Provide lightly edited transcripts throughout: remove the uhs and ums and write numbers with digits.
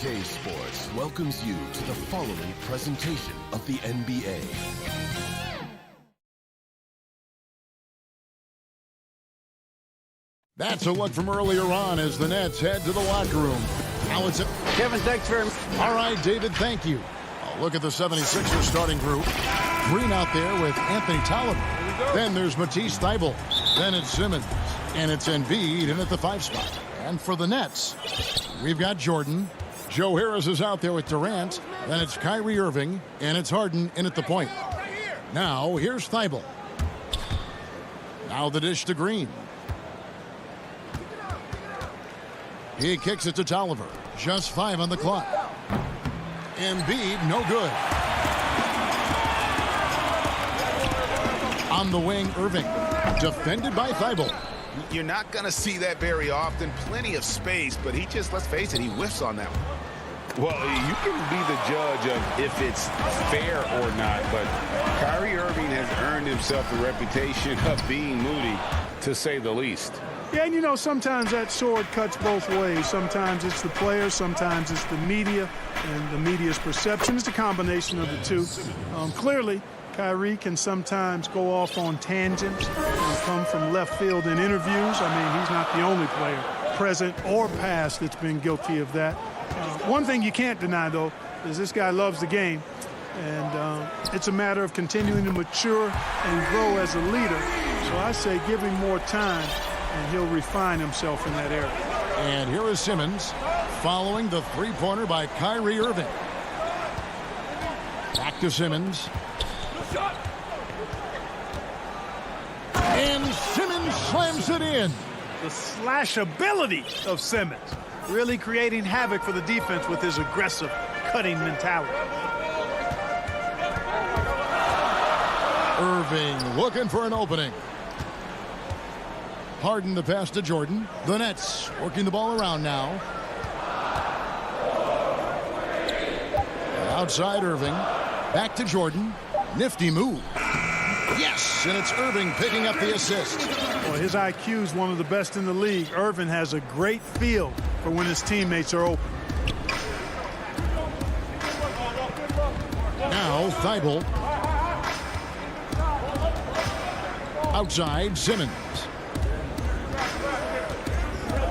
CLA Sports welcomes you to the following presentation of the NBA. That's a look from earlier on as the Nets head to the locker room. Now it's Kevin, thanks very much. All right, David, thank you. A look at the 76ers starting group. Green out there with Anthony Tolliver. Then there's Matisse Thybulle. Then it's Simmons. And it's Embiid in at the 5 spot. And for the Nets, we've got Jordan. Joe Harris is out there with Durant. Then it's Kyrie Irving. And it's Harden in at the point. Now, here's Thybulle. Now the dish to Green. He kicks it to Tolliver. Just 5 on the clock. Embiid, no good. On the wing, Irving. Defended by Thybulle. You're not going to see that very often. Plenty of space, but he just, let's face it, he whiffs on that one. Well, you can be the judge of if it's fair or not, but Kyrie Irving has earned himself the reputation of being moody, to say the least. Yeah, and you know, sometimes that sword cuts both ways. Sometimes it's the player, sometimes it's the media, and the media's perception. It's a combination of the two. Clearly, Kyrie can sometimes go off on tangents and come from left field in interviews. I mean, he's not the only player, present or past, that's been guilty of that. One thing you can't deny, though, is this guy loves the game. And it's a matter of continuing to mature and grow as a leader. So I say give him more time, and he'll refine himself in that area. And here is Simmons following the three-pointer by Kyrie Irving. Back to Simmons. And Simmons slams it in. The slashability of Simmons, really creating havoc for the defense with his aggressive cutting mentality. Irving looking for an opening. Harden the pass to Jordan. The Nets working the ball around now. Outside Irving. Back to Jordan. Nifty move. Yes, and it's Irving picking up the assist. Well, his IQ is one of the best in the league. Irving has a great feel for when his teammates are open. Now Thybulle. Outside Simmons.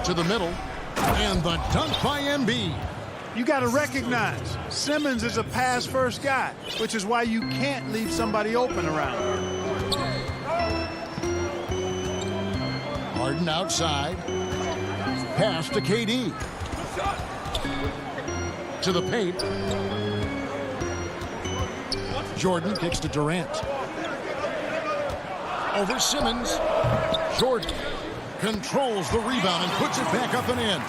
To the middle. And the dunk by Embiid. You got to recognize Simmons is a pass-first guy, which is why you can't leave somebody open around him. Harden outside. Pass to KD. To the paint. Jordan kicks to Durant. Over Simmons. Jordan controls the rebound and puts it back up and in.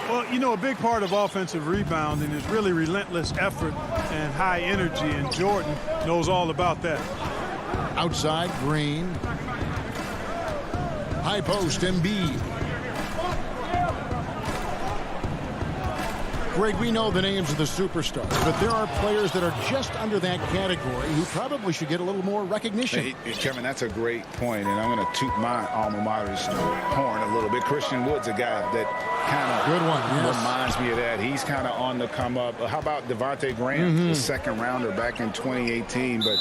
Well, you know, a big part of offensive rebounding is really relentless effort and high energy, and Jordan knows all about that. Outside, Green. High post, Embiid. Greg, we know the names of the superstars, but there are players that are just under that category who probably should get a little more recognition. Hey, Kevin, that's a great point, and I'm going to toot my alma mater's horn a little bit. Christian Wood's a guy that kind of good one. Yes. Reminds me of that. He's kind of on the come up. How about Devontae Graham, the second rounder back in 2018, but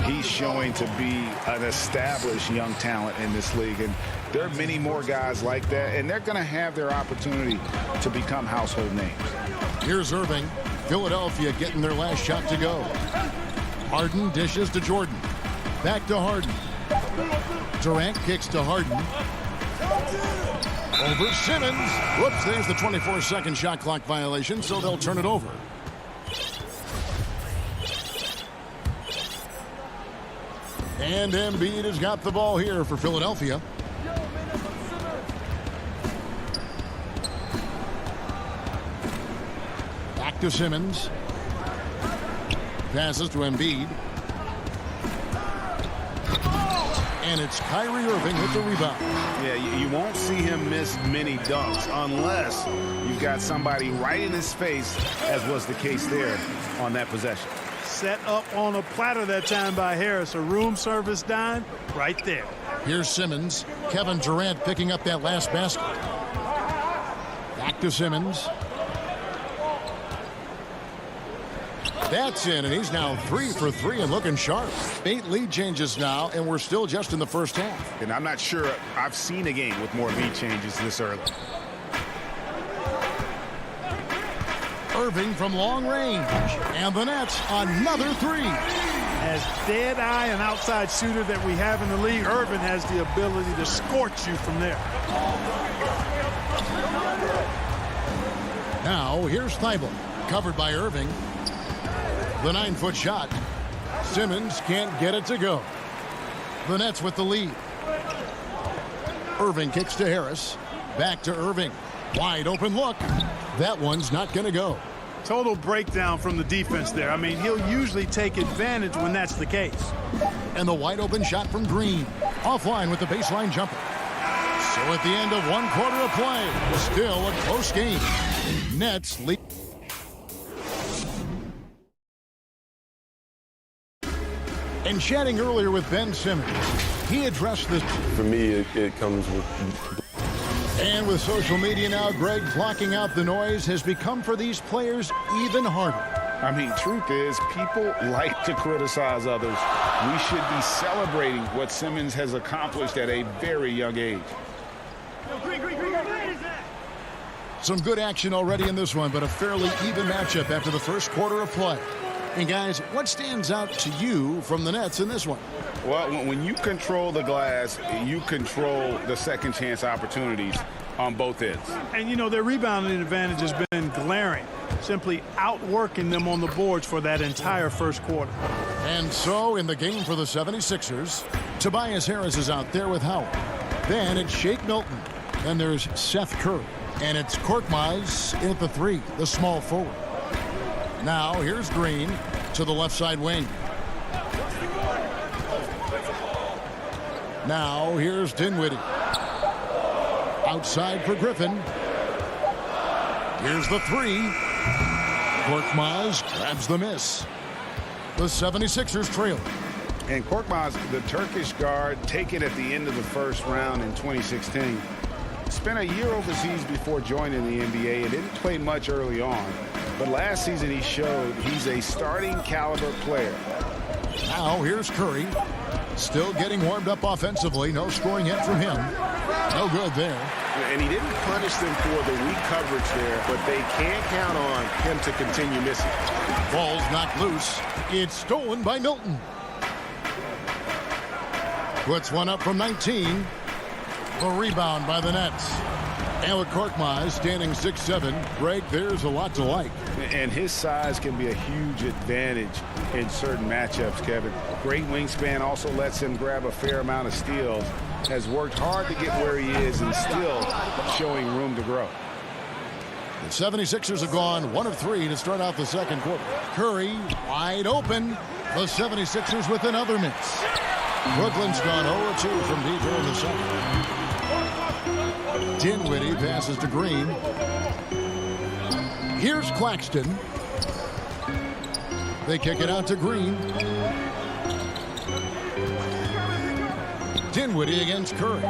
he's showing to be an established young talent in this league, and there are many more guys like that, and they're going to have their opportunity to become household names. Here's Irving. Philadelphia getting their last shot to go. Harden dishes to Jordan. Back to Harden. Durant kicks to Harden. Over Simmons. Whoops, there's the 24-second shot clock violation, so they'll turn it over. And Embiid has got the ball here for Philadelphia. Back to Simmons. Passes to Embiid. And it's Kyrie Irving with the rebound. Yeah, you won't see him miss many dunks unless you've got somebody right in his face, as was the case there on that possession. Set up on a platter that time by Harris. A room service dime right there. Here's Simmons. Kevin Durant picking up that last basket. Back to Simmons. That's in, and he's now 3 for 3 and looking sharp. 8 lead changes now, and we're still just in the first half. And I'm not sure I've seen a game with more lead changes this early. Irving from long range, and the Nets another 3. As dead-eye and outside shooter that we have in the league, Irving has the ability to scorch you from there. Now, here's Thibault, covered by Irving. The 9-foot shot. Simmons can't get it to go. The Nets with the lead. Irving kicks to Harris. Back to Irving. Wide open look. That one's not going to go. Total breakdown from the defense there. I mean, he'll usually take advantage when that's the case. And the wide open shot from Green. Offline with the baseline jumper. So at the end of 1 quarter of play, still a close game. Nets lead. And chatting earlier with Ben Simmons, he addressed this. For me, it comes with. And with social media now, Greg, blocking out the noise has become for these players even harder. I mean, truth is, people like to criticize others. We should be celebrating what Simmons has accomplished at a very young age. Some good action already in this one, but a fairly even matchup after the first quarter of play. And guys, what stands out to you from the Nets in this one? Well, when you control the glass, you control the second chance opportunities on both ends. And, you know, their rebounding advantage has been glaring, simply outworking them on the boards for that entire first quarter. And so in the game for the 76ers, Tobias Harris is out there with Howard. Then it's Shake Milton. Then there's Seth Curry. And it's Korkmaz in at the 3, the small forward. Now here's Green to the left side wing. Now here's Dinwiddie. Outside for Griffin. Here's the 3. Korkmaz grabs the miss. The 76ers trail. And Korkmaz, the Turkish guard, taken at the end of the first round in 2016. Spent a year overseas before joining the NBA and didn't play much early on. But last season he showed he's a starting caliber player. Now here's Curry. Still getting warmed up offensively. No scoring yet from him. No good there. And he didn't punish them for the weak coverage there, but they can't count on him to continue missing. Ball's knocked loose. It's stolen by Milton. Puts one up from 19. The rebound by the Nets. And with Korkmaz standing 6'7", Greg, there's a lot to like. And his size can be a huge advantage in certain matchups, Kevin. Great wingspan also lets him grab a fair amount of steals. Has worked hard to get where he is and still showing room to grow. The 76ers have gone 1 of 3 to start out the second quarter. Curry wide open. The 76ers with another miss. Brooklyn's gone 0-2 from deep here in the second. Dinwiddie passes to Green. Here's Claxton. They kick it out to Green. Dinwiddie against Curry.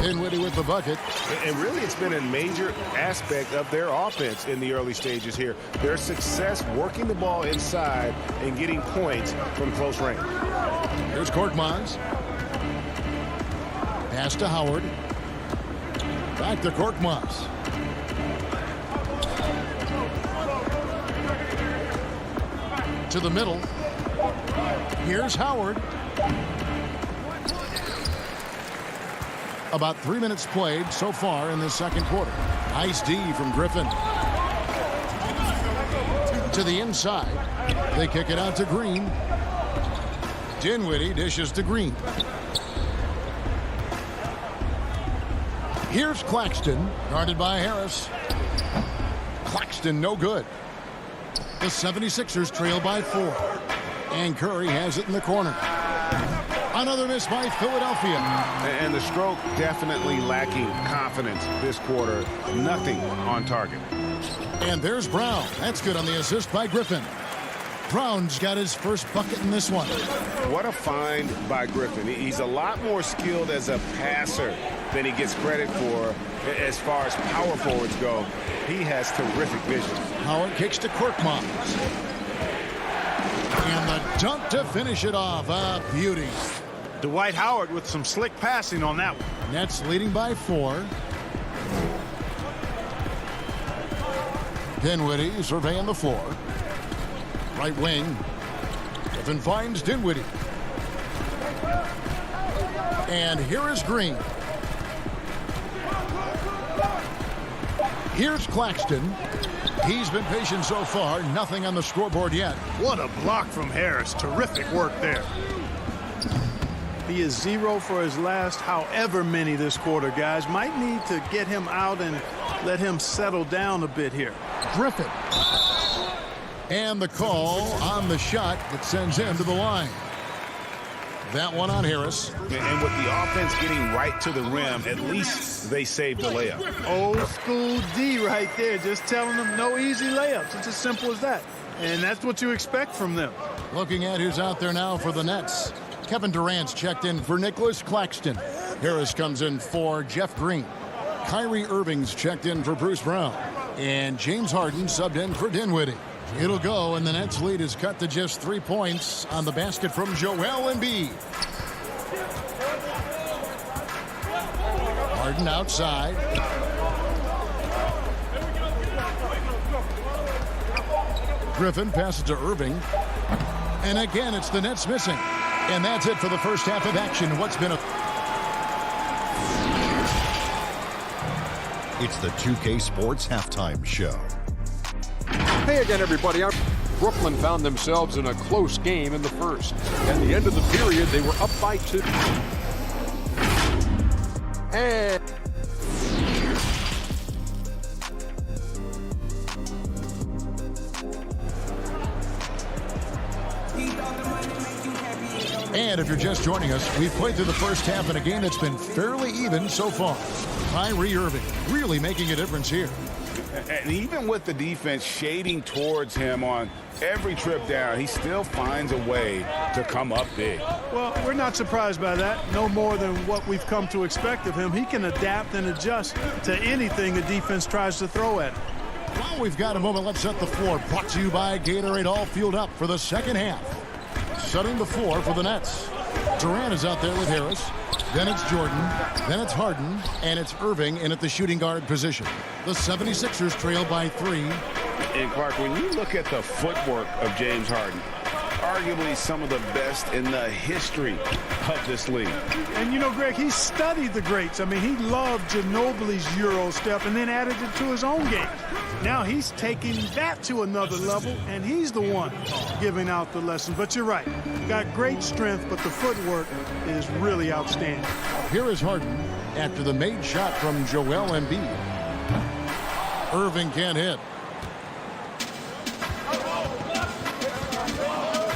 Dinwiddie with the bucket. And really, it's been a major aspect of their offense in the early stages here. Their success working the ball inside and getting points from close range. Here's Korkmaz. Pass to Howard. Back to Korkmaz. To the middle. Here's Howard. About 3 minutes played so far in the second quarter. Nice D from Griffin. To the inside. They kick it out to Green. Dinwiddie dishes to Green. Here's Claxton, guarded by Harris. Claxton no good. The 76ers trail by 4. And Curry has it in the corner. Another miss by Philadelphia. And the stroke definitely lacking confidence this quarter. Nothing on target. And there's Brown. That's good on the assist by Griffin. Brown's got his first bucket in this one. What a find by Griffin. He's a lot more skilled as a passer than he gets credit for as far as power forwards go. He has terrific vision. Howard kicks to Korkmaz. Dunk to finish it off. A beauty. Dwight Howard with some slick passing on that one. Nets leading by 4. Dinwiddie surveying the floor. Right wing. Griffin finds Dinwiddie. And here is Green. Here's Claxton. He's been patient so far. Nothing on the scoreboard yet. What a block from Harris. Terrific work there. He is 0 for his last however many this quarter, guys. Might need to get him out and let him settle down a bit here. Griffin. And the call on the shot that sends him to the line. That one on Harris. And with the offense getting right to the rim, at least they saved the layup. Old school D right there. Just telling them no easy layups. It's as simple as that. And that's what you expect from them. Looking at who's out there now for the Nets. Kevin Durant's checked in for Nicholas Claxton. Harris comes in for Jeff Green. Kyrie Irving's checked in for Bruce Brown. And James Harden subbed in for Dinwiddie. It'll go, and the Nets lead is cut to just 3 points on the basket from Joel Embiid. Harden outside. Griffin passes to Irving. And again, it's the Nets missing. And that's it for the first half of action. What's been a... It's the 2K Sports Halftime Show. Hey again, everybody. Brooklyn found themselves in a close game in the first. At the end of the period, they were up by 2. And if you're just joining us, we've played through the first half in a game that's been fairly even so far. Kyrie Irving really making a difference here. And even with the defense shading towards him on every trip down, he still finds a way to come up big. Well, we're not surprised by that. No more than what we've come to expect of him. He can adapt and adjust to anything the defense tries to throw at him. Well, we've got a moment. Let's set the floor. Brought to you by Gatorade, all fueled up for the second half. Setting the floor for the Nets. Durant is out there with Harris. Then it's Jordan. Then it's Harden. And it's Irving in at the shooting guard position. The 76ers trail by 3. And Clark, when you look at the footwork of James Harden, arguably some of the best in the history of this league. And you know, Greg, he studied the greats. I mean, he loved Ginobili's Euro step and then added it to his own game. Now he's taking that to another level, and he's the one giving out the lesson. But you're right. Got great strength, but the footwork is really outstanding. Here is Harden after the made shot from Joel Embiid. Irving can't hit.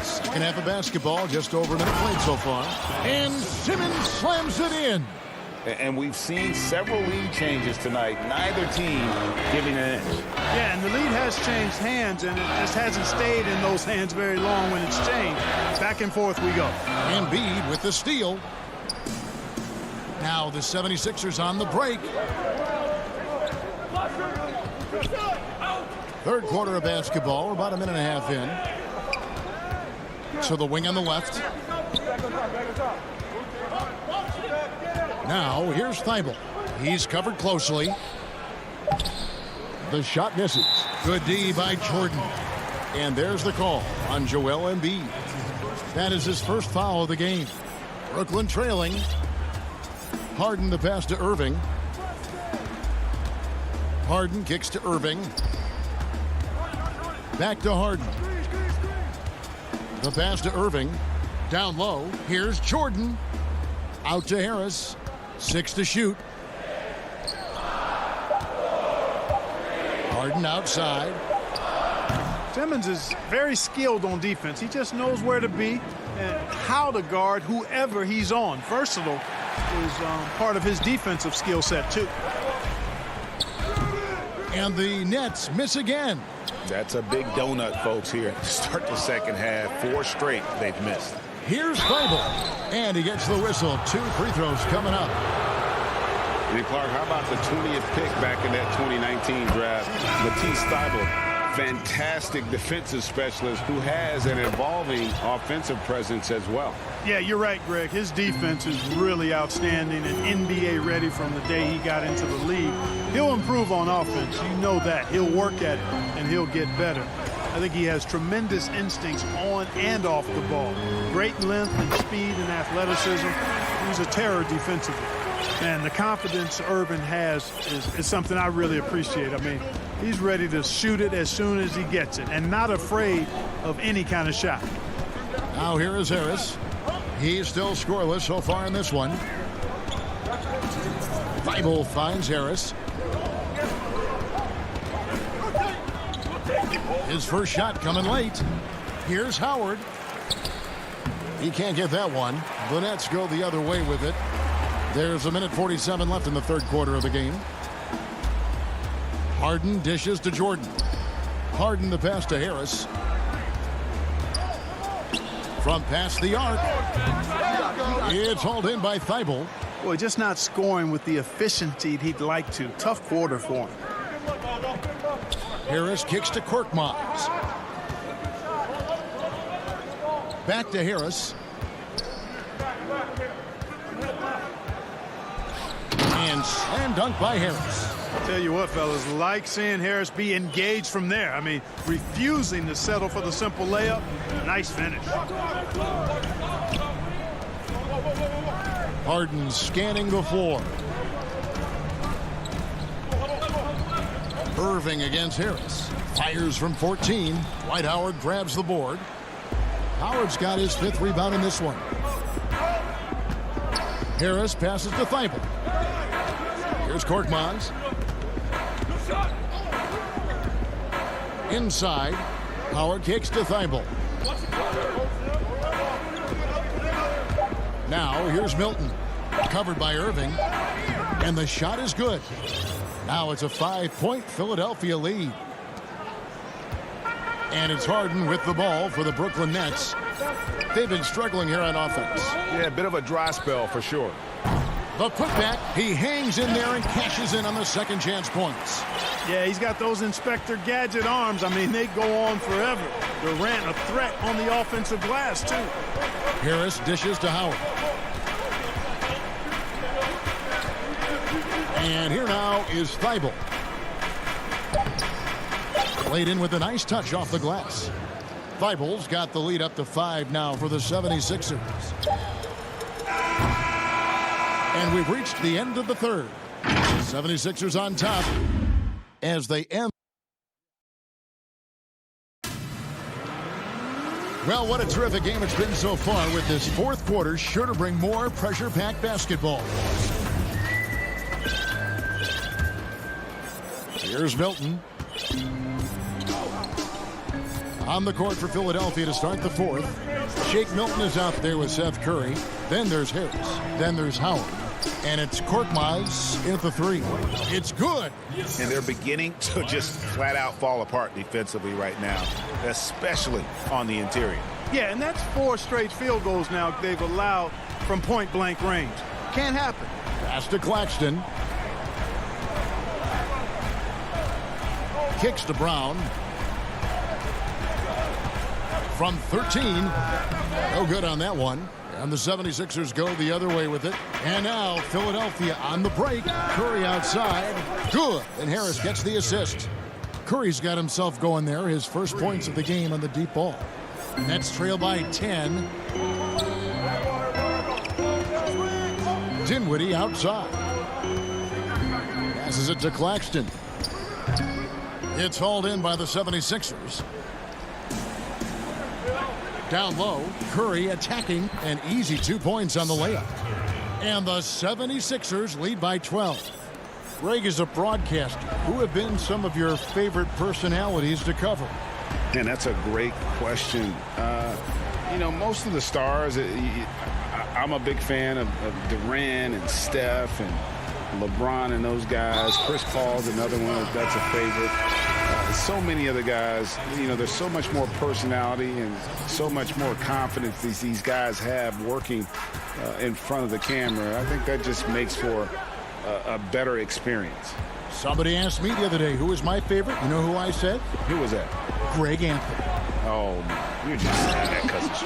Second half of basketball, just over a minute played so far. And Simmons slams it in. And we've seen several lead changes tonight. Neither team giving an inch. Yeah, and the lead has changed hands, and it just hasn't stayed in those hands very long when it's changed. Back and forth we go. Embiid with the steal. Now the 76ers on the break. Third quarter of basketball. We're about a minute and a half in. So the wing on the left. Now here's Thibault. He's covered closely. The shot misses. Good D by Jordan. And there's the call on Joel Embiid. That is his first foul of the game. Brooklyn trailing. Harden the pass to Irving. Harden kicks to Irving. Back to Harden. The pass to Irving. Down low. Here's Jordan. Out to Harris. 6 to shoot. Harden outside. Simmons is very skilled on defense. He just knows where to be and how to guard whoever he's on. Versatile is part of his defensive skill set, too. And the Nets miss again. That's a big donut, folks, here to start the second half. 4 straight they've missed. Here's Thibault. And he gets the whistle. 2 free throws coming up. And Clark, how about the 20th pick back in that 2019 draft? Matisse Thybulle, fantastic defensive specialist who has an evolving offensive presence as well. Yeah, you're right, Greg. His defense is really outstanding and NBA ready from the day he got into the league. He'll improve on offense. You know that. He'll work at it, and he'll get better. I think he has tremendous instincts on and off the ball. Great length and speed and athleticism. He's a terror defensively. Man, the confidence Irvin has is something I really appreciate. I mean, he's ready to shoot it as soon as he gets it and not afraid of any kind of shot. Now here is Harris. He's still scoreless so far in this one. Thibault finds Harris. His first shot coming late. Here's Howard. He can't get that one. The Nets go the other way with it. There's 1:47 left in the third quarter of the game. Harden dishes to Jordan. Harden the pass to Harris. From past the arc. It's hauled in by Thibault. Boy, just not scoring with the efficiency he'd like to. Tough quarter for him. Harris kicks to Korkmaz. Back to Harris. And slam dunk by Harris. Tell you what, fellas, like seeing Harris be engaged from there. I mean, refusing to settle for the simple layup. Nice finish. Harden scanning the floor. Irving against Harris. Fires from 14. Dwight Howard grabs the board. Howard's got his 5th rebound in this one. Harris passes to Thibault. Here's Korkmaz. Inside. Howard kicks to Thibault. Now here's Milton. Covered by Irving. And the shot is good. Now it's a 5-point Philadelphia lead. And it's Harden with the ball for the Brooklyn Nets. They've been struggling here on offense. Yeah, a bit of a dry spell for sure. The putback, he hangs in there and cashes in on the second chance points. Yeah, he's got those Inspector Gadget arms. I mean, they go on forever. Durant a threat on the offensive glass, too. Harris dishes to Howard. And here now is Thibault. Played in with a nice touch off the glass. Thibault's got the lead up to 5 now for the 76ers. And we've reached the end of the third. 76ers on top as they end. Well, what a terrific game it's been so far, with this fourth quarter sure to bring more pressure-packed basketball. Here's Milton. On the court for Philadelphia to start the fourth. Shake Milton is out there with Seth Curry. Then there's Harris. Then there's Howard. And it's Korkmaz in at the 3. It's good. And they're beginning to just flat out fall apart defensively right now, especially on the interior. Yeah, and that's 4 straight field goals now they've allowed from point-blank range. Can't happen. Pass to Claxton. Kicks to Brown. From 13. No good on that one. And the 76ers go the other way with it. And now Philadelphia on the break. Curry outside. Good. And Harris gets the assist. Curry's got himself going there. His first points of the game on the deep ball. Nets trail by 10. Dinwiddie outside. Passes it to Claxton. It's hauled in by the 76ers. Down low, Curry attacking, an easy 2 points on the layup. And the 76ers lead by 12. Greg, is a broadcaster, who have been some of your favorite personalities to cover? And that's a great question. You know, most of the stars, I'm a big fan of Durant and Steph and LeBron and those guys. Chris Paul's another one that's a favorite. So many other guys, you know, there's so much more personality and so much more confidence these guys have working in front of the camera. I think that just makes for a better experience. Somebody asked me the other day who was my favorite. You know who I said? Who was that? Greg Anthony. Oh, you're just saying that because it's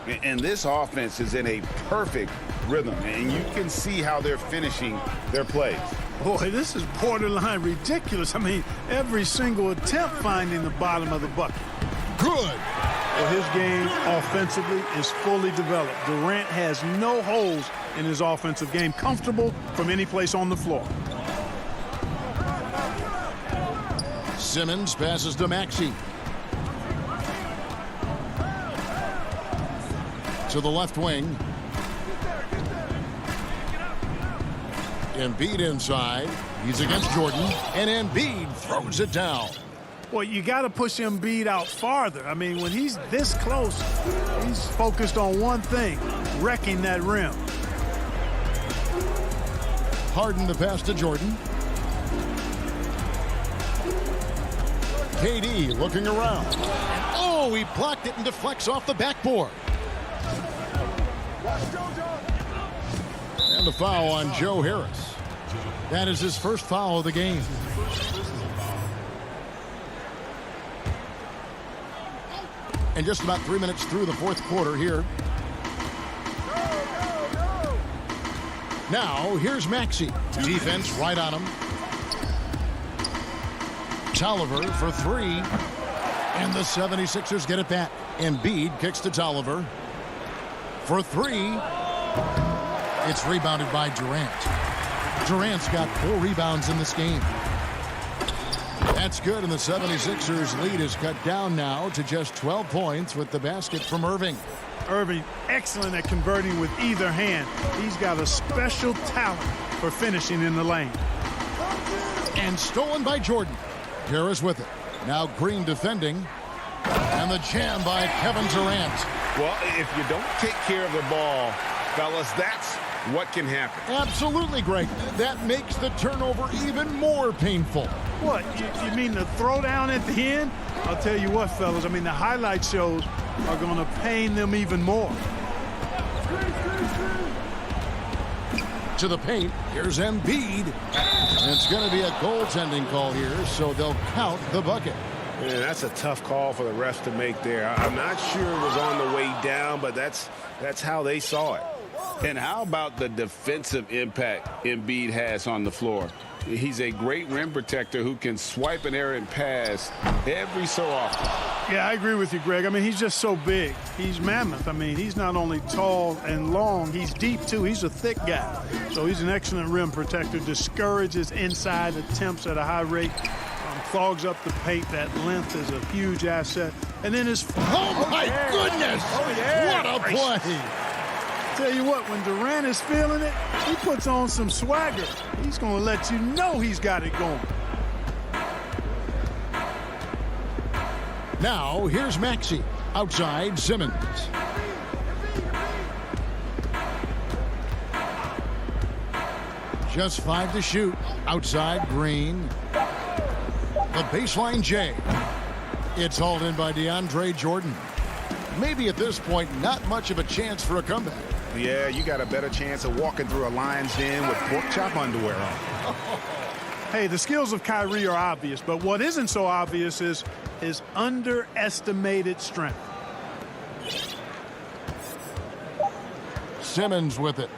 true. And this offense is in a perfect rhythm, and you can see how they're finishing their plays. Boy, this is borderline ridiculous. I mean, every single attempt finding the bottom of the bucket. Good. Well, his game offensively is fully developed. Durant has no holes in his offensive game, comfortable from any place on the floor. Simmons passes to Maxey. To the left wing. Embiid inside. He's against Jordan. And Embiid throws it down. Well, you got to push Embiid out farther. I mean, when he's this close, he's focused on one thing, wrecking that rim. Harden the pass to Jordan. KD looking around. Oh, he blocked it and deflects off the backboard. And the foul on Joe Harris. That is his first foul of the game. And just about 3 minutes through the fourth quarter here. Now, here's Maxey. Defense right on him. Tolliver for three. And the 76ers get it back. Embiid kicks to Tolliver. For three. It's rebounded by Durant. Durant's got 4 rebounds in this game. That's good, and the 76ers lead is cut down now to just 12 points with the basket from Irving. Irving, excellent at converting with either hand. He's got a special talent for finishing in the lane. And stolen by Jordan. Harris with it. Now Green defending. And the jam by Kevin Durant. Well, if you don't take care of the ball, fellas, that's what can happen. Absolutely, Greg. That makes the turnover even more painful. What, you mean the throwdown at the end? I'll tell you what, fellas, I mean, the highlight shows are going to pain them even more. To the paint, here's Embiid. And it's going to be a goaltending call here, so they'll count the bucket. Man, that's a tough call for the refs to make there. I'm not sure it was on the way down, but that's how they saw it. And how about the defensive impact Embiid has on the floor? He's a great rim protector who can swipe an errant pass every so often. Yeah, I agree with you, Greg. I mean, he's just so big. He's mammoth. I mean, he's not only tall and long, he's deep, too. He's a thick guy. So he's an excellent rim protector, discourages inside attempts at a high rate, clogs up the paint. That length is a huge asset. And then his... Oh, my goodness! Oh, yeah! What a play! Tell you what, when Durant is feeling it, he puts on some swagger. He's going to let you know he's got it going. Now, here's Maxey. Outside, Simmons. Just 5 to shoot. Outside, Green. The baseline J. It's hauled in by DeAndre Jordan. Maybe at this point, not much of a chance for a comeback. Yeah, you got a better chance of walking through a lion's den with pork chop underwear on. Hey, the skills of Kyrie are obvious, but what isn't so obvious is his underestimated strength. Simmons with it.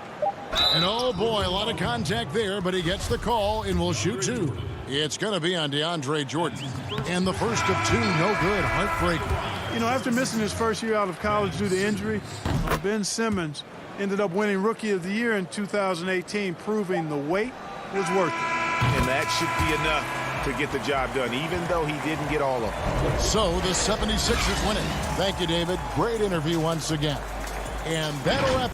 And oh boy, a lot of contact there, but he gets the call and will shoot 2. It's going to be on DeAndre Jordan. And the first of 2, no good. Heartbreaking. You know, after missing his first year out of college due to injury, Ben Simmons ended up winning Rookie of the Year in 2018, proving the wait was worth it. And that should be enough to get the job done, even though he didn't get all of them. So the 76ers win it. Thank you, David. Great interview once again. And that'll wrap.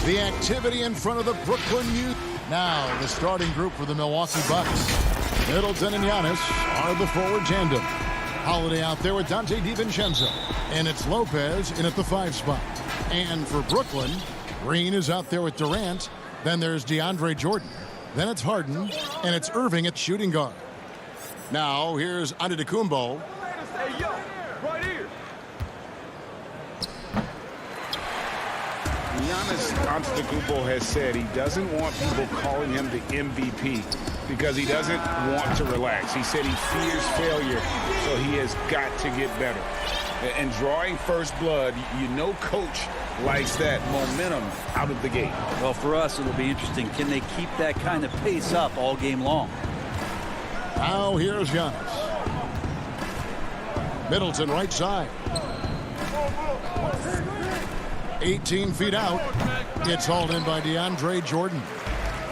The activity in front of the Brooklyn youth. Now the starting group for the Milwaukee Bucks. Middleton and Giannis are the forward tandem. Holiday out there with Dante DiVincenzo. And it's Lopez in at the 5 spot. And for Brooklyn, Green is out there with Durant. Then there's DeAndre Jordan. Then it's Harden. And it's Irving at shooting guard. Now here's Antetokounmpo. Giannis Antetokounmpo has said he doesn't want people calling him the MVP because he doesn't want to relax. He said he fears failure, so he has got to get better. And drawing first blood, you know coach likes that momentum out of the gate. Well, for us, it'll be interesting. Can they keep that kind of pace up all game long? Now here's Giannis. Middleton right side. 18 feet out. It's hauled in by DeAndre Jordan.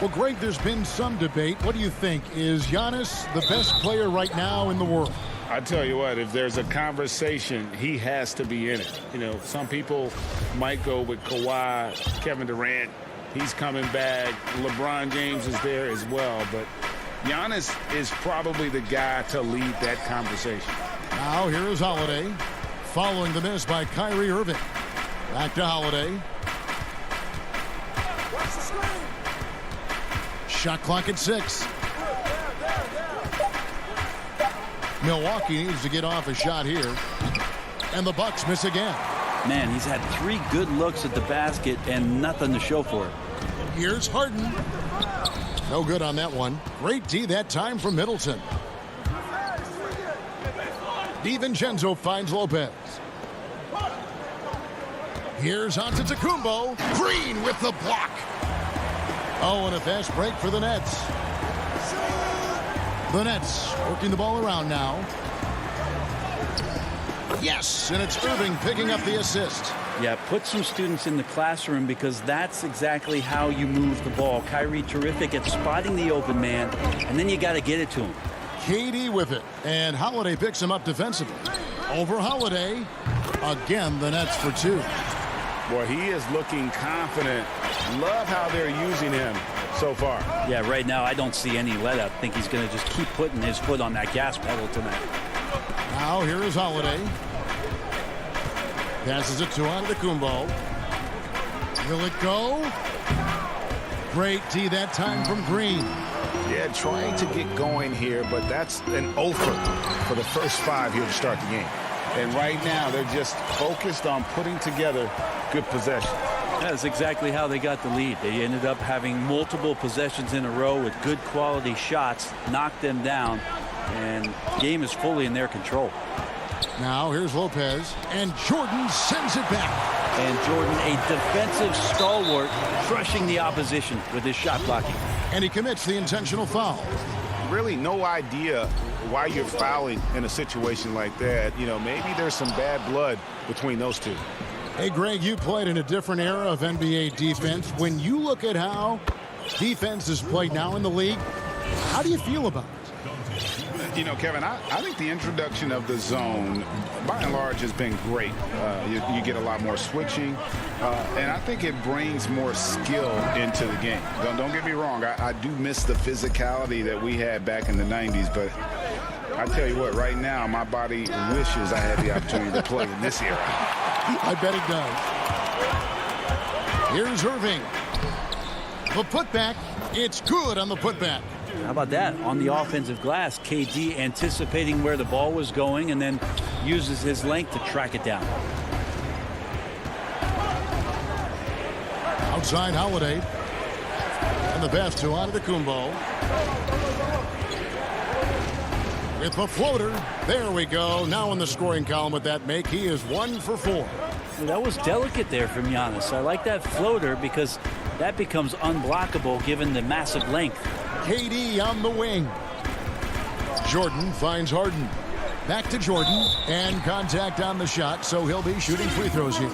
Well, Greg, there's been some debate. What do you think? Is Giannis the best player right now in the world? I tell you what, if there's a conversation, he has to be in it. You know, some people might go with Kawhi, Kevin Durant. He's coming back. LeBron James is there as well. But Giannis is probably the guy to lead that conversation. Now here is Holiday. Following the miss by Kyrie Irving. Back to Holiday. Shot clock at 6. Milwaukee needs to get off a shot here. And the Bucks miss again. Man, he's had 3 good looks at the basket and nothing to show for it. Here's Harden. No good on that one. Great D that time from Middleton. DiVincenzo finds Lopez. Here's Antetokounmpo. Green with the block. Oh, and a fast break for the Nets. The Nets working the ball around now. Yes, and it's Irving picking up the assist. Yeah, put some students in the classroom because that's exactly how you move the ball. Kyrie terrific at spotting the open man, and then you got to get it to him. KD with it, and Holiday picks him up defensively. Over Holiday. Again, the Nets for 2. Boy, he is looking confident. Love how they're using him so far. Yeah, right now I don't see any let up. I think he's going to just keep putting his foot on that gas pedal tonight. Now here is Holiday. Passes it to Antetokounmpo. Will it go? Great D that time from Green. Yeah, trying to get going here, but that's an offer for the first 5 here to start the game. And right now, they're just focused on putting together good possession. That's exactly how they got the lead. They ended up having multiple possessions in a row with good quality shots, knocked them down, and the game is fully in their control. Now here's Lopez, and Jordan sends it back. And Jordan, a defensive stalwart, crushing the opposition with his shot blocking. And he commits the intentional foul. Really no idea why you're fouling in a situation like that. You know, maybe there's some bad blood between those two. Hey, Greg, you played in a different era of NBA defense. When you look at how defense is played now in the league, how do you feel about it? You know, Kevin, I think the introduction of the zone, by and large, has been great. You get a lot more switching, and I think it brings more skill into the game. Don't get me wrong. I do miss the physicality that we had back in the 90s, but I tell you what, right now, my body wishes I had the opportunity to play in this era. I bet it does. Here's Irving. The putback. It's good on the putback. How about that? On the offensive glass, KD anticipating where the ball was going and then uses his length to track it down. Outside Holiday. And the pass to Antetokounmpo. With the floater. There we go. Now in the scoring column with that make. He is 1 for 4. Well, that was delicate there from Giannis. I like that floater because that becomes unblockable given the massive length. KD on the wing. Jordan finds Harden. Back to Jordan. And contact on the shot, so he'll be shooting free throws here.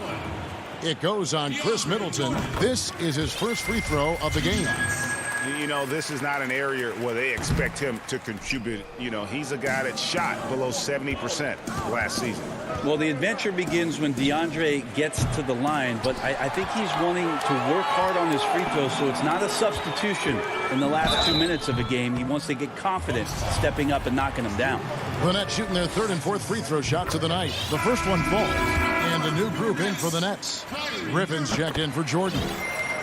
It goes on Chris Middleton. This is his first free throw of the game. You know, this is not an area where they expect him to contribute. You know, he's a guy that shot below 70% last season. Well, the adventure begins when DeAndre gets to the line, but I think he's wanting to work hard on his free throws, so it's not a substitution in the last 2 minutes of a game. He wants to get confident stepping up and knocking them down. The Nets shooting their third and fourth free throw shots of the night. The first one falls, and a new group in for the Nets. Griffin's checked in for Jordan.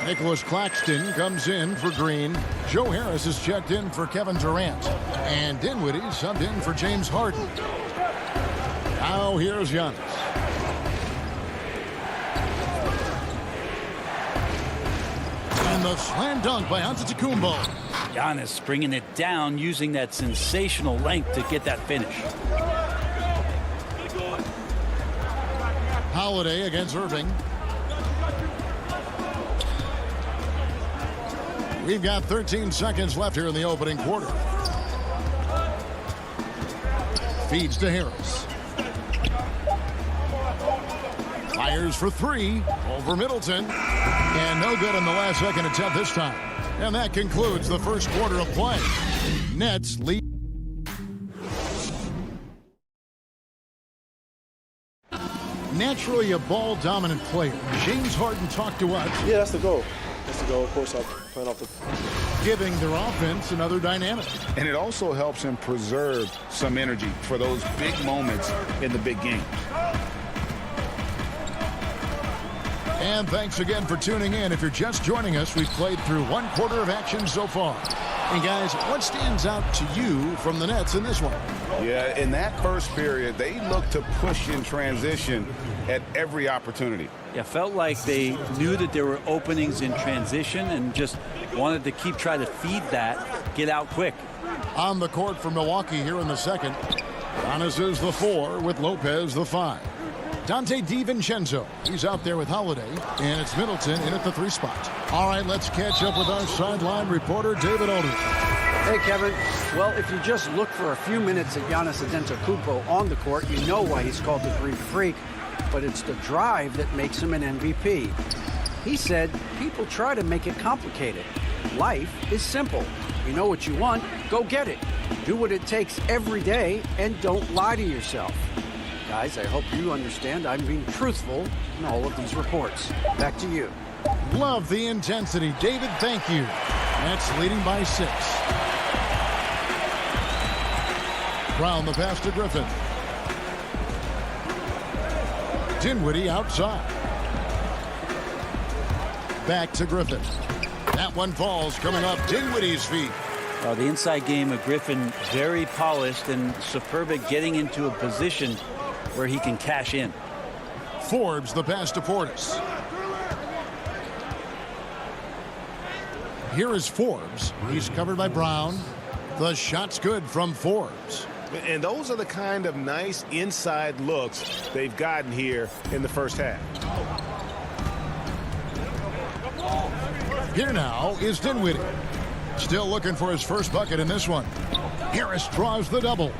Nicholas Claxton comes in for Green. Joe Harris is checked in for Kevin Durant. And Dinwiddie subbed in for James Harden. Now here's Giannis. And the slam dunk by Antetokounmpo. Giannis bringing it down, using that sensational length to get that finish. Holiday against Irving. We've got 13 seconds left here in the opening quarter. Feeds to Harris. Fires for three over Middleton. And no good on the last second attempt this time. And that concludes the first quarter of play. Nets lead. Naturally a ball-dominant player. James Harden talked to us. Yeah, that's the goal. That's the goal. Of course, I'm playing off the... Giving their offense another dynamic. And it also helps him preserve some energy for those big moments in the big games. And thanks again for tuning in. If you're just joining us, we've played through one quarter of action so far. And guys, what stands out to you from the Nets in this one? Yeah, in that first period, they looked to push in transition at every opportunity. Yeah, felt like they knew that there were openings in transition and just wanted to keep trying to feed that, get out quick. On the court for Milwaukee here in the second. Giannis is the 4 with Lopez the 5. Dante DiVincenzo, he's out there with Holiday, and it's Middleton in at the 3 spot. All right, let's catch up with our sideline reporter, David Aldridge. Hey, Kevin. Well, if you just look for a few minutes at Giannis Antetokounmpo on the court, you know why he's called the Greek Freak, but it's the drive that makes him an MVP. He said, people try to make it complicated. Life is simple. You know what you want, go get it. Do what it takes every day, and don't lie to yourself. Guys, I hope you understand I'm being truthful in all of these reports. Back to you. Love the intensity. David, thank you. Nets leading by 6. Brown the pass to Griffin. Dinwiddie outside. Back to Griffin. That one falls coming off Dinwiddie's feet. The inside game of Griffin, very polished and superb at getting into a position where he can cash in. Forbes the pass to Portis. Here is Forbes. He's covered by Brown. The shot's good from Forbes. And those are the kind of nice inside looks they've gotten here in the first half. Here now is Dinwiddie. Still looking for his first bucket in this one. Harris draws the double.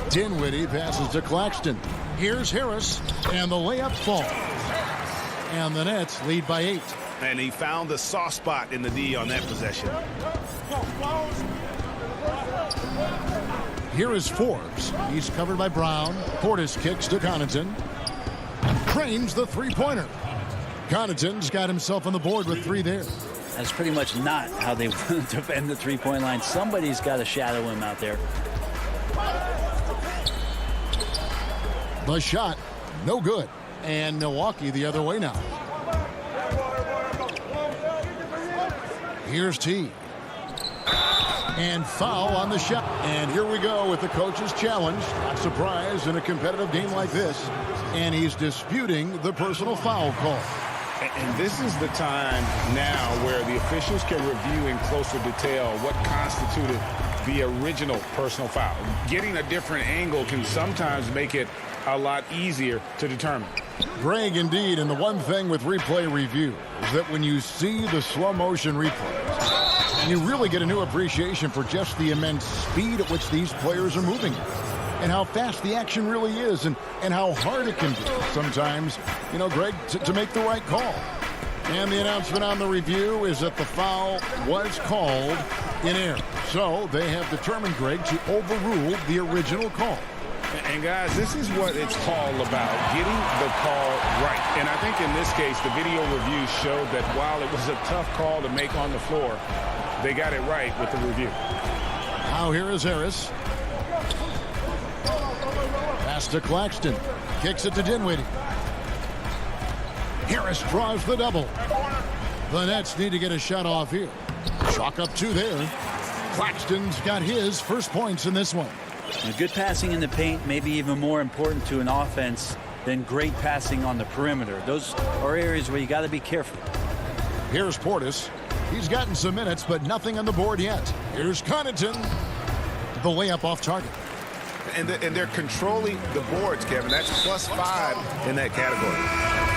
Dinwiddie passes to Claxton. Here's Harris, and the layup falls. And the Nets lead by 8. And he found the soft spot in the D on that possession. Here is Forbes. He's covered by Brown. Portis kicks to Connaughton. Cranes the three-pointer. Connaughton's got himself on the board with 3 there. That's pretty much not how they want to defend the three-point line. Somebody's got to shadow him out there. The shot, no good. And Milwaukee the other way now. Here's T. And foul on the shot. And here we go with the coach's challenge. Not surprised in a competitive game like this. And he's disputing the personal foul call. And this is the time now where the officials can review in closer detail what constituted the original personal foul. Getting a different angle can sometimes make it a lot easier to determine. Greg, indeed, and the one thing with replay review is that when you see the slow motion replays, you really get a new appreciation for just the immense speed at which these players are moving and how fast the action really is and how hard it can be sometimes, you know, Greg, to make the right call. And the announcement on the review is that the foul was called in error. So they have determined, Greg, to overrule the original call. And guys, this is what it's all about, getting the call right. And I think in this case, the video review showed that while it was a tough call to make on the floor, they got it right with the review. Now here is Harris. Pass to Claxton. Kicks it to Dinwiddie. Harris draws the double. The Nets need to get a shot off here. Chalk up 2 there. Claxton's got his first points in this one. Good passing in the paint may be even more important to an offense than great passing on the perimeter. Those are areas where you got to be careful. Here's Portis. He's gotten some minutes, but nothing on the board yet. Here's Connaughton. The layup off target. And they're controlling the boards, Kevin. That's +5 in that category.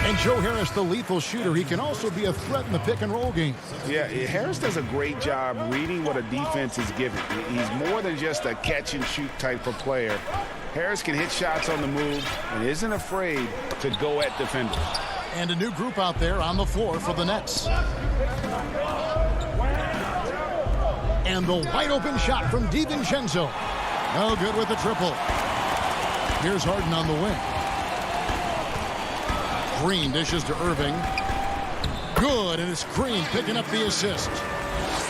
And Joe Harris, the lethal shooter, he can also be a threat in the pick-and-roll game. Yeah, Harris does a great job reading what a defense is giving. He's more than just a catch-and-shoot type of player. Harris can hit shots on the move and isn't afraid to go at defenders. And a new group out there on the floor for the Nets. And the wide-open shot from DiVincenzo. No good with the triple. Here's Harden on the wing. Green dishes to Irving. Good, and it's Green picking up the assist.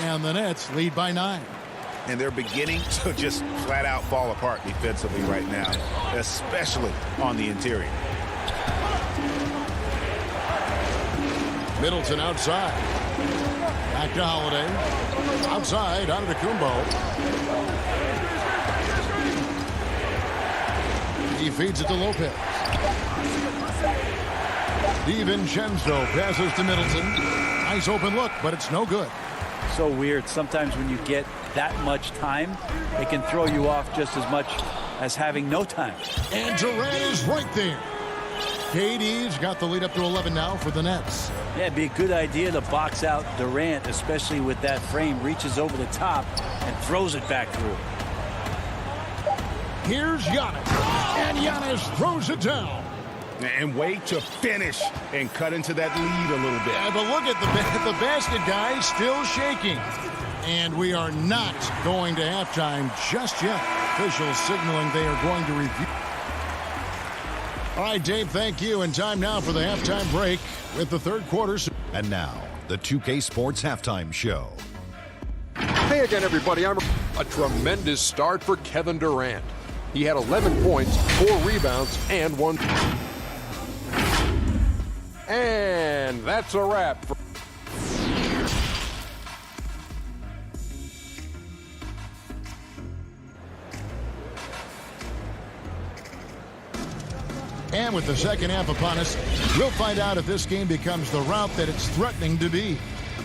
And the Nets lead by 9. And they're beginning to just flat out fall apart defensively right now, especially on the interior. Middleton outside. Back to Holiday. Outside, Antetokounmpo. He feeds it to Lopez. DiVincenzo passes to Middleton. Nice open look, but it's no good. So weird. Sometimes when you get that much time, it can throw you off just as much as having no time. And Durant is right there. KD's got the lead up to 11 now for the Nets. Yeah, it'd be a good idea to box out Durant, especially with that frame. Reaches over the top and throws it back through. Here's Giannis. And Giannis throws it down. And wait to finish and cut into that lead a little bit. Yeah, but look at the basket, guys, still shaking. And we are not going to halftime just yet. Officials signaling they are going to review. All right, Dave, thank you. And time now for the halftime break with the third quarter. And now, the 2K Sports Halftime Show. Hey again, everybody. A tremendous start for Kevin Durant. He had 11 points, 4 rebounds, and 1. And that's a wrap. And with the second half upon us, we'll find out if this game becomes the route that it's threatening to be.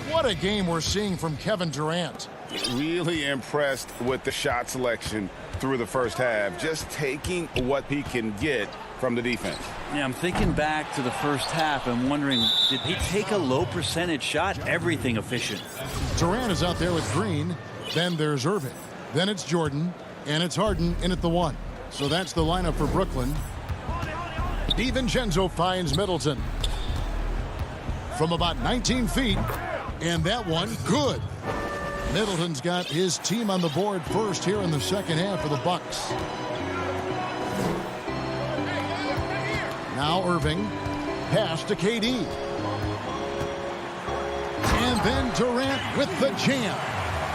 What a game we're seeing from Kevin Durant. Really impressed with the shot selection through the first half, just taking what he can get from the defense. Yeah, I'm thinking back to the first half and wondering, did he take a low percentage shot? Everything efficient. Durant is out there with Green. Then there's Irving. Then it's Jordan. And it's Harden in at the 1. So that's the lineup for Brooklyn. DiVincenzo finds Middleton from about 19 feet. And that one, good. Middleton's got his team on the board first here in the second half for the Bucks. Now Irving. Pass to KD. And then Durant with the jam.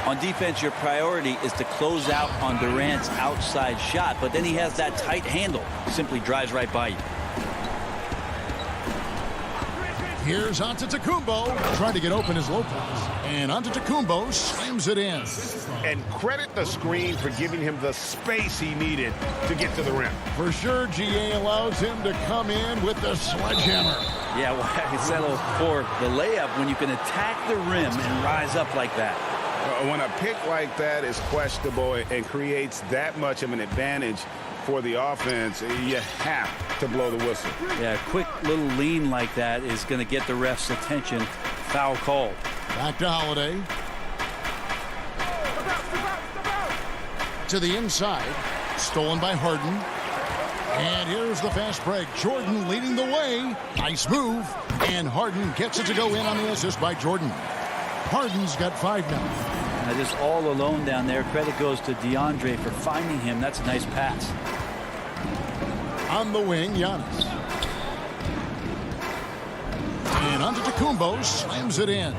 On defense, your priority is to close out on Durant's outside shot, but then he has that tight handle. Simply drives right by you. Here's Antetokounmpo. Trying to get open is Lopez. And Antetokounmpo slams it in. And credit the screen for giving him the space he needed to get to the rim. For sure, GA allows him to come in with the sledgehammer. Yeah, why settle for the layup when you can attack the rim and rise up like that? When a pick like that is questionable and creates that much of an advantage for the offense, you have to blow the whistle. Yeah, a quick little lean like that is going to get the ref's attention. Foul called. Back to Holiday. To the inside. Stolen by Harden. And here's the fast break. Jordan leading the way. Nice move. And Harden gets it to go in on the assist by Jordan. Harden's got 5 now. Now just all alone down there. Credit goes to DeAndre for finding him. That's a nice pass. On the wing, Giannis. And Antetokounmpo slams it in.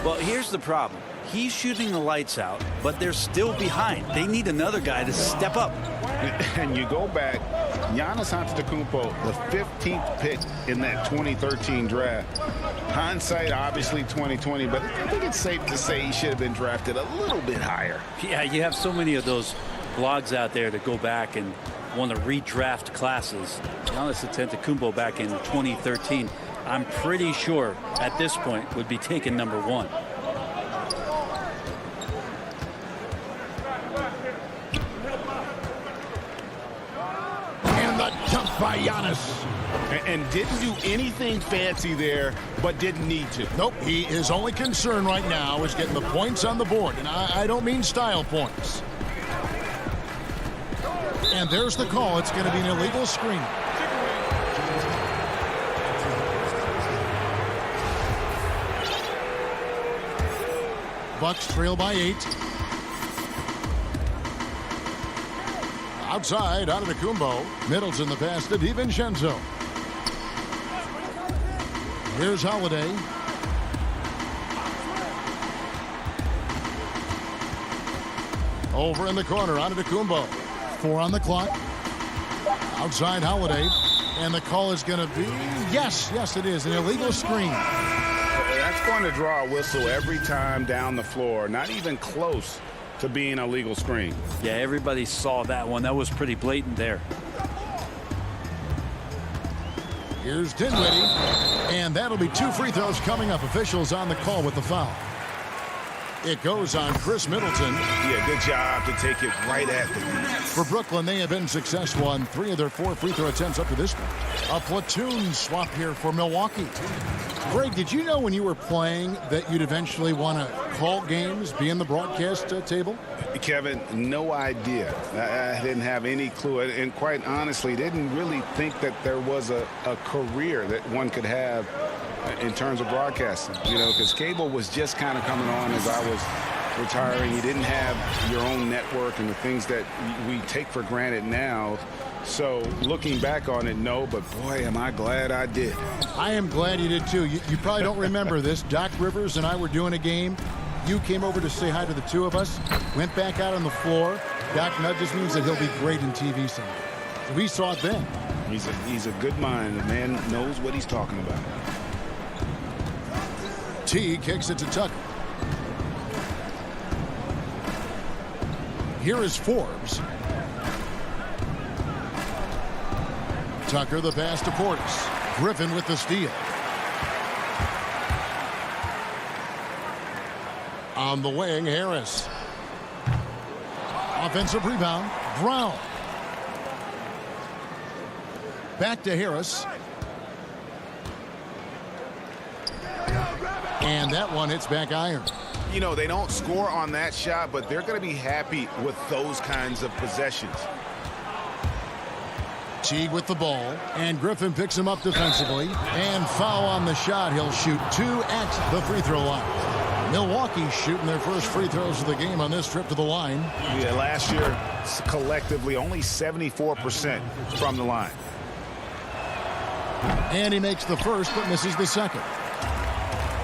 Well, here's the problem. He's shooting the lights out, but they're still behind. They need another guy to step up. And you go back, Giannis Antetokounmpo, the 15th pick in that 2013 draft. Hindsight, obviously 2020, but I think it's safe to say he should have been drafted a little bit higher. Yeah, you have so many of those blogs out there that go back and want to redraft classes. Giannis Antetokounmpo back in 2013, I'm pretty sure at this point would be taken number 1. By Giannis. And didn't do anything fancy there, but didn't need to. Nope, his only concern right now is getting the points on the board, and I don't mean style points. And there's the call. It's going to be an illegal screen. Bucks trail by 8. Outside, Antetokounmpo. Middleton the pass to DiVincenzo. Here's Holiday. Over in the corner, Antetokounmpo. 4 on the clock. Outside, Holiday. And the call is going to be, yes, it is, an illegal screen. That's going to draw a whistle every time down the floor. Not even close to being a legal screen. Yeah, everybody saw that one. That was pretty blatant there. Here's Dinwiddie, and that'll be 2 free throws coming up. Officials on the call with the foul. It goes on Chris Middleton. Yeah, good job to take it right at the knee. For Brooklyn, they have been successful on 3 of their 4 free throw attempts up to this point. A platoon swap here for Milwaukee. Greg, did you know when you were playing that you'd eventually want to call games, be in the broadcast table? Kevin, no idea. I didn't have any clue. And quite honestly, didn't really think that there was a career that one could have in terms of broadcasting. You know, because cable was just kind of coming on as I was retiring. You didn't have your own network and the things that we take for granted now. So looking back on it, no, but boy, am I glad I did. I am glad you did too. You probably don't remember this. Doc Rivers and I were doing a game. You came over to say hi to the 2 of us, went back out on the floor. Doc nudges me and said he'll be great in TV someday. So we saw it then. He's a good mind. The man knows what he's talking about. T kicks it to Tucker. Here is Forbes. Tucker the pass to Portis. Griffin with the steal. On the wing, Harris. Offensive rebound, Brown. Back to Harris. And that one hits back iron. You know, they don't score on that shot, but they're going to be happy with those kinds of possessions. Teague with the ball, and Griffin picks him up defensively, and foul on the shot. He'll shoot 2 at the free throw line. Milwaukee shooting their first free throws of the game on this trip to the line. Yeah, last year, collectively, only 74% from the line. And he makes the first, but misses the second.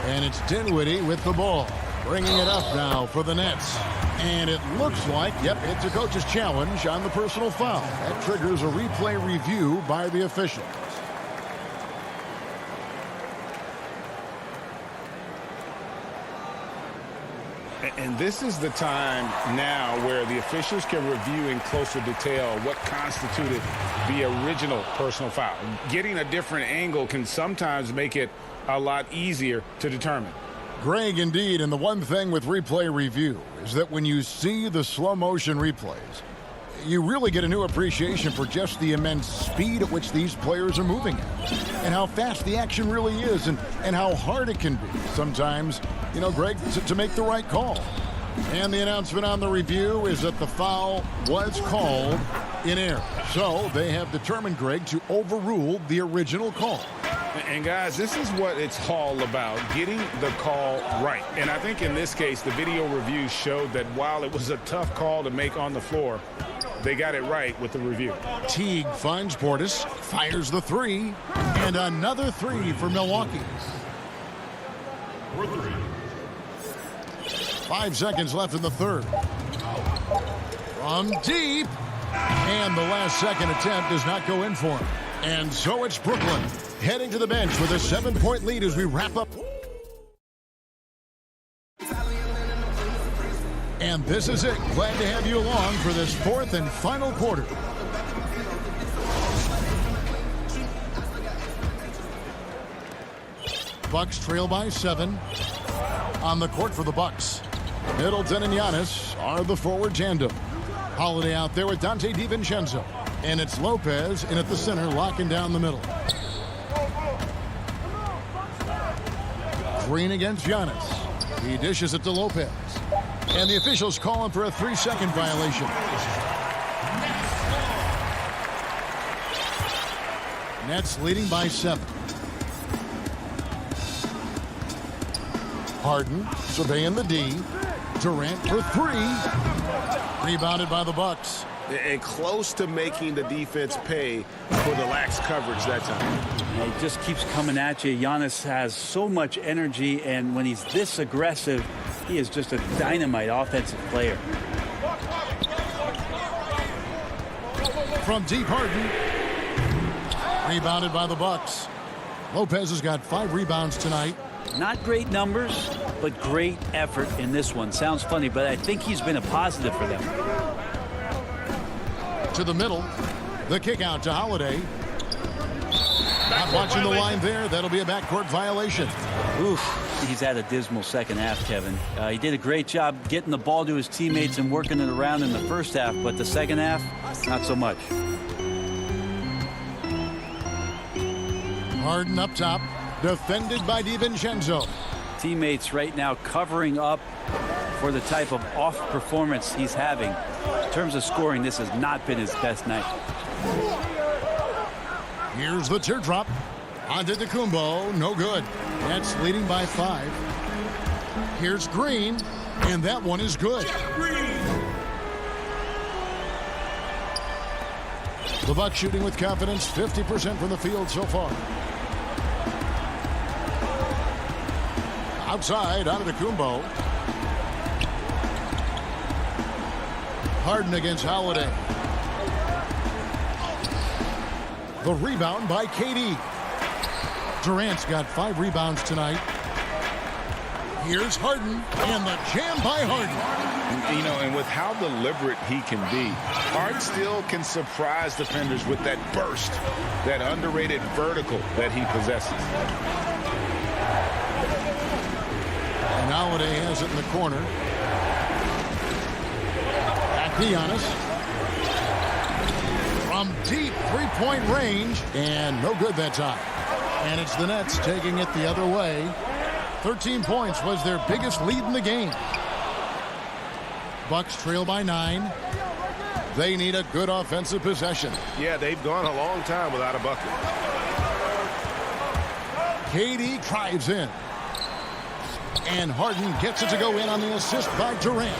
And it's Dinwiddie with the ball, bringing it up now for the Nets. And it looks like, yep, it's a coach's challenge on the personal foul. That triggers a replay review by the officials. And this is the time now where the officials can review in closer detail what constituted the original personal foul. Getting a different angle can sometimes make it a lot easier to determine. Greg, indeed, and the one thing with replay review is that when you see the slow motion replays, you really get a new appreciation for just the immense speed at which these players are moving at, and how fast the action really is, and how hard it can be sometimes, you know, Greg, to make the right call. And the announcement on the review is that the foul was called in air. So they have determined, Greg, to overrule the original call. And guys, this is what it's all about, getting the call right. And I think in this case, the video review showed that while it was a tough call to make on the floor, they got it right with the review. Teague finds Portis, fires the three, and another three for Milwaukee. 5 seconds left in the third. From deep, and the last second attempt does not go in for him. And so it's Brooklyn heading to the bench with a 7-point lead as we wrap up. And this is it. Glad to have you along for this fourth and final quarter. Bucks trail by 7. On the court for the Bucks, Middleton and Giannis are the forward tandem. Holiday out there with Dante DiVincenzo. And it's Lopez in at the center, locking down the middle. Green against Giannis. He dishes it to Lopez. And the officials calling for a 3-second violation. Nets leading by 7. Harden surveying the D. Durant for 3. Rebounded by the Bucks. And close to making the defense pay for the lax coverage that time. He just keeps coming at you. Giannis has so much energy, and when he's this aggressive, he is just a dynamite offensive player. From deep, Harden. Rebounded by the Bucks. Lopez has got 5 rebounds tonight. Not great numbers, but great effort in this one. Sounds funny, but I think he's been a positive for them. To the middle. The kick out to Holiday. Not watching the line there. That'll be a backcourt violation. Oof. He's had a dismal second half, Kevin. He did a great job getting the ball to his teammates and working it around in the first half, but the second half, not so much. Harden up top. Defended by DiVincenzo. Teammates right now covering up for the type of off performance he's having. In terms of scoring, this has not been his best night. Here's the teardrop. Antetokounmpo, no good. Nets leading by 5. Here's Green, and that one is good. The Bucks shooting with confidence, 50% from the field so far. Outside, Antetokounmpo. Harden against Holiday. The rebound by KD. Durant's got 5 rebounds tonight. Here's Harden, and the jam by Harden. You know, and with how deliberate he can be, Harden still can surprise defenders with that burst, that underrated vertical that he possesses. And Holiday has it in the corner. Back to Giannis. From deep 3-point range, and no good that time. And it's the Nets taking it the other way. 13 points was their biggest lead in the game. Bucks trail by 9. They need a good offensive possession. Yeah, they've gone a long time without a bucket. KD drives in. And Harden gets it to go in on the assist by Durant.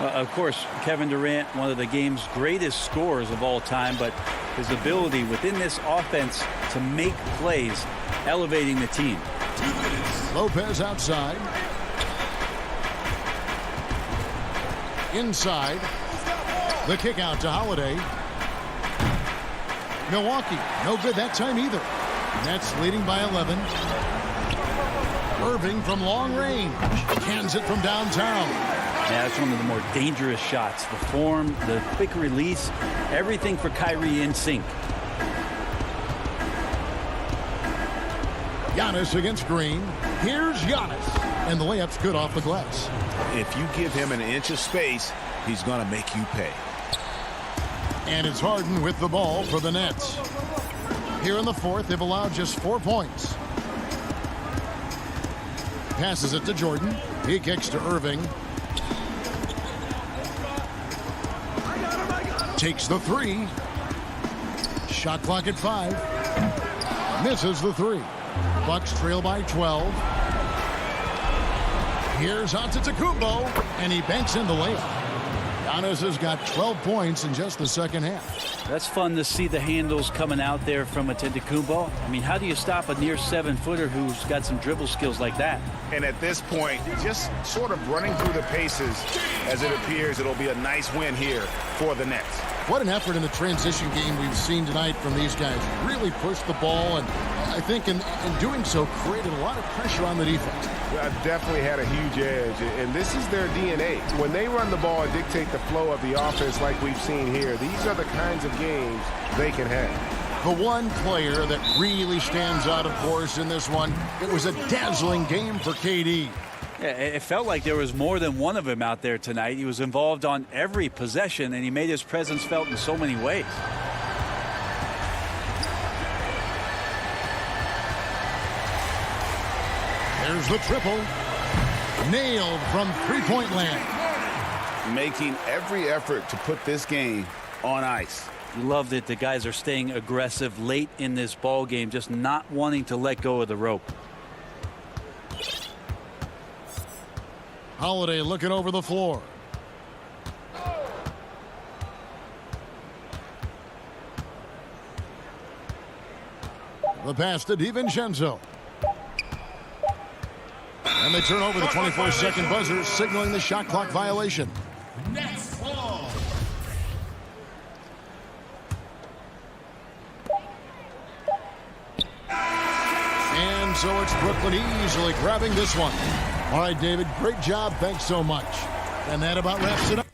Of course, Kevin Durant, one of the game's greatest scorers of all time, but his ability within this offense to make plays, elevating the team. Lopez outside. Inside. The kick out to Holiday. Milwaukee, no good that time either. Nets leading by 11. Irving from long range. Cans it from downtown. Yeah, that's one of the more dangerous shots. The form, the quick release, everything for Kyrie in sync. Giannis against Green. Here's Giannis. And the layup's good off the glass. If you give him an inch of space, he's going to make you pay. And it's Harden with the ball for the Nets. Here in the fourth, they've allowed just 4 points. Passes it to Jordan. He kicks to Irving. Takes the three. Shot clock at 5. Misses the three. Bucks trail by 12. Here's Antetokounmpo, and he banks in the layup. Giannis has got 12 points in just the second half. That's fun to see the handles coming out there from Antetokounmpo. I mean, how do you stop a near 7-footer who's got some dribble skills like that? And at this point, just sort of running through the paces, as it appears it'll be a nice win here for the Nets. What an effort in the transition game we've seen tonight from these guys. Really pushed the ball, and I think in doing so created a lot of pressure on the defense. Definitely had a huge edge, and this is their DNA. When they run the ball and dictate the flow of the offense like we've seen here, these are the kinds of games they can have. The one player that really stands out, of course, in this one, it was a dazzling game for KD. Yeah, it felt like there was more than one of him out there tonight. He was involved on every possession, and he made his presence felt in so many ways. There's the triple. Nailed from three-point land. Making every effort to put this game on ice. You loved it. The guys are staying aggressive late in this ball game, just not wanting to let go of the rope. Holiday looking over the floor. The pass to DiVincenzo. And they turn over the 24-second buzzer, signaling the shot clock violation. Next ball. And so it's Brooklyn easily grabbing this one. All right, David, great job. Thanks so much. And that about wraps it up.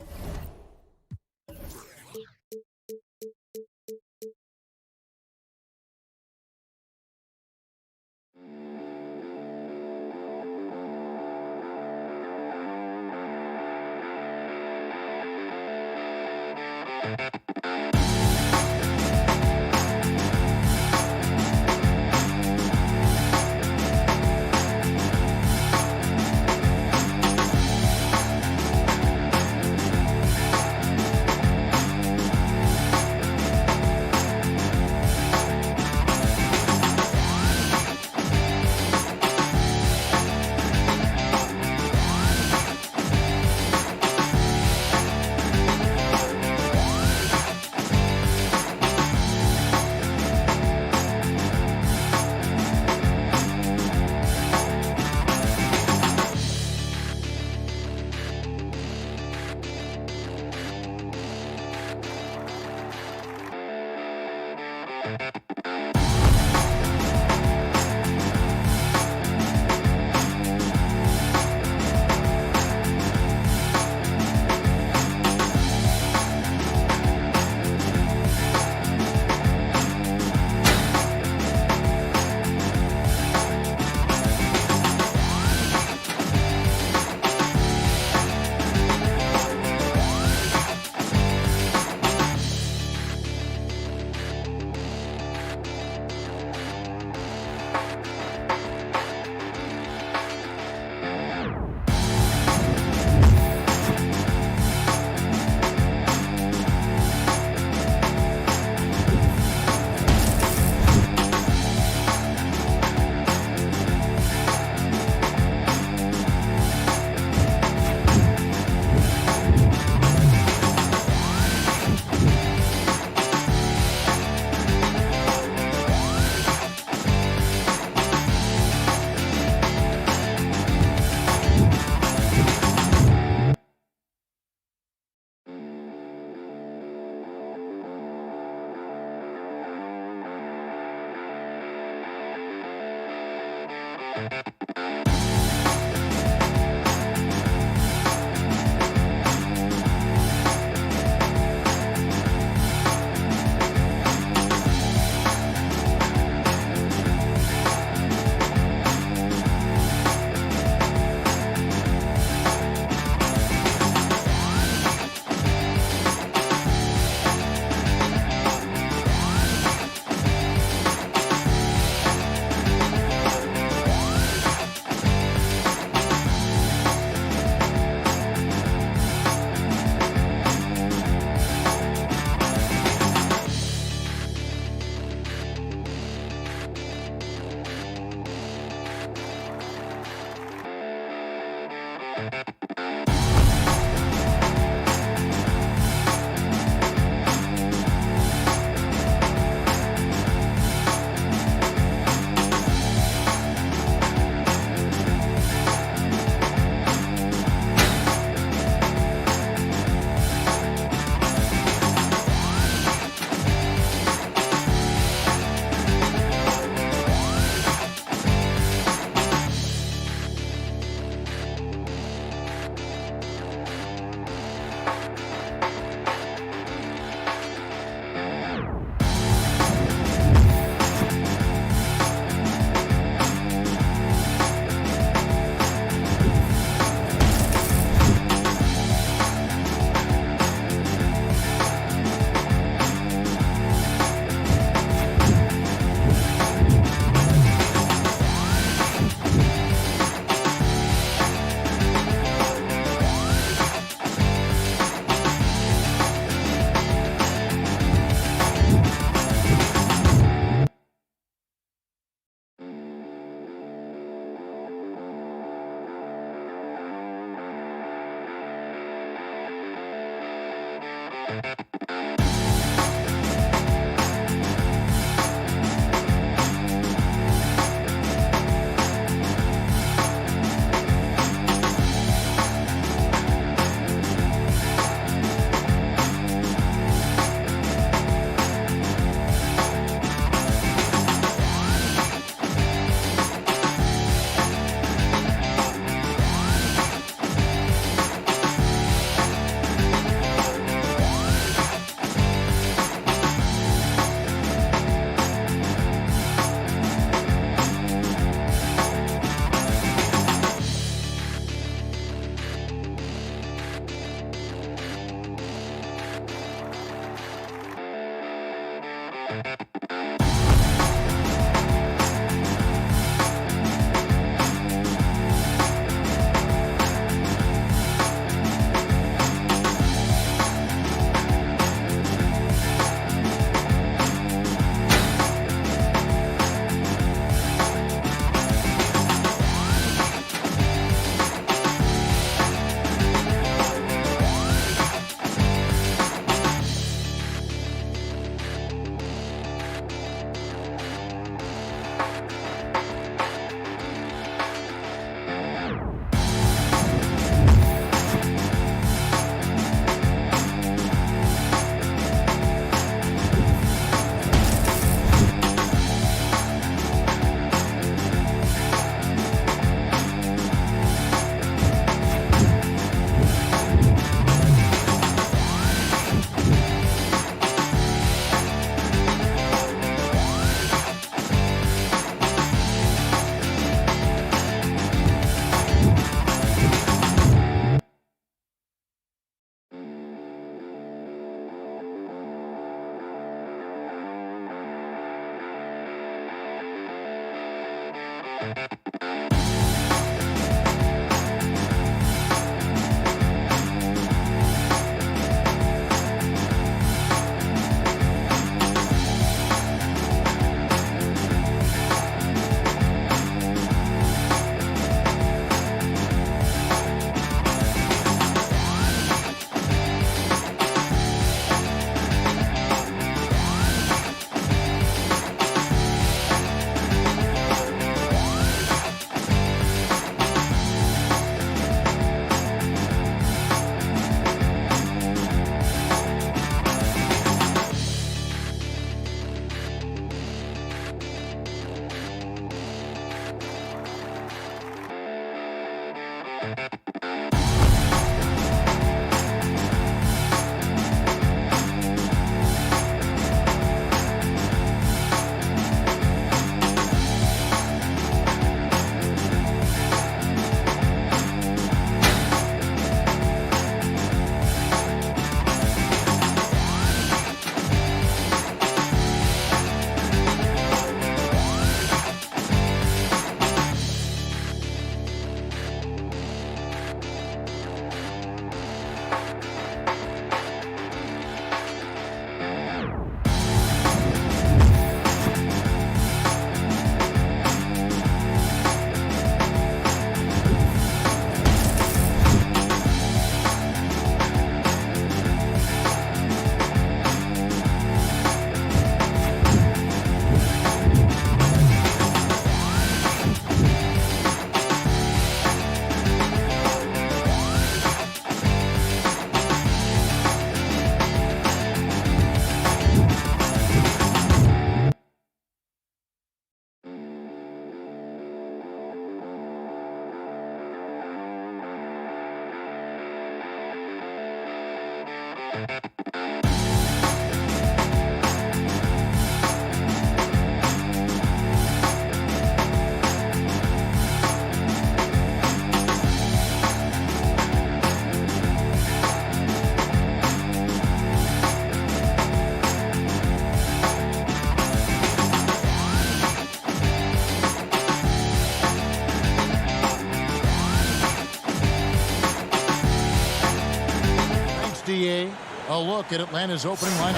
A look at Atlanta's opening lineup.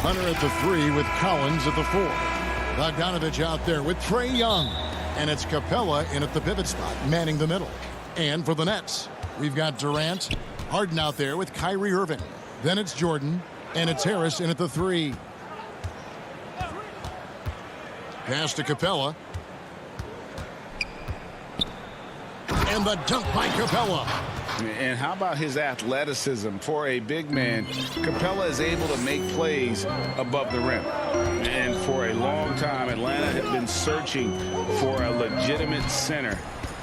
Hunter at the 3 with Collins at the 4. Bogdanovich out there with Trae Young. And it's Capella in at the pivot spot, manning the middle. And for the Nets, we've got Durant, Harden out there with Kyrie Irving. Then it's Jordan, and it's Harris in at the 3. Pass to Capella. And the dunk by Capella. And how about his athleticism? For a big man, Capella is able to make plays above the rim. And for a long time, Atlanta had been searching for a legitimate center.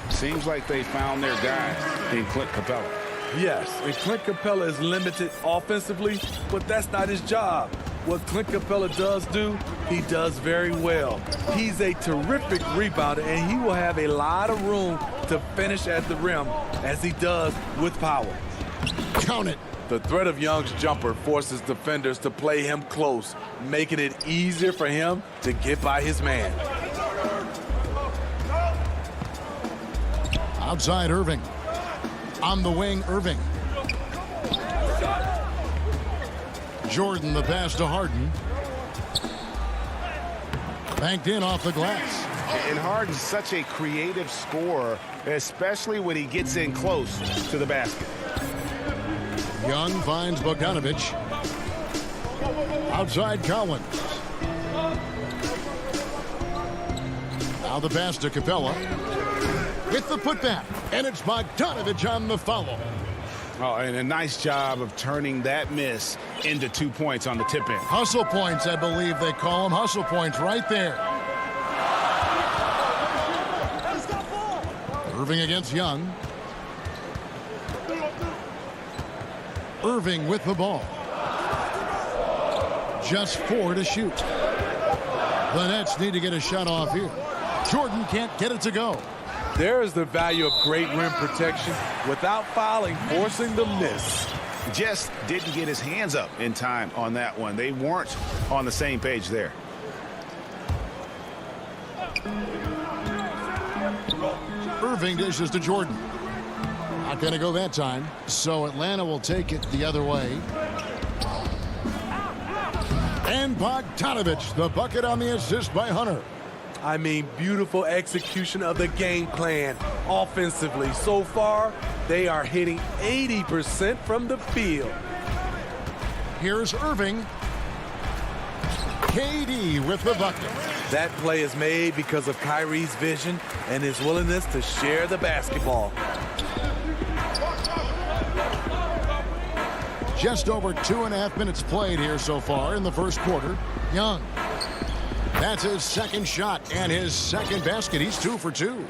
Seems like they found their guy in Clint Capella. Yes, and Clint Capella is limited offensively, but that's not his job. What Clint Capella does do, he does very well. He's a terrific rebounder, and he will have a lot of room to finish at the rim, as he does with power. Count it. The threat of Young's jumper forces defenders to play him close, making it easier for him to get by his man. Outside Irving. On the wing, Irving. Jordan, the pass to Harden. Banked in off the glass. And Harden's such a creative scorer, especially when he gets in close to the basket. Young finds Bogdanovich. Outside Collins. Now the pass to Capella. With the putback. And it's Bogdanovich on the follow. Oh, and a nice job of turning that miss into 2 points on the tip-in. Hustle points, I believe they call them. Hustle points right there. Irving against Young. Irving with the ball. Just 4 to shoot. The Nets need to get a shot off here. Jordan can't get it to go. There is the value of great rim protection without fouling, forcing the miss. Just didn't get his hands up in time on that one. They weren't on the same page there. Irving dishes to Jordan. Not going to go that time. So Atlanta will take it the other way. And Bogdanovich, the bucket on the assist by Hunter. I mean, beautiful execution of the game plan offensively. So far, they are hitting 80% from the field. Here's Irving. KD with the bucket. That play is made because of Kyrie's vision and his willingness to share the basketball. Just over 2.5 minutes played here so far in the first quarter. Young. That's his second shot and his second basket. He's 2 for 2.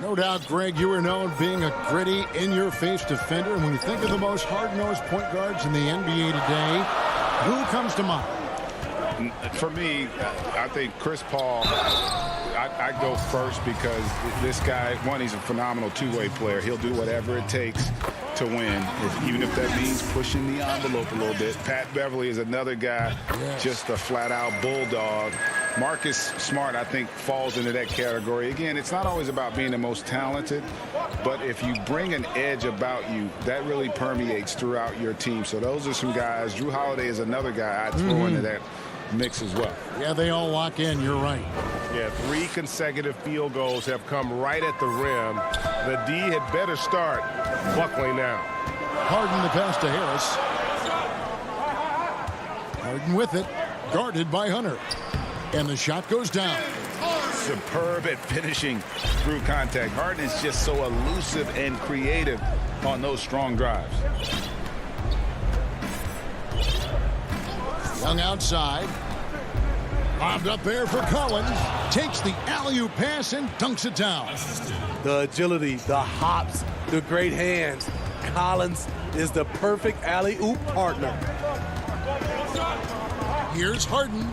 No doubt, Greg, you are known being a gritty, in-your-face defender. And when you think of the most hard-nosed point guards in the NBA today, who comes to mind? For me, I think Chris Paul, I go first because this guy, one, he's a phenomenal two-way player. He'll do whatever it takes to win, even if that means pushing the envelope a little bit. Pat Beverly is another guy, just a flat-out bulldog. Marcus Smart, I think, falls into that category. Again, it's not always about being the most talented, but if you bring an edge about you, that really permeates throughout your team. So those are some guys. Drew Holiday is another guy I'd throw into that mix as well. Yeah, they all lock in. You're right. Yeah, 3 consecutive field goals have come right at the rim. The D had better start buckling now. Harden the pass to Harris. Harden with it. Guarded by Hunter. And the shot goes down. Superb at finishing through contact. Harden is just so elusive and creative on those strong drives. Young outside. Lobbed up there for Collins. Takes the alley-oop pass and dunks it down. The agility, the hops, the great hands. Collins is the perfect alley-oop partner. Here's Harden.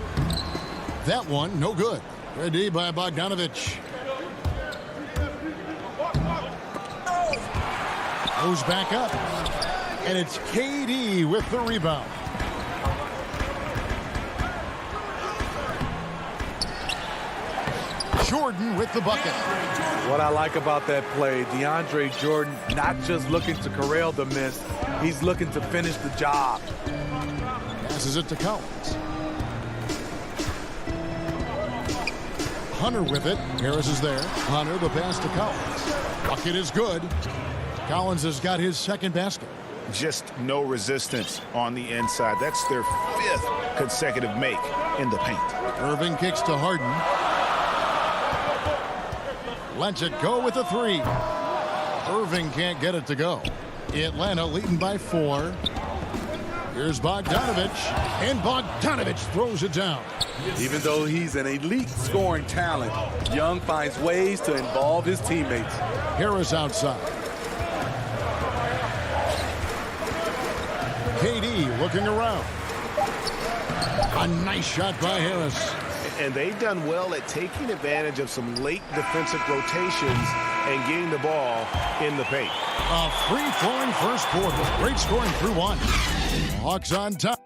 That one, no good. Ready by Bogdanovich. Goes back up. And it's KD with the rebound. Jordan with the bucket. What I like about that play, DeAndre Jordan not just looking to corral the miss, he's looking to finish the job. passes it to Collins. Hunter with it. Harris is there. Hunter, the pass to Collins. Bucket is good. Collins has got his second basket. Just no resistance on the inside. That's their 5th consecutive make in the paint. Irving kicks to Harden. Lets it go with a 3. Irving can't get it to go. Atlanta leading by 4. Here's Bogdanovich, and Bogdanovich throws it down. Even though he's an elite scoring talent, Young finds ways to involve his teammates. Harris outside. KD looking around. A nice shot by Harris. And they've done well at taking advantage of some late defensive rotations and getting the ball in the paint. A free-flowing first quarter. Great scoring through 1. Hawks on top.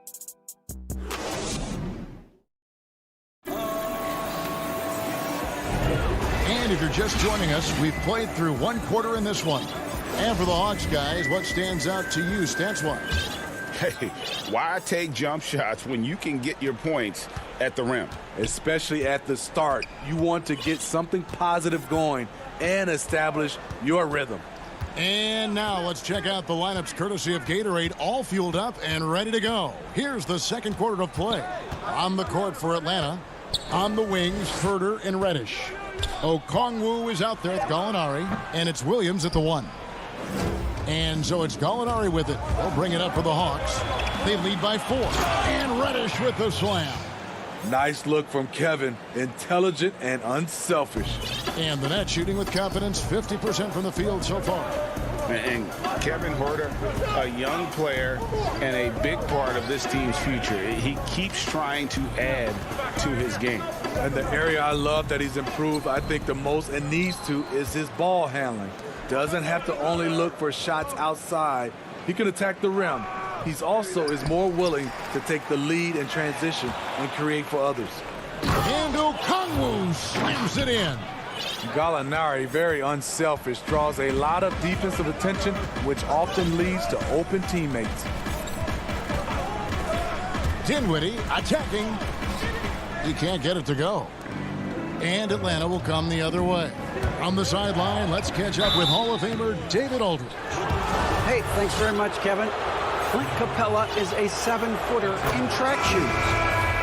And if you're just joining us, we've played through 1 quarter in this one. And for the Hawks guys, what stands out to you stats-wise? Hey, why take jump shots when you can get your points at the rim? Especially at the start. You want to get something positive going and establish your rhythm. And now let's check out the lineups courtesy of Gatorade, all fueled up and ready to go. Here's the second quarter of play. On the court for Atlanta. On the wings, Herter and Reddish. Okongwu is out there with Gallinari, and it's Williams at the 1. And so it's Gallinari with it. They'll bring it up for the Hawks. They lead by 4. And Reddish with the slam. Nice look from Kevin. Intelligent and unselfish. And the net shooting with confidence, 50% from the field so far. And Kevin Herter, a young player and a big part of this team's future. He keeps trying to add to his game. And the area I love that he's improved, I think the most and needs to, is his ball handling. Doesn't have to only look for shots outside. He can attack the rim. He's also is more willing to take the lead in transition and create for others. And Okongwu slams it in. Gallinari, very unselfish, draws a lot of defensive attention, which often leads to open teammates. Dinwiddie attacking. He can't get it to go. And Atlanta will come the other way. On the sideline, let's catch up with Hall of Famer David Aldridge. Hey, thanks very much, Kevin. Clint Capella is a 7-footer in track shoes.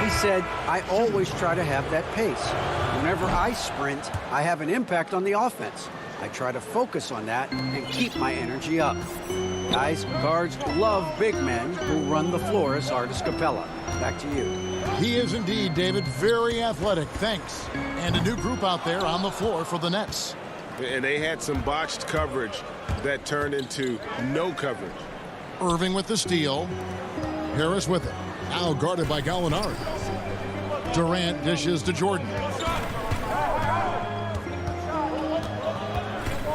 He said, I always try to have that pace. Whenever I sprint, I have an impact on the offense. I try to focus on that and keep my energy up. Guys, guards love big men who run the floor as hard as Capella. Back to you. He is indeed, David, very athletic. Thanks. And a new group out there on the floor for the Nets. And they had some botched coverage that turned into no coverage. Irving with the steal. Harris with it. Now guarded by Gallinari. Durant dishes to Jordan.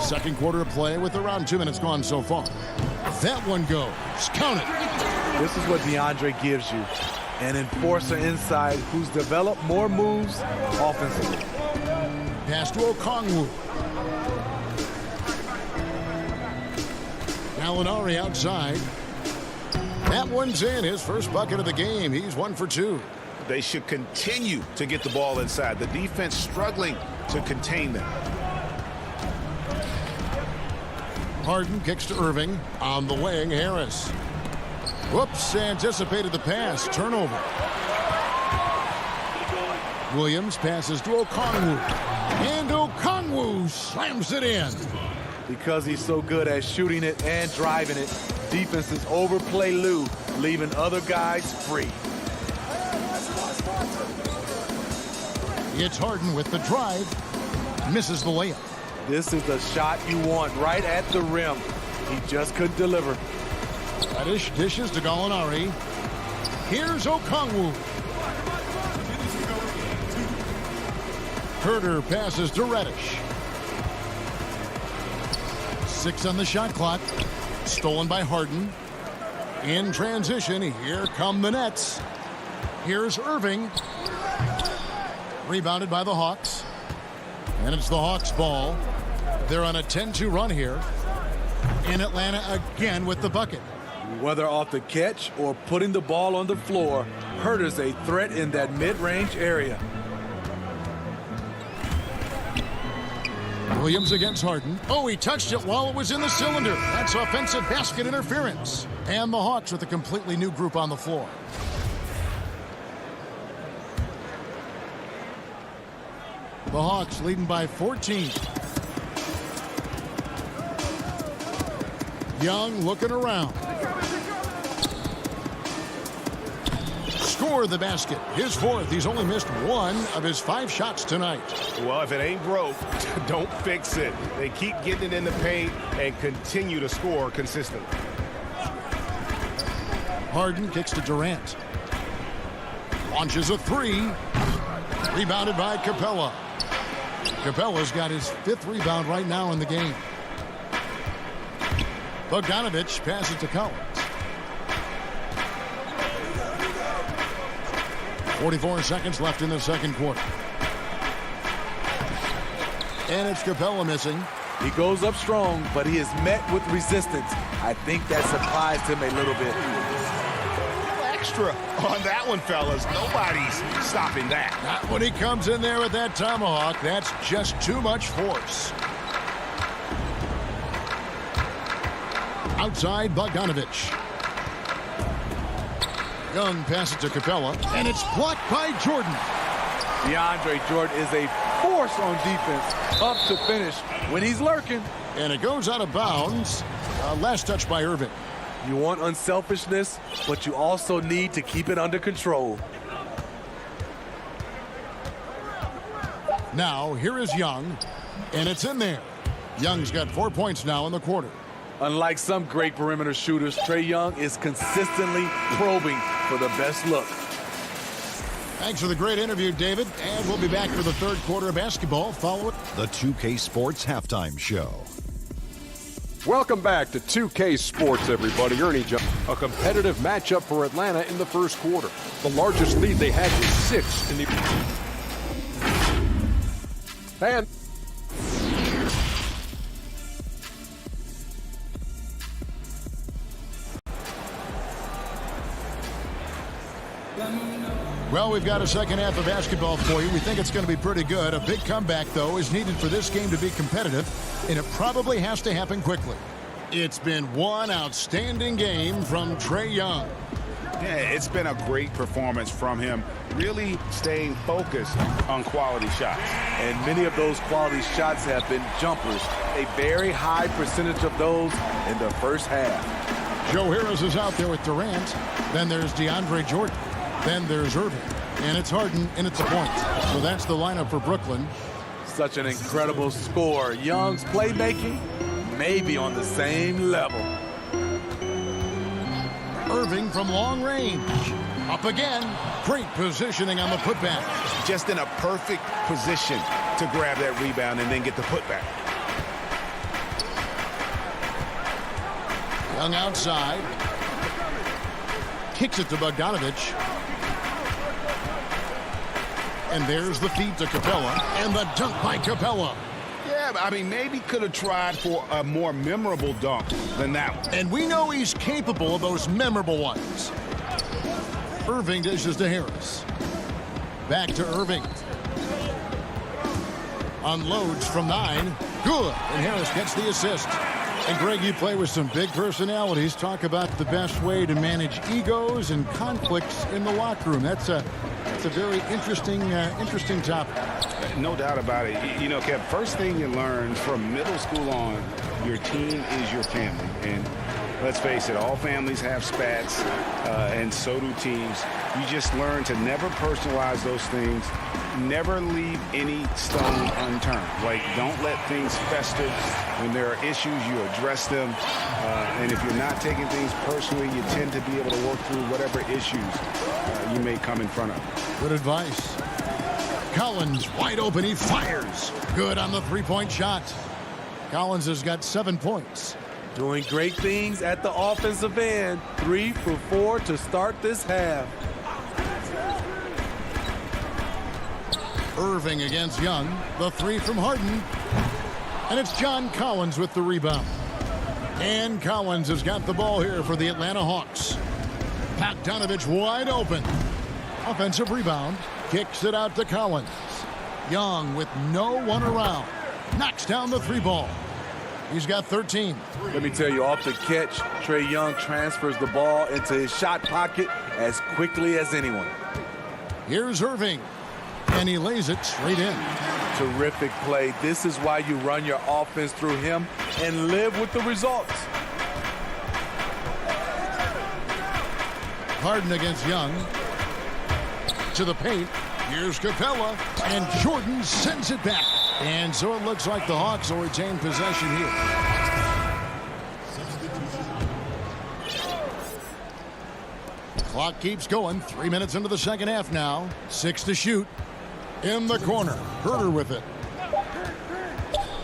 Second quarter of play with around 2 minutes gone so far. That one goes. Count it. This is what DeAndre gives you. An enforcer inside who's developed more moves offensively. Pass to Okongwu. Gallinari outside. That one's in. His first bucket of the game. He's 1 for 2. They should continue to get the ball inside. The defense struggling to contain them. Harden kicks to Irving. On the wing, Harris. Whoops, anticipated the pass. Turnover. Williams passes to Okongwu. And Okongwu slams it in. Because he's so good at shooting it and driving it, defenses overplay Lou, leaving other guys free. It's Harden with the drive. Misses the layup. This is the shot you want right at the rim. He just couldn't deliver. Reddish dishes to Gallinari. Here's Okongwu. Herter passes to Reddish. 6 on the shot clock. Stolen by Harden. In transition, here come the Nets. Here's Irving. Rebounded by the Hawks. And it's the Hawks' ball. They're on a 10-2 run here. And Atlanta again with the bucket. Whether off the catch or putting the ball on the floor, Herter's a threat in that mid-range area. Williams against Harden. Oh, he touched it while it was in the cylinder. That's offensive basket interference. And the Hawks with a completely new group on the floor. The Hawks leading by 14. Young looking around. Score the basket. His fourth. He's only missed one of his 5 shots tonight. Well, if it ain't broke, don't fix it. They keep getting it in the paint and continue to score consistently. Harden kicks to Durant. Launches a 3. Rebounded by Capella. Capella's got his 5th rebound right now in the game. Bogdanovich passes to Collins. 44 seconds left in the second quarter. And it's Capella missing. He goes up strong, but he is met with resistance. I think that surprised him a little bit. Extra on that one, fellas. Nobody's stopping that. Not when he comes in there with that tomahawk. That's just too much force. Outside, Bogdanovich. Young passes to Capella, and it's blocked by Jordan. DeAndre Jordan is a force on defense, up to finish when he's lurking. And it goes out of bounds. Last touch by Irving. You want unselfishness, but you also need to keep it under control. Now, here is Young, and it's in there. Young's got 4 points now in the quarter. Unlike some great perimeter shooters, Trae Young is consistently probing for the best look. Thanks for the great interview, David. And we'll be back for the third quarter of basketball following the 2K Sports Halftime Show. Welcome back to 2K Sports, everybody. Ernie Jones. A competitive matchup for Atlanta in the first quarter. The largest lead they had was 6 in the... And... Well, we've got a second half of basketball for you. We think it's going to be pretty good. A big comeback, though, is needed for this game to be competitive, and it probably has to happen quickly. It's been one outstanding game from Trae Young. Yeah, it's been a great performance from him, really staying focused on quality shots. And many of those quality shots have been jumpers. A very high percentage of those in the first half. Joe Harris is out there with Durant. Then there's DeAndre Jordan. Then there's Irving, and it's Harden, and it's a point. So that's the lineup for Brooklyn. Such an incredible score. Young's playmaking may be on the same level. Irving from long range. Up again. Great positioning on the putback. Just in a perfect position to grab that rebound and then get the putback. Young outside. Kicks it to Bogdanovich. And there's the feed to Capella, and the dunk by Capella. Yeah, I mean, maybe could have tried for a more memorable dunk than that one. And we know he's capable of those memorable ones. Irving dishes to Harris. Back to Irving. Unloads from 9. Good. And Harris gets the assist. And Greg, you play with some big personalities. Talk about the best way to manage egos and conflicts in the locker room. That's a very interesting topic. No doubt about it. You know, Kev, first thing you learn from middle school on, your team is your family. And let's face it, all families have spats, and so do teams. You just learn to never personalize those things. Never leave any stone unturned. Like, don't let things fester. When there are issues, you address them. And if you're not taking things personally, you tend to be able to work through whatever issues you may come in front of. Good advice. Collins wide open. He fires. Good on the three-point shot. Collins has got 7 points. Doing great things at the offensive end. 3 for 4 to start this half. Irving against Young. The 3 from Harden. And it's John Collins with the rebound. And Collins has got the ball here for the Atlanta Hawks. Bogdanovich wide open. Offensive rebound. Kicks it out to Collins. Young with no one around. Knocks down the three ball. He's got 13. Let me tell you, off the catch, Trae Young transfers the ball into his shot pocket as quickly as anyone. Here's Irving. And he lays it straight in. Terrific play. This is why you run your offense through him and live with the results. Harden against Young. To the paint. Here's Capella. And Jordan sends it back. And so it looks like the Hawks will retain possession here. Clock keeps going. 3 minutes into the second half now. 6 to shoot. In the corner. Herter with it.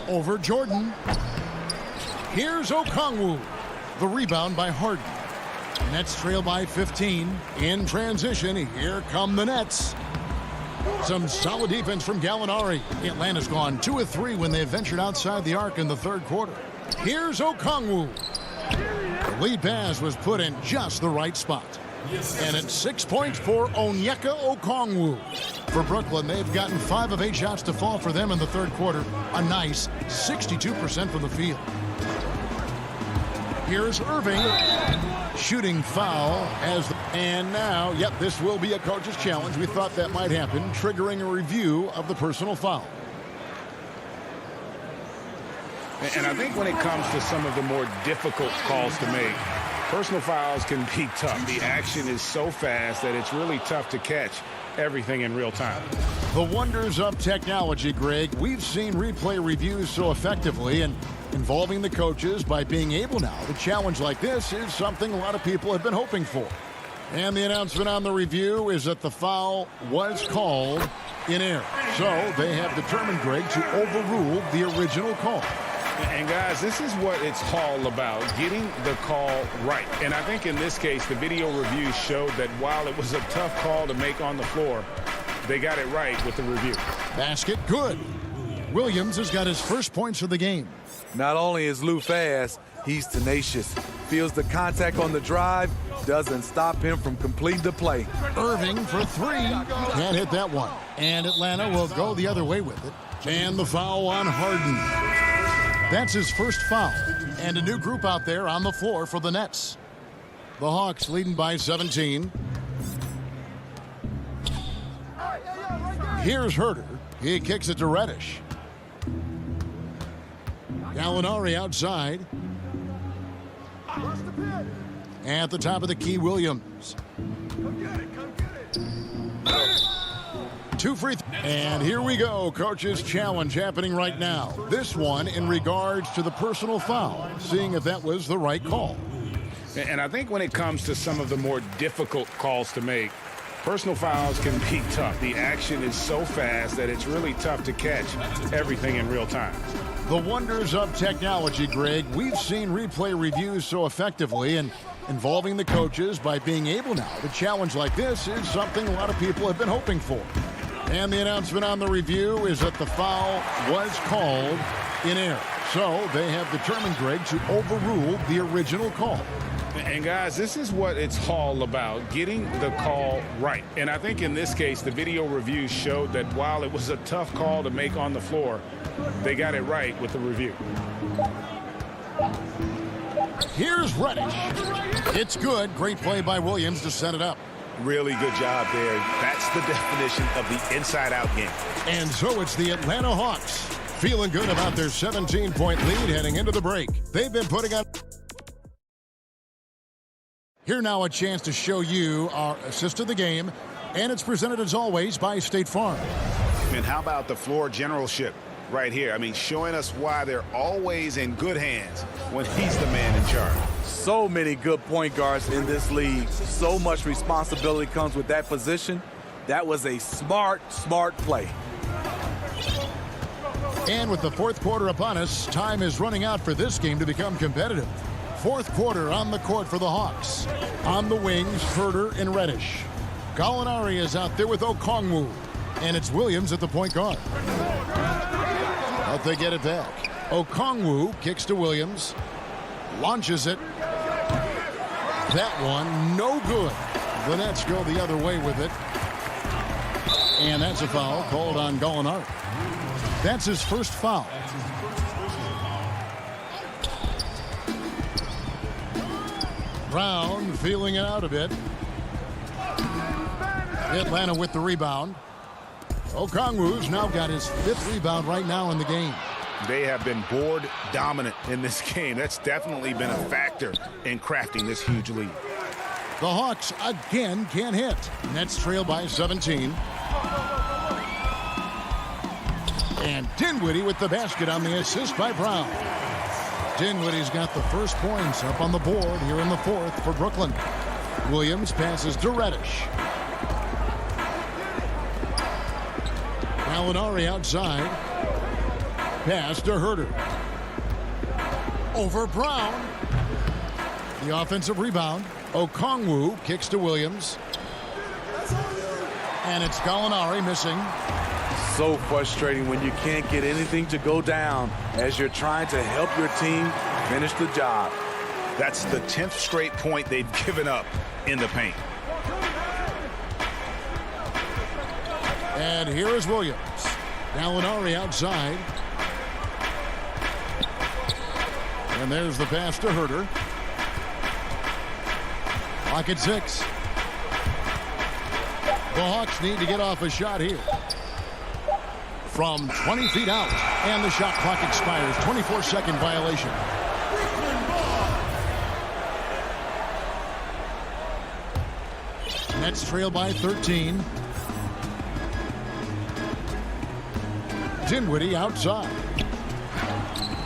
Over Jordan. Here's Okongwu. The rebound by Harden. Nets trail by 15. In transition, here come the Nets. Some solid defense from Gallinari. Atlanta's gone 2 of 3 when they ventured outside the arc in the third quarter. Here's Okongwu. The lead pass was put in just the right spot. And it's 6 points for Onyeka Okongwu. For Brooklyn, they've gotten 5 of 8 shots to fall for them in the third quarter. A nice 62% from the field. Here's Irving. Shooting foul and now, yep, this will be a coach's challenge. We thought that might happen, triggering a review of the personal foul. And I think when it comes to some of the more difficult calls to make, personal fouls can be tough. The action is so fast that it's really tough to catch everything in real time. The wonders of technology, Greg. We've seen replay reviews so effectively, and involving the coaches by being able now to challenge like this is something a lot of people have been hoping for. And the announcement on the review is that the foul was called in error. So they have determined, Greg, to overrule the original call. And guys, this is what it's all about, getting the call right. And I think in this case, the video review showed that while it was a tough call to make on the floor, they got it right with the review. Basket good. Williams has got his first points of the game. Not only is Lou fast, he's tenacious. Feels the contact on the drive, doesn't stop him from completing the play. Irving for 3. Can't hit that one. And Atlanta will go the other way with it. And the foul on Harden. That's his first foul. And a new group out there on the floor for the Nets. The Hawks leading by 17. Here's Herter. He kicks it to Reddish. Gallinari outside. At the top of the key, Williams. 2 free throws. And here we go. Coach's challenge happening right now. This one in regards to the personal foul. Seeing if that was the right call. And I think when it comes to some of the more difficult calls to make, personal fouls can be tough. The action is so fast that it's really tough to catch everything in real time. The wonders of technology, Greg. We've seen replay reviews so effectively, and involving the coaches by being able now to challenge like this is something a lot of people have been hoping for. And the announcement on the review is that the foul was called in error. So they have determined, Greg, to overrule the original call. And guys, this is what it's all about, getting the call right. And I think in this case, the video review showed that while it was a tough call to make on the floor, they got it right with the review. Here's Reddish. It's good. Great play by Williams to set it up. Really good job there. That's the definition of the inside-out game. And so it's the Atlanta Hawks feeling good about their 17-point lead heading into the break. They've been putting on... Here now a chance to show you our assist of the game, and it's presented as always by State Farm. And how about the floor generalship right here? I mean, showing us why they're always in good hands when he's the man in charge. So many good point guards in this league. So much responsibility comes with that position. That was a smart play. And with the fourth quarter upon us, time is running out for this game to become competitive. Fourth quarter on the court for the Hawks. On the wings, Herter and Reddish. Gallinari is out there with Okongwu. And it's Williams at the point guard. But they get it back. Okongwu kicks to Williams. Launches it. That one, no good. The Nets go the other way with it. And that's a foul called on Gallinari. That's his first foul. Brown feeling it out a bit. Atlanta with the rebound. Okongwu's now got his 5th rebound right now in the game. They have been board dominant in this game. That's definitely been a factor in crafting this huge lead. The Hawks again can't hit. Nets trail by 17. And Dinwiddie with the basket on the assist by Brown. Dinwiddie's got the first points up on the board here in the 4th for Brooklyn. Williams passes to Reddish. Gallinari outside. Pass to Herter. Over Brown. The offensive rebound. Okongwu kicks to Williams. And it's Gallinari missing. So frustrating when you can't get anything to go down as you're trying to help your team finish the job. That's the 10th straight point they've given up in the paint. And here is Williams. Gallinari outside. And there's the pass to Herter. Clock at 6. The Hawks need to get off a shot here. From 20 feet out. And the shot clock expires. 24-second violation. Nets trail by 13. Dinwiddie outside.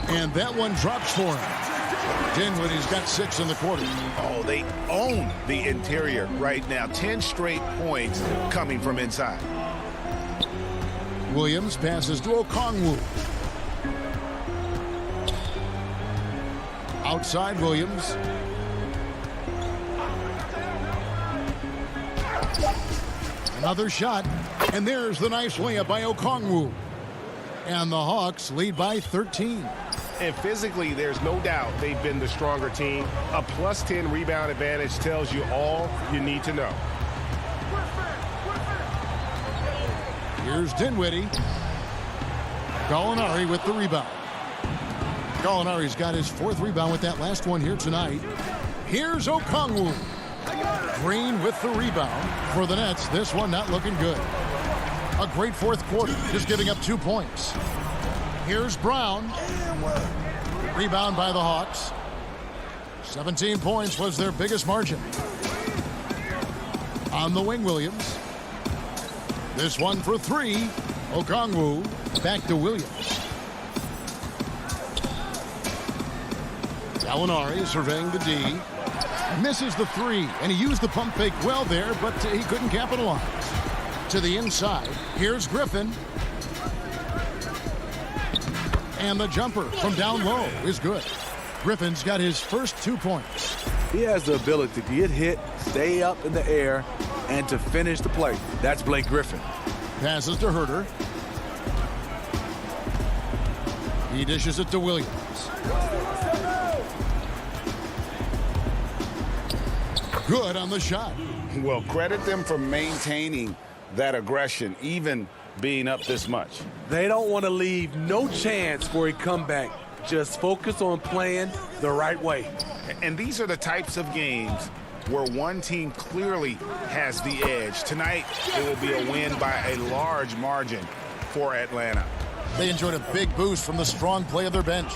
And that one drops for him. Dinwiddie's got 6 in the quarter. Oh, they own the interior right now. 10 straight points coming from inside. Williams passes to Okongwu. Outside Williams. Another shot. And there's the nice layup by Okongwu. And the Hawks lead by 13. And physically, there's no doubt they've been the stronger team. A plus 10 rebound advantage tells you all you need to know. Here's Dinwiddie. Gallinari with the rebound. Gallinari's got his 4th rebound with that last one here tonight. Here's Okongwu. Green with the rebound for the Nets. This one not looking good. A great 4th quarter, just giving up 2 points. Here's Brown. Rebound by the Hawks. 17 points was their biggest margin. On the wing, Williams. This one for 3. Okongwu back to Williams. Gallinari surveying the D. Misses the 3, and he used the pump fake well there, but he couldn't capitalize. To the inside. Here's Griffin. And the jumper from down low is good. Griffin's got his first 2 points. He has the ability to get hit, stay up in the air, and to finish the play. That's Blake Griffin. Passes to Herter. He dishes it to Williams. Good on the shot. Well, credit them for maintaining that aggression, even being up this much. They don't want to leave no chance for a comeback. Just focus on playing the right way. And these are the types of games where one team clearly has the edge. Tonight, it will be a win by a large margin for Atlanta. They enjoyed a big boost from the strong play of their bench.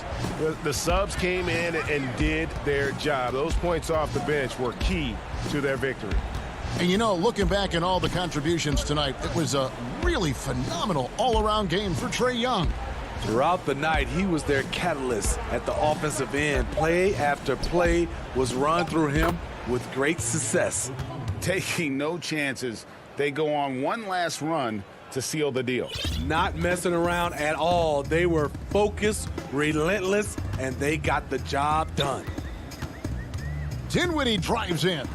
The subs came in and did their job. Those points off the bench were key to their victory. And you know, looking back at all the contributions tonight, it was a really phenomenal all-around game for Trae Young. Throughout the night, he was their catalyst at the offensive end. Play after play was run through him with great success. Taking no chances, they go on one last run to seal the deal. Not messing around at all. They were focused, relentless, and they got the job done. Dinwiddie drives in.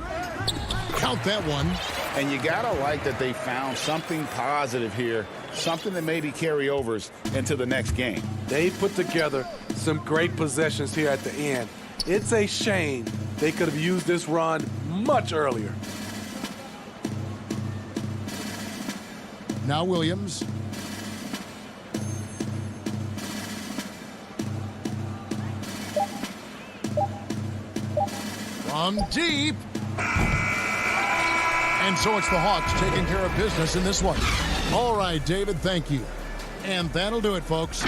Count that one. And you gotta like that they found something positive here, something that maybe carryovers into the next game. They put together some great possessions here at the end. It's a shame they could have used this run much earlier. Now Williams. From deep. And so it's the Hawks taking care of business in this one. All right, David, thank you. And that'll do it, folks.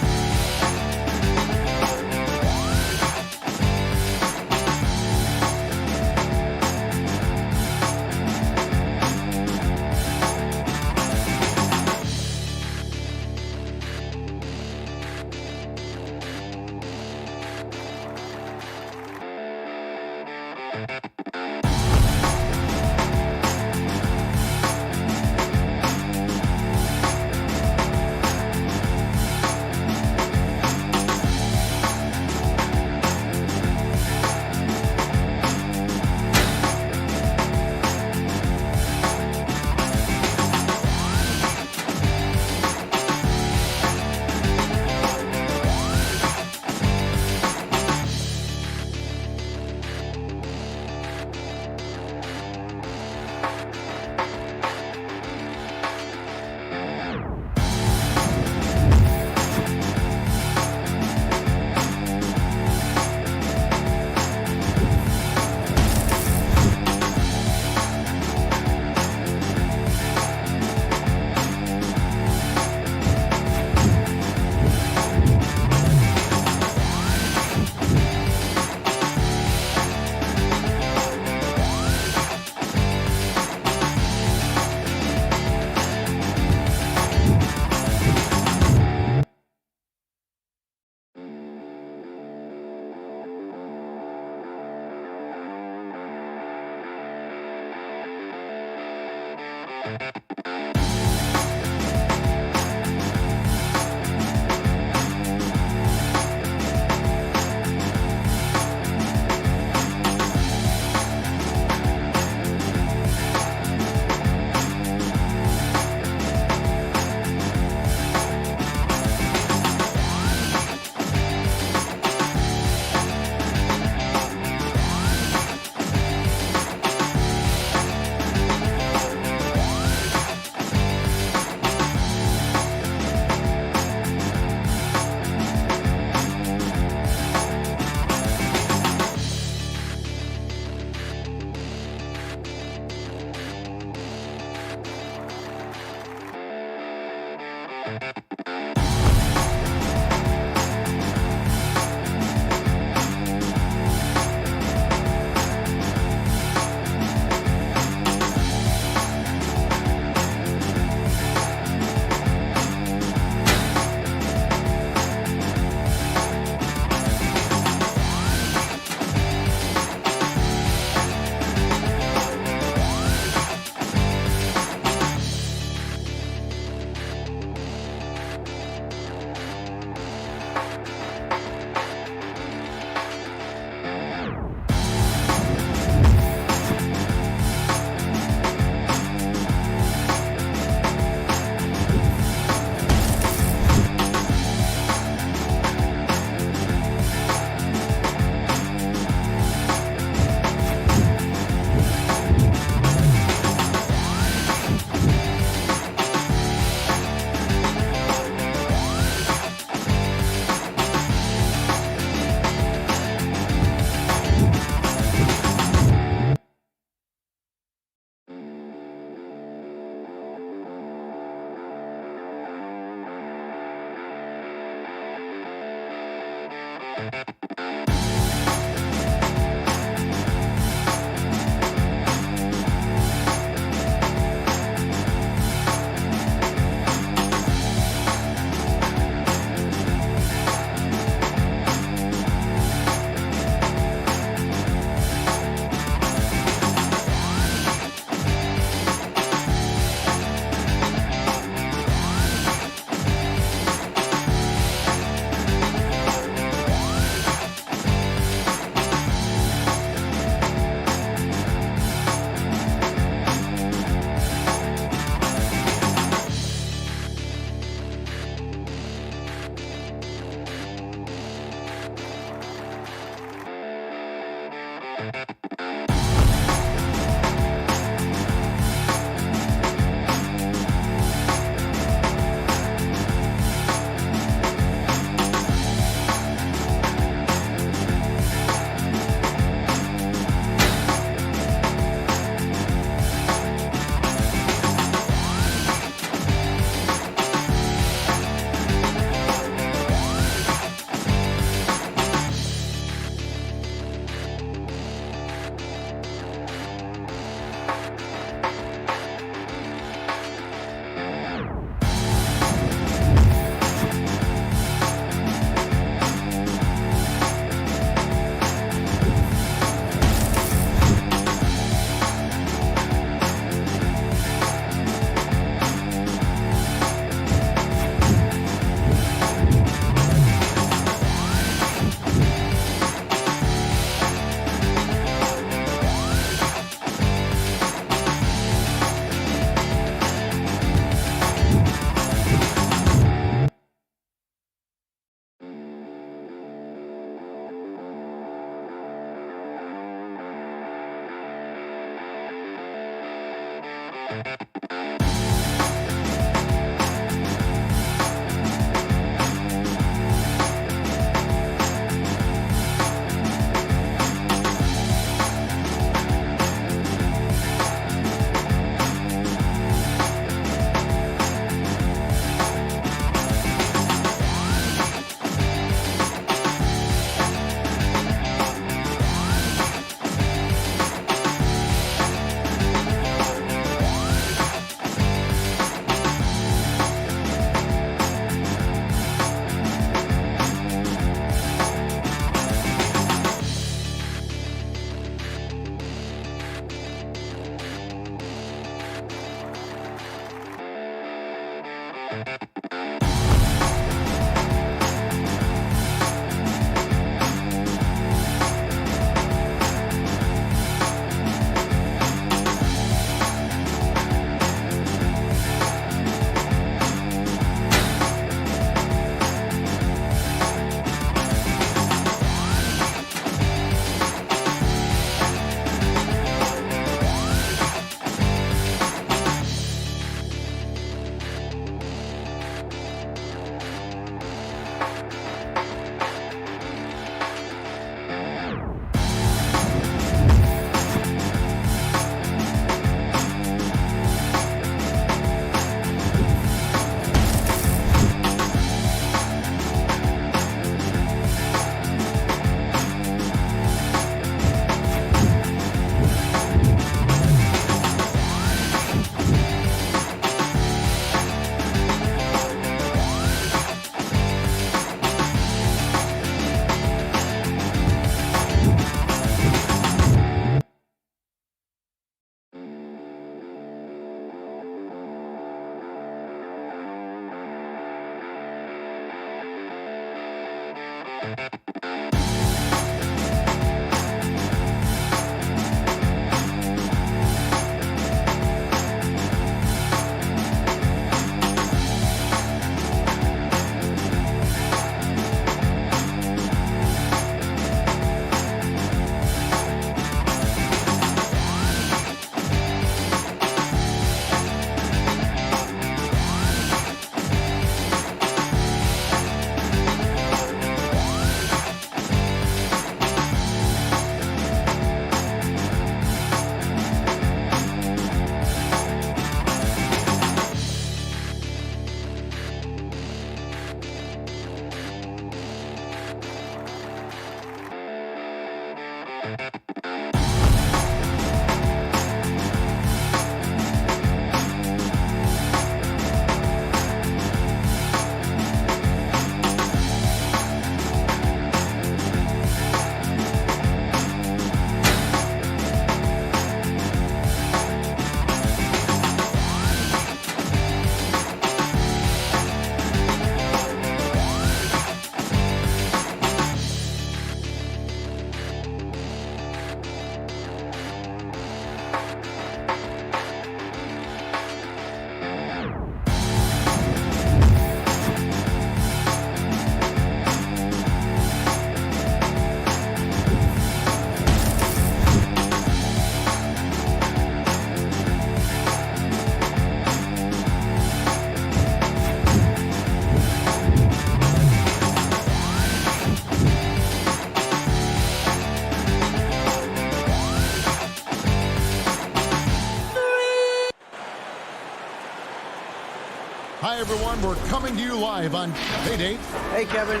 everyone. We're coming to you live on Hey Dave. Hey, Kevin.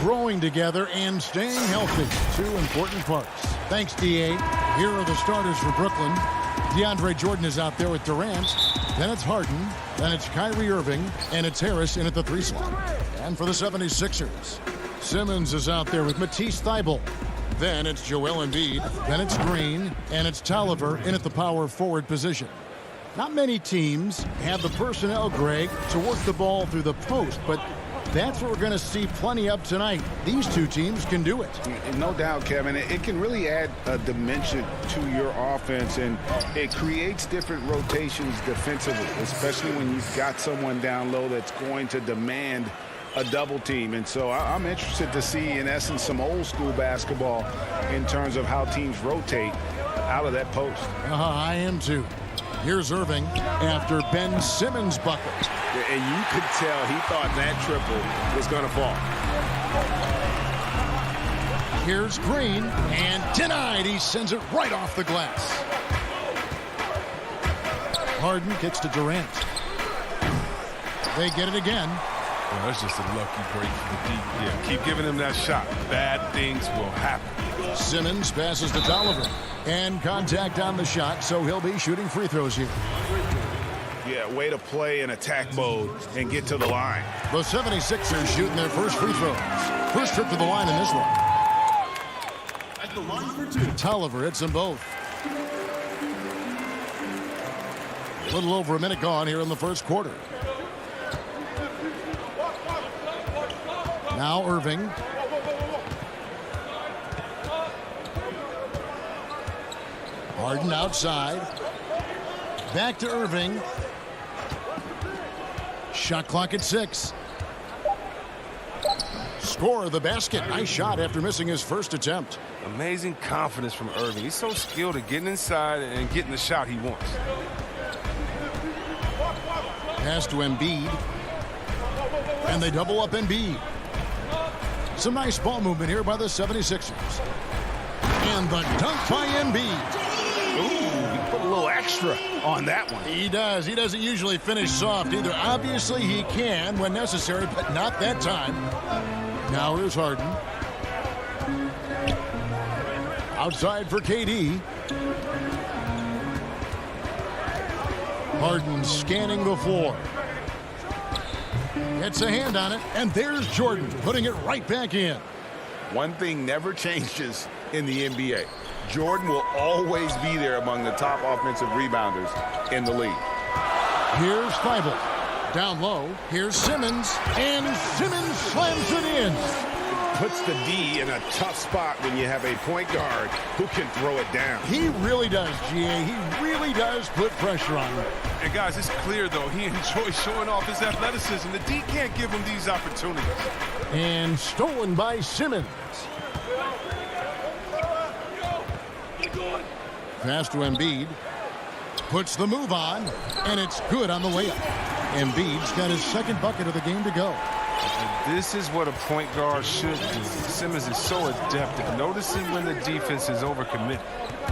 Growing together and staying healthy. Two important parts. Thanks, D.A. Here are the starters for Brooklyn. DeAndre Jordan is out there with Durant. Then it's Harden. Then it's Kyrie Irving. And it's Harris in at the 3 slot. And for the 76ers, Simmons is out there with Matisse Thybulle. Then it's Joel Embiid. Then it's Green. And it's Tolliver in at the power forward position. Not many teams have the personnel, Greg, to work the ball through the post, but that's what we're going to see plenty of tonight. These two teams can do it. No doubt, Kevin. It can really add a dimension to your offense, and it creates different rotations defensively, especially when you've got someone down low that's going to demand a double team. And so I'm interested to see, in essence, some old school basketball in terms of how teams rotate out of that post. I am too. Here's Irving after Ben Simmons bucket. And you could tell he thought that triple was going to fall. Here's Green, and denied. He sends it right off the glass. Harden gets to Durant. They get it again. Well, that's just a lucky break for the D. Yeah, keep giving him that shot. Bad things will happen. Simmons passes to Tolliver. And contact on the shot, so he'll be shooting free throws here. Yeah, way to play in attack mode and get to the line. The 76ers shooting their first free throws. First trip to the line in this one. At the line for 2. Tolliver hits them both. A little over a minute gone here in the first quarter. Now Irving. Harden outside. Back to Irving. Shot clock at 6. Score the basket. Nice shot after missing his first attempt. Amazing confidence from Irving. He's so skilled at getting inside and getting the shot he wants. Pass to Embiid. And they double up Embiid. Some nice ball movement here by the 76ers. And the dunk by Embiid. Ooh, he put a little extra on that one. He does. He doesn't usually finish soft either. Obviously, he can when necessary, but not that time. Now here's Harden. Outside for KD. Harden scanning the floor. Gets a hand on it, and there's Jordan putting it right back in. One thing never changes in the NBA. Jordan will always be there among the top offensive rebounders in the league. Here's Thybulle. Down low. Here's Simmons. And Simmons slams it in. Puts the D in a tough spot when you have a point guard who can throw it down. He really does, GA. He really does put pressure on him. And guys, it's clear, though, he enjoys showing off his athleticism. The D can't give him these opportunities. And stolen by Simmons. Pass to Embiid. Puts the move on, and it's good on the layup. Embiid's got his second bucket of the game to go. And this is what a point guard should do. Simmons is so adept at noticing when the defense is overcommitted.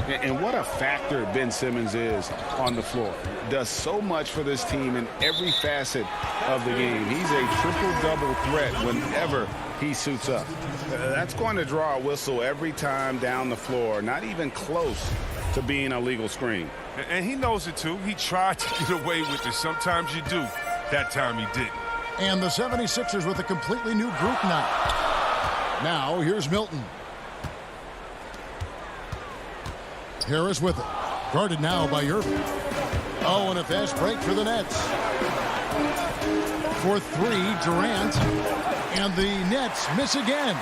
And what a factor Ben Simmons is on the floor. Does so much for this team in every facet of the game. He's a triple-double threat whenever he suits up. That's going to draw a whistle every time down the floor. Not even close to being a legal screen. And he knows it, too. He tried to get away with it. Sometimes you do. That time he didn't. And the 76ers with a completely new group now. Now, here's Milton. Harris with it. Guarded now by Irving. Oh, and a fast break for the Nets. For 3, Durant. And the Nets miss again.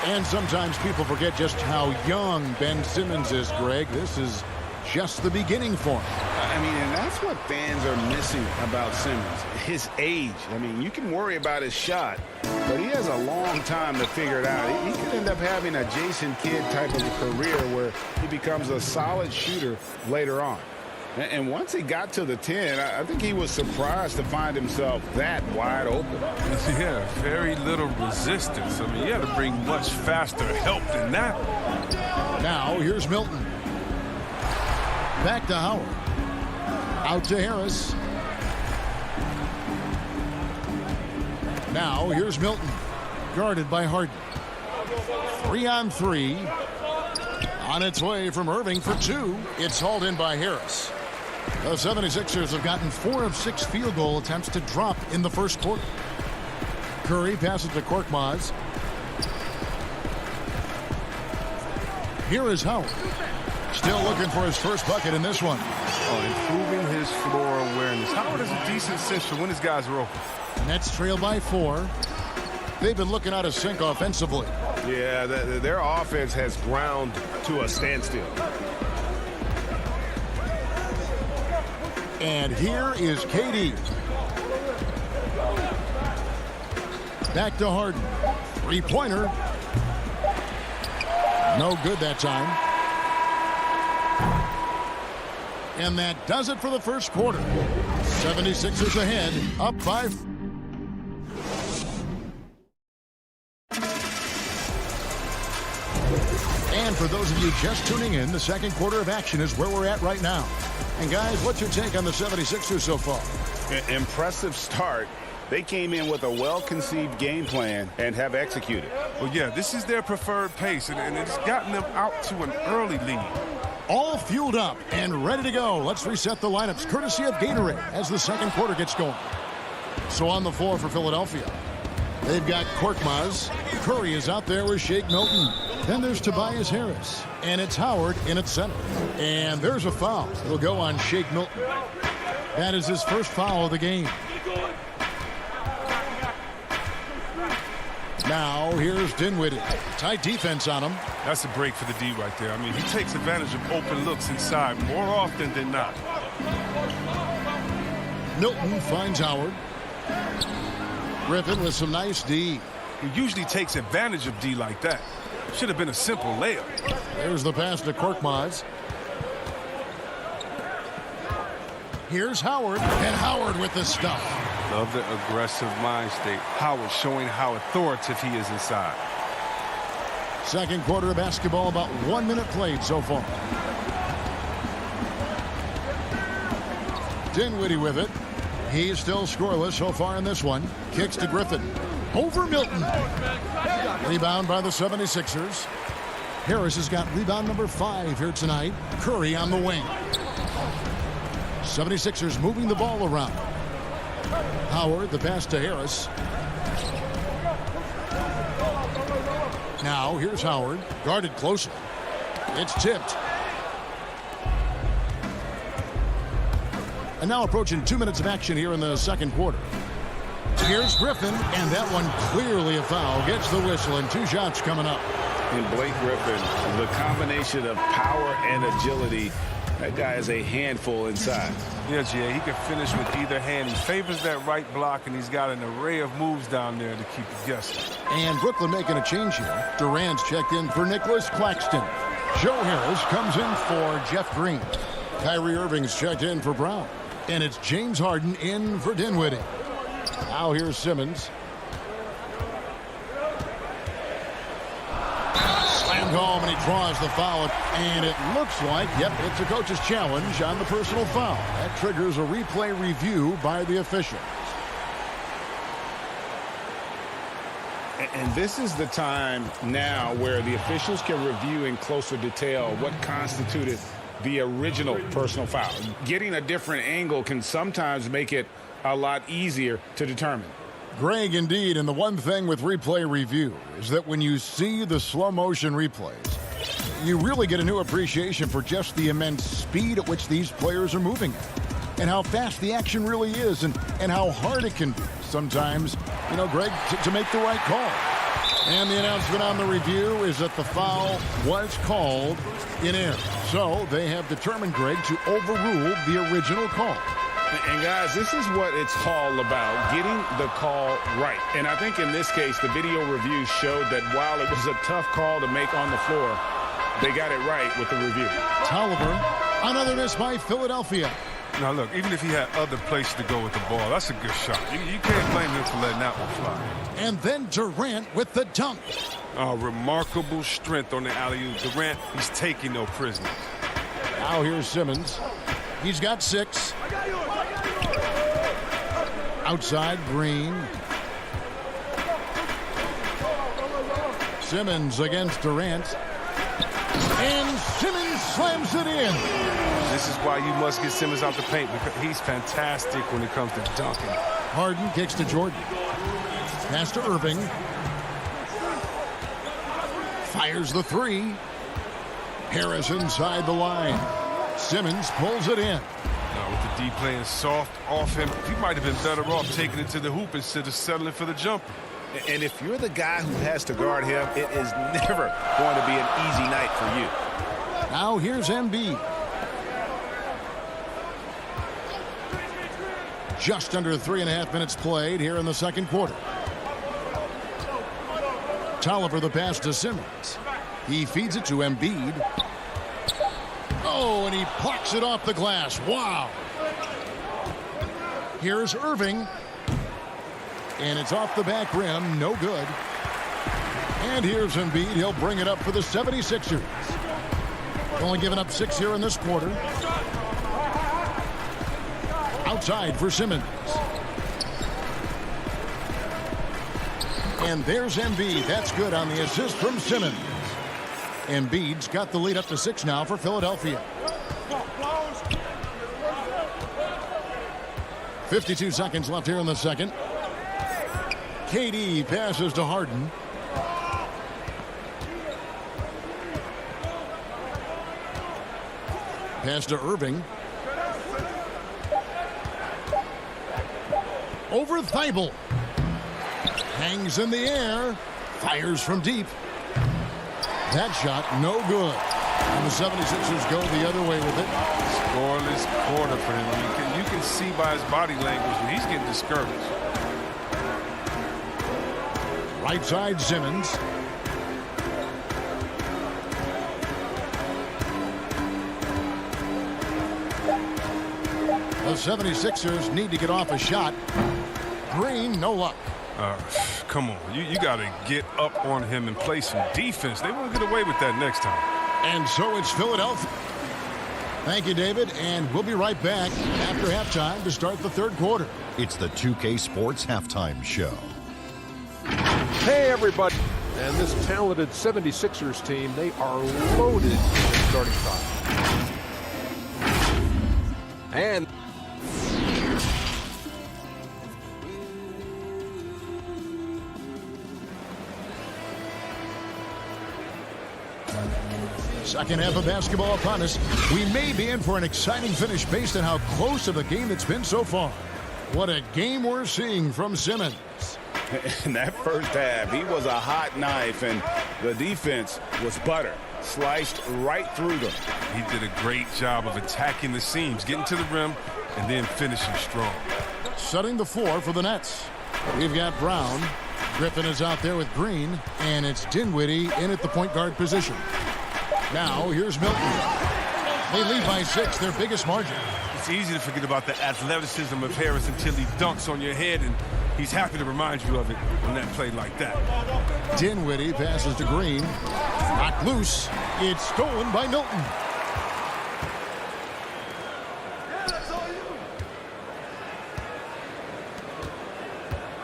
And sometimes people forget just how young Ben Simmons is, Greg. This is just the beginning for him. I mean, and that's what fans are missing about Simmons. His age. I mean, you can worry about his shot, but he has a long time to figure it out. He could end up having a Jason Kidd type of a career where he becomes a solid shooter later on. And once he got to the 10, I think he was surprised to find himself that wide open. Yeah, very little resistance. I mean, you had to bring much faster help than that. Now, here's Milton. Back to Howard. Out to Harris. Now here's Milton, guarded by Harden. 3-on-3. On its way from Irving for two. It's hauled in by Harris. The 76ers have gotten 4 of 6 field goal attempts to drop in the first quarter. Curry passes to Korkmaz. Here is Howard. Still looking for his first bucket in this one. Improving his floor awareness. Howard has a decent sense for when his guys are open. Nets trail by 4. They've been looking out of sync offensively. Yeah, their offense has ground to a standstill. And here is KD. Back to Harden. Three-pointer. No good that time. And that does it for the first quarter. 76ers ahead, up 5. And for those of you just tuning in, the second quarter of action is where we're at right now. And guys, what's your take on the 76ers so far? Impressive start. They came in with a well-conceived game plan and have executed. Well, yeah, this is their preferred pace, and it's gotten them out to an early lead. All fueled up and ready to go. Let's reset the lineups courtesy of Gatorade as the second quarter gets going. So on the floor for Philadelphia, they've got Korkmaz. Curry is out there with Shake Milton. Then there's Tobias Harris. And it's Howard in at center. And there's a foul. It'll go on Shake Milton. That is his first foul of the game. Now here's Dinwiddie. Tight defense on him. That's a break for the D right there. I mean, he takes advantage of open looks inside more often than not. Milton finds Howard. Griffin with some nice D. He usually takes advantage of D like that. Should have been a simple layup. There's the pass to Korkmaz. Here's Howard. And Howard with the stuff. Love the aggressive mind state. Howard showing how authoritative he is inside. Second quarter of basketball, about 1 minute played so far. Dinwiddie with it. He's still scoreless so far in this one. Kicks to Griffin. Over Milton. Rebound by the 76ers. Harris has got rebound number 5 here tonight. Curry on the wing. 76ers moving the ball around. Howard, the pass to Harris. Now, here's Howard, guarded closely. It's tipped. And now approaching 2 minutes of action here in the second quarter. Here's Griffin, and that one clearly a foul. Gets the whistle, and 2 shots coming up. And Blake Griffin, the combination of power and agility, that guy is a handful inside. Yeah, Jay, he can finish with either hand. He favors that right block, and he's got an array of moves down there to keep you guessing. And Brooklyn making a change here. Durant's checked in for Nicholas Claxton. Joe Harris comes in for Jeff Green. Kyrie Irving's checked in for Brown. And it's James Harden in for Dinwiddie. Now here's Simmons. Slammed home, and he draws the foul. And it looks like, yep, it's a coach's challenge on the personal foul. That triggers a replay review by the official. And this is the time now where the officials can review in closer detail what constituted the original personal foul. Getting a different angle can sometimes make it a lot easier to determine. Greg, indeed, and the one thing with replay review is that when you see the slow motion replays, you really get a new appreciation for just the immense speed at which these players are moving at, and how fast the action really is, and how hard it can be sometimes, you know, Greg, to make the right call. And the announcement on the review is that the foul was called in error. So they have determined, Greg, to overrule the original call. And guys, this is what it's all about, getting the call right. And I think in this case, the video review showed that while it was a tough call to make on the floor, they got it right with the review. Tolliver, another miss by Philadelphia. Now, look, even if he had other places to go with the ball, that's a good shot. You can't blame him for letting that one fly. And then Durant with the dunk. Remarkable strength on the alley-oop. Durant, he's taking no prisoners. Now here's Simmons. He's got 6. Outside, Green. Simmons against Durant. And Simmons slams it in. This is why you must get Simmons out the paint, because he's fantastic when it comes to dunking. Harden kicks to Jordan. Pass to Irving. Fires the three. Harris inside the line. Simmons pulls it in. Now with the D playing soft off him, he might have been better off taking it to the hoop instead of settling for the jumper. And if you're the guy who has to guard him, it is never going to be an easy night for you. Now here's Embiid. Just under 3.5 minutes played here in the second quarter. Tolliver the pass to Simmons. He feeds it to Embiid. Oh, and he plucks it off the glass. Wow. Here's Irving. And it's off the back rim. No good. And here's Embiid. He'll bring it up for the 76ers. Only giving up 6 here in this quarter. Outside for Simmons. And there's Embiid. That's good on the assist from Simmons. Embiid's got the lead up to 6 now for Philadelphia. 52 seconds left here in the second. KD passes to Harden. Pass to Irving. Over Thibault. Hangs in the air. Fires from deep. That shot, no good. And the 76ers go the other way with it. Scoreless quarter for him. I mean, you can see by his body language that he's getting discouraged. Right side, Simmons. The 76ers need to get off a shot. Green, no luck. Come on. You got to get up on him and play some defense. They won't get away with that next time. And so it's Philadelphia. Thank you, David. And we'll be right back after halftime to start the third quarter. It's the 2K Sports Halftime Show. Hey, everybody. And this talented 76ers team, they are loaded in the starting five. And second half of basketball upon us. We may be in for an exciting finish based on how close of a game it's been so far. What a game we're seeing from Simmons. In that first half, he was a hot knife, and the defense was butter. Sliced right through them. He did a great job of attacking the seams, getting to the rim, and then finishing strong. Setting the floor for the Nets. We've got Brown. Griffin is out there with Green, and it's Dinwiddie in at the point guard position. Now, here's Milton. They lead by 6, their biggest margin. It's easy to forget about the athleticism of Harris until he dunks on your head, and he's happy to remind you of it on that play like that. Dinwiddie passes to Green. Knocked loose. It's stolen by Milton.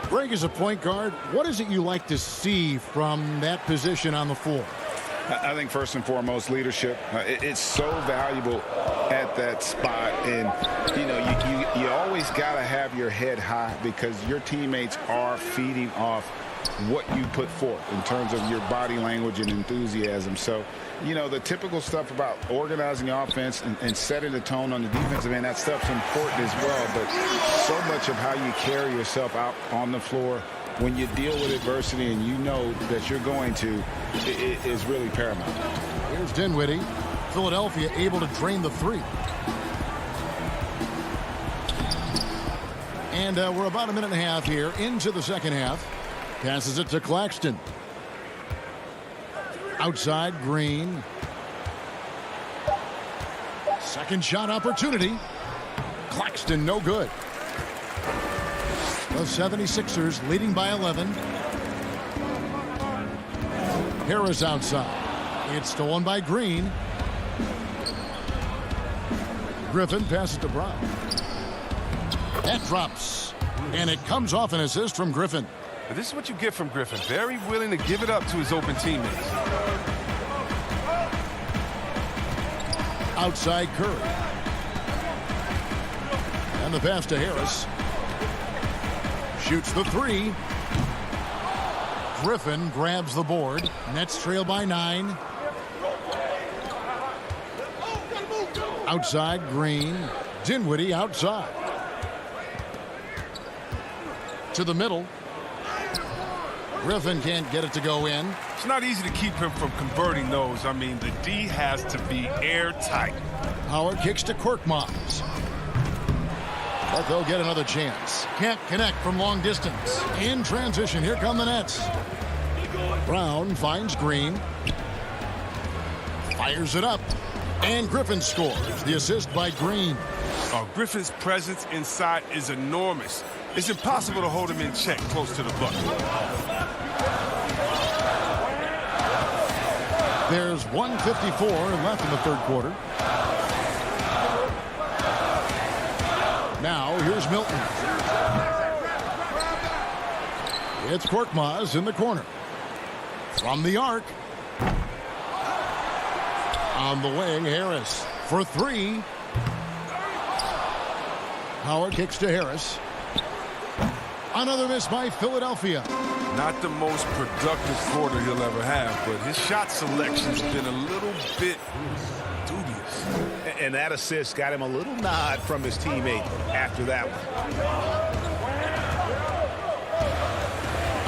Greg is a point guard. What is it you like to see from that position on the floor? I think first and foremost, leadership. It's so valuable at that spot, and you always got to have your head high because your teammates are feeding off what you put forth in terms of your body language and enthusiasm. So, the typical stuff about organizing the offense and setting the tone on the defensive end, that stuff's important as well. But so much of how you carry yourself out on the floor when you deal with adversity and you know that you're going to, it is really paramount. Here's Dinwiddie. Philadelphia able to drain the three. And we're about a minute and a half here into the second half. Passes it to Claxton. Outside, Green. Second shot opportunity. Claxton, no good. The 76ers leading by 11. Harris outside. It's stolen by Green. Griffin passes to Brown. That drops. And it comes off an assist from Griffin. But this is what you get from Griffin. Very willing to give it up to his open teammates. Outside Curry. And the pass to Harris. Shoots the three. Griffin grabs the board. Nets trail by 9. Outside Green. Dinwiddie outside. To the middle. Griffin can't get it to go in. It's not easy to keep him from converting those. I mean, the D has to be airtight. Howard kicks to Korkmaz. But they'll get another chance. Can't connect from long distance. In transition, here come the Nets. Brown finds Green. Fires it up. And Griffin scores. The assist by Green. Oh, Griffin's presence inside is enormous. It's impossible to hold him in check close to the bucket. There's 1:54 left in the third quarter. Now, here's Milton. It's Korkmaz in the corner. From the arc. On the wing, Harris for three. Howard kicks to Harris. Another miss by Philadelphia. Not the most productive quarter he'll ever have, but his shot selection's been a little bit dubious. And that assist got him a little nod from his teammate after that one.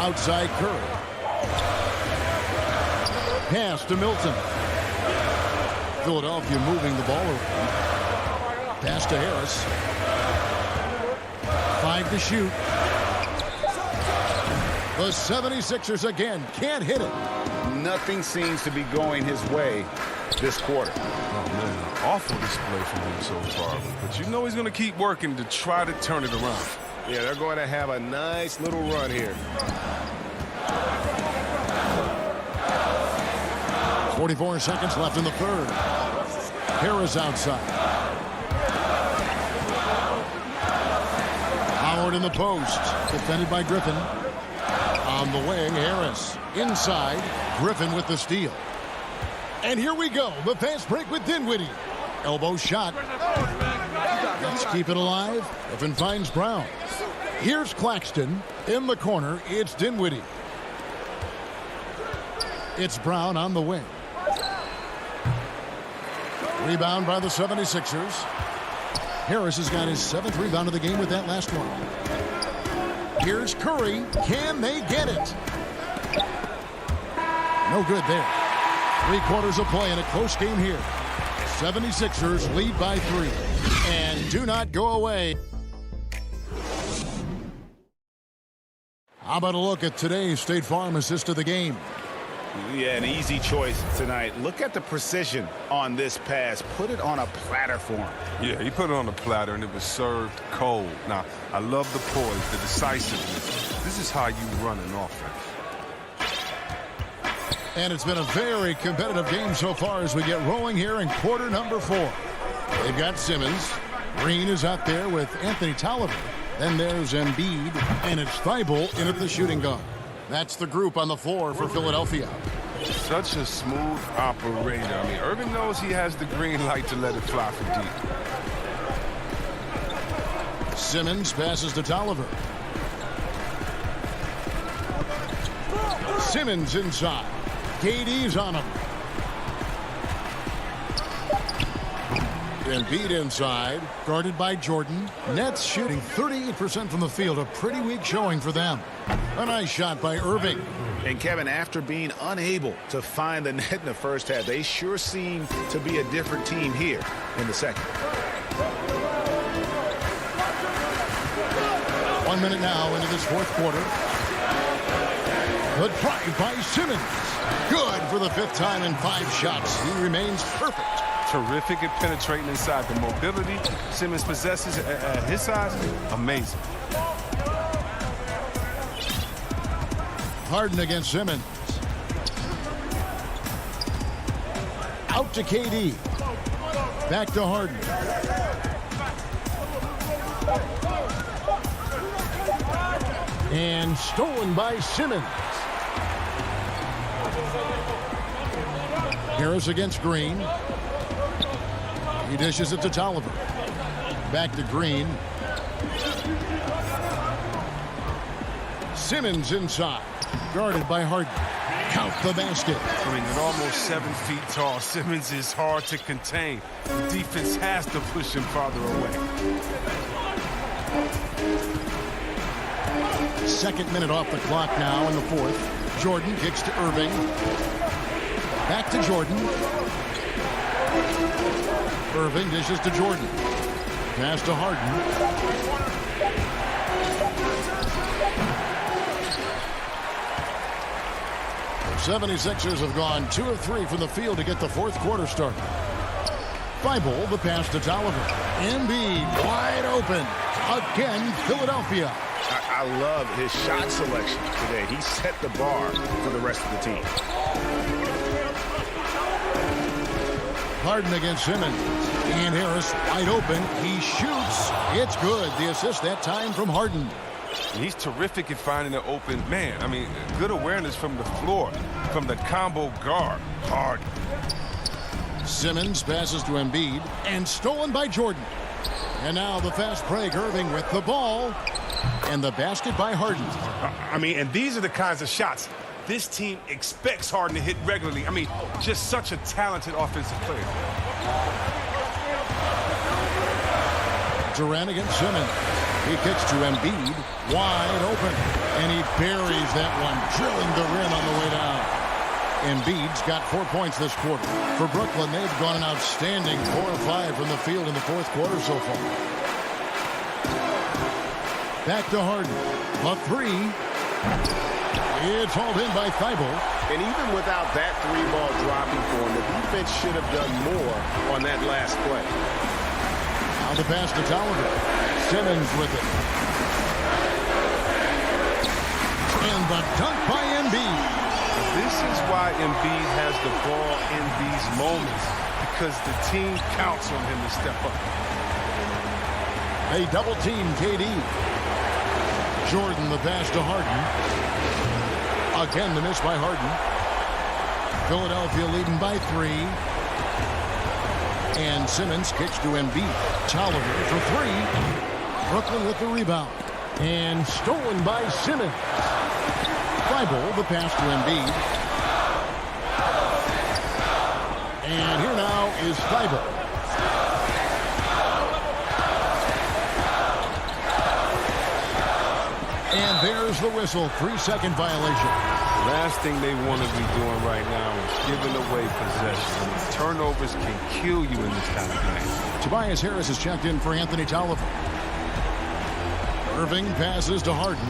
Outside Curry. Pass to Milton. Philadelphia moving the ball around. Pass to Harris. 5 to shoot. The 76ers again can't hit it. Nothing seems to be going his way this quarter. Oh, man, an awful display from him so far. But you know he's going to keep working to try to turn it around. Yeah, they're going to have a nice little run here. 44 seconds left in the third. Harris outside. Howard in the post. Defended by Griffin. On the wing, Harris. Inside, Griffin with the steal. And here we go. The fast break with Dinwiddie. Elbow shot. Let's keep it alive. Griffin finds Brown. Here's Claxton. In the corner, it's Dinwiddie. It's Brown on the wing. Rebound by the 76ers. Harris has got his 7th rebound of the game with that last one. Here's Curry. Can they get it? No good there. 3 quarters of play in a close game here. 76ers lead by 3. And do not go away. How about a look at today's State Farm assist of the game? Yeah, an easy choice tonight. Look at the precision on this pass. Put it on a platter for him. Yeah, he put it on a platter, and it was served cold. Now, I love the poise, the decisiveness. This is how you run an offense. And it's been a very competitive game so far as we get rolling here in quarter number 4. They've got Simmons. Green is out there with Anthony Tolliver. Then there's Embiid, and it's Thibault in at the shooting guard. That's the group on the floor for Philadelphia. Such a smooth operator. I mean, Irvin knows he has the green light to let it fly for deep. Simmons passes to Tolliver. Simmons inside. KD's on him. Embiid inside, guarded by Jordan. Nets shooting 38% from the field, a pretty weak showing for them. A nice shot by Irving. And Kevin, after being unable to find the net in the first half, they sure seem to be a different team here in the second. 1 minute now into this fourth quarter. Good drive by Simmons. Good for the 5th time in 5 shots. He remains perfect. Terrific at penetrating inside. The mobility Simmons possesses at his size, amazing. Harden against Simmons. Out to KD. Back to Harden. And stolen by Simmons. Harris against Green. He dishes it to Tolliver. Back to Green. Simmons inside. Guarded by Harden. Count the basket. I mean, at almost 7 feet tall, Simmons is hard to contain. The defense has to push him farther away. Second minute off the clock now in the fourth. Jordan kicks to Irving. Back to Jordan. Irving dishes to Jordan. Pass to Harden. 76ers have gone 2 of 3 from the field to get the fourth quarter started. Thibault, the pass to Tolliver. Embiid wide open. Again, Philadelphia. I love his shot selection today. He set the bar for the rest of the team. Harden against Simmons. And Harris wide open. He shoots. It's good. The assist that time from Harden. He's terrific at finding an open man. I mean, good awareness from the floor, from the combo guard. Harden. Simmons passes to Embiid and stolen by Jordan. And now the fast break. Irving with the ball. And the basket by Harden. I mean, and these are the kinds of shots this team expects Harden to hit regularly. I mean, just such a talented offensive player. Durant against Simmons. He kicks to Embiid. Wide open. And he buries that one, drilling the rim on the way down. Embiid's got 4 points this quarter. For Brooklyn, they've gone an outstanding 4 of 5 from the field in the fourth quarter so far. Back to Harden. A three. It's hauled in by Thibault. And even without that three-ball dropping for him, the defense should have done more on that last play. Now the pass to Tolliver. Simmons with it. And the dunk by Embiid. This is why Embiid has the ball in these moments, because the team counts on him to step up. They double team KD. Jordan the pass to Harden. Again the miss by Harden. Philadelphia leading by 3. And Simmons kicks to Embiid. Tolliver for 3. Brooklyn with the rebound. And stolen by Simmons. Thibault the pass to Embiid. And here now is Thibault. And there's the whistle. 3-second violation. Last thing they want to be doing right now is giving away possession. Turnovers can kill you in this kind of game. Tobias Harris is checked in for Anthony Tolliver. Irving passes to Harden.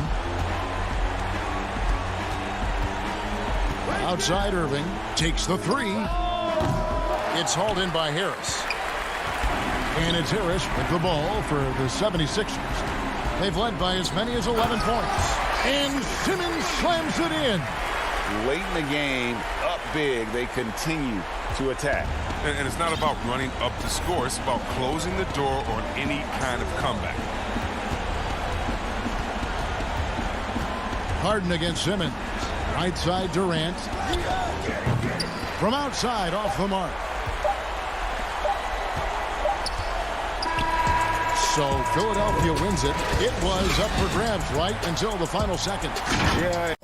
Outside Irving. Takes the 3. It's hauled in by Harris. And it's Harris with the ball for the 76ers. They've led by as many as 11 points. And Simmons slams it in. Late in the game, up big, they continue to attack. And it's not about running up the score. It's about closing the door on any kind of comeback. Harden against Simmons. Right side Durant. From outside, off the mark. So Philadelphia wins it. It was up for grabs right until the final second. Yeah.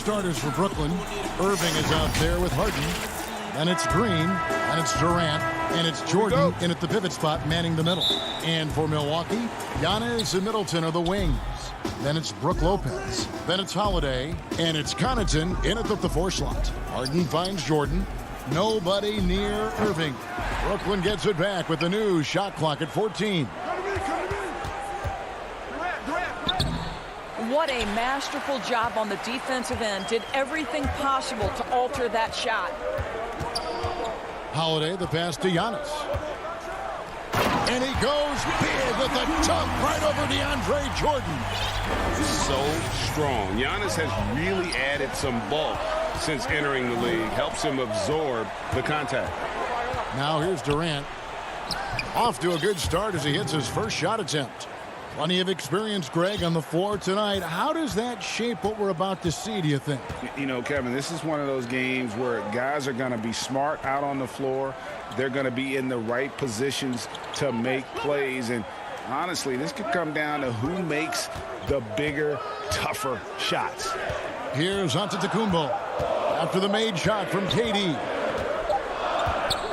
starters for Brooklyn. Irving is out there with Harden. And it's Green, and it's Durant, and it's Jordan in at the pivot spot, manning the middle. And for Milwaukee, Giannis and Middleton are the wings. Then it's Brook Lopez. Then it's Holiday, and it's Connaughton in at the 4 slot. Harden finds Jordan. Nobody near Irving. Brooklyn gets it back with the new shot clock at 14. What a masterful job on the defensive end. Did everything possible to alter that shot. Holiday, the pass to Giannis. And he goes big with a dunk right over DeAndre Jordan. So strong. Giannis has really added some bulk since entering the league. Helps him absorb the contact. Now here's Durant. Off to a good start as he hits his first shot attempt. Plenty of experience, Greg, on the floor tonight. How does that shape what we're about to see, do you think? You know, Kevin, this is one of those games where guys are going to be smart out on the floor. They're going to be in the right positions to make plays. And honestly, this could come down to who makes the bigger, tougher shots. Here's Antetokounmpo after the made shot from KD.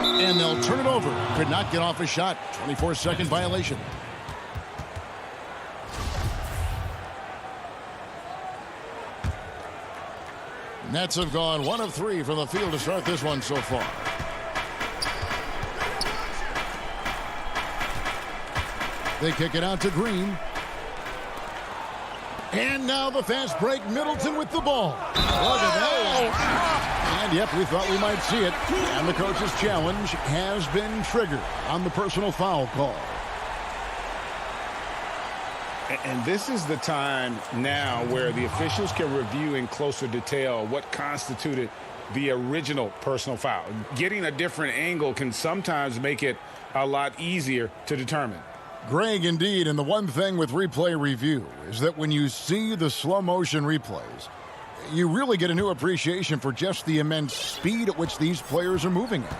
And they'll turn it over. Could not get off a shot. 24-second violation. Nets have gone 1 of 3 from the field to start this one so far. They kick it out to Green. And now the fast break. Middleton with the ball. Look at that. And yep, we thought we might see it. And the coach's challenge has been triggered on the personal foul call. And this is the time now where the officials can review in closer detail what constituted the original personal foul. Getting a different angle can sometimes make it a lot easier to determine. Greg, indeed, and the one thing with replay review is that when you see the slow motion replays, you really get a new appreciation for just the immense speed at which these players are moving at.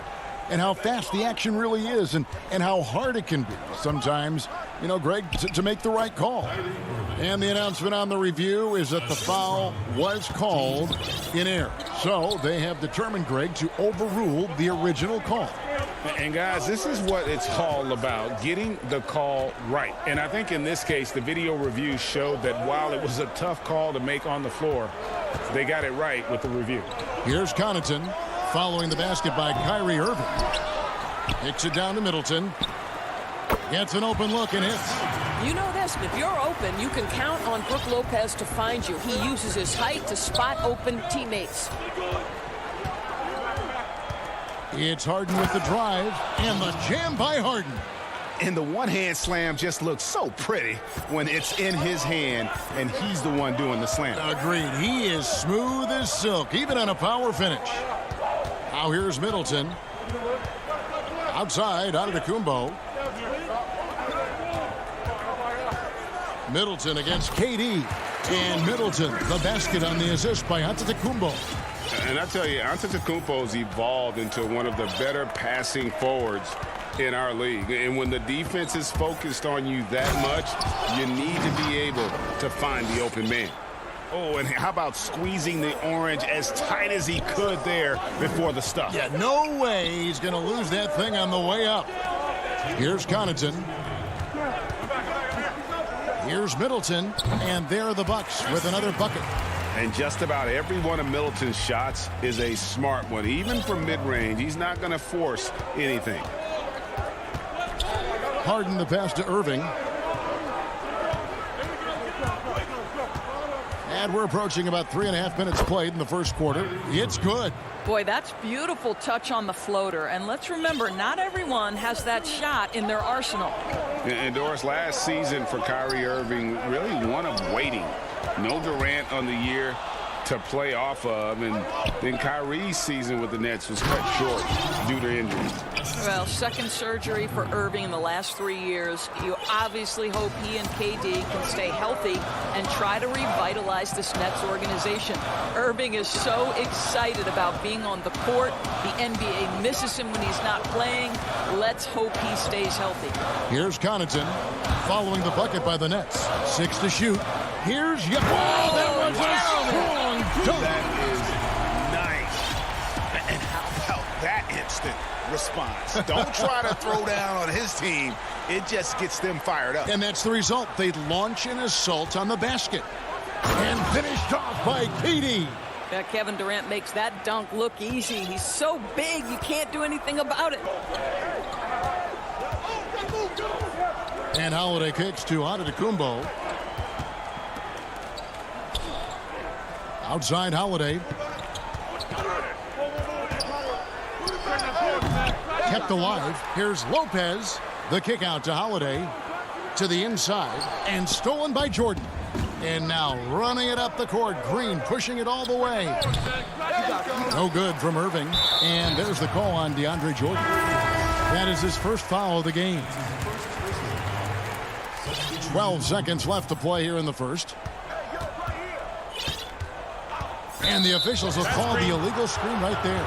And how fast the action really is, and how hard it can be sometimes, you know, Greg, to make the right call. And the announcement on the review is that the foul was called in error. So they have determined, Greg, to overrule the original call. And guys, this is what it's all about, getting the call right. And I think in this case, the video review showed that while it was a tough call to make on the floor, they got it right with the review. Here's Connaughton. Following the basket by Kyrie Irving. Kicks it down to Middleton. Gets an open look and hits. You know this, if you're open, you can count on Brook Lopez to find you. He uses his height to spot open teammates. It's Harden with the drive and the jam by Harden. And the one-hand slam just looks so pretty when it's in his hand and he's the one doing the slam. Agreed. He is smooth as silk, even on a power finish. Now here's Middleton. Outside, Antetokounmpo. Middleton against KD. And Middleton, the basket on the assist by Antetokounmpo. And I tell you, Antetokounmpo's evolved into one of the better passing forwards in our league. And when the defense is focused on you that much, you need to be able to find the open man. Oh, and how about squeezing the orange as tight as he could there before the stuff? Yeah, no way he's going to lose that thing on the way up. Here's Connaughton. Here's Middleton. And there are the Bucks with another bucket. And just about every one of Middleton's shots is a smart one. Even from mid-range, he's not going to force anything. Harden the pass to Irving. And we're approaching about 3.5 minutes played in the first quarter. It's good. Boy, that's beautiful touch on the floater. And let's remember, not everyone has that shot in their arsenal. And Doris, last season for Kyrie Irving, really one of waiting. No Durant on the year to play off of, and then Kyrie's season with the Nets was cut short due to injury. Well, second surgery for Irving in the last 3 years. You obviously hope he and KD can stay healthy and try to revitalize this Nets organization. Irving is so excited about being on the court. The NBA misses him when he's not playing. Let's hope he stays healthy. Here's Connaughton following the bucket by the Nets. 6 to shoot. Here's that was a strong dunk. That is nice. And how about that instant response? Don't try to throw down on his team. It just gets them fired up. And that's the result. They launch an assault on the basket. And finished off by KD. Yeah, Kevin Durant makes that dunk look easy. He's so big, you can't do anything about it. And Holiday kicks to Antetokounmpo. Outside Holiday. Kept alive. Here's Lopez. The kick out to Holiday. To the inside. And stolen by Jordan. And now running it up the court. Green pushing it all the way. No good from Irving. And there's the call on DeAndre Jordan. That is his first foul of the game. 12 seconds left to play here in the first. And the officials have called the illegal screen right there.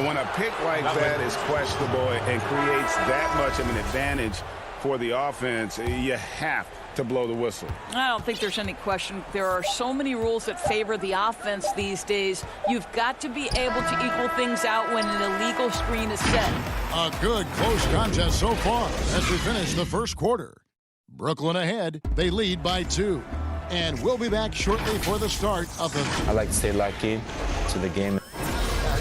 When a pick like that is questionable and creates that much of an advantage for the offense, you have to blow the whistle. I don't think there's any question. There are so many rules that favor the offense these days. You've got to be able to equal things out when an illegal screen is set. A good close contest so far as we finish the first quarter. Brooklyn ahead. They lead by 2. And we'll be back shortly for the start of the... I like to stay locked in to the game.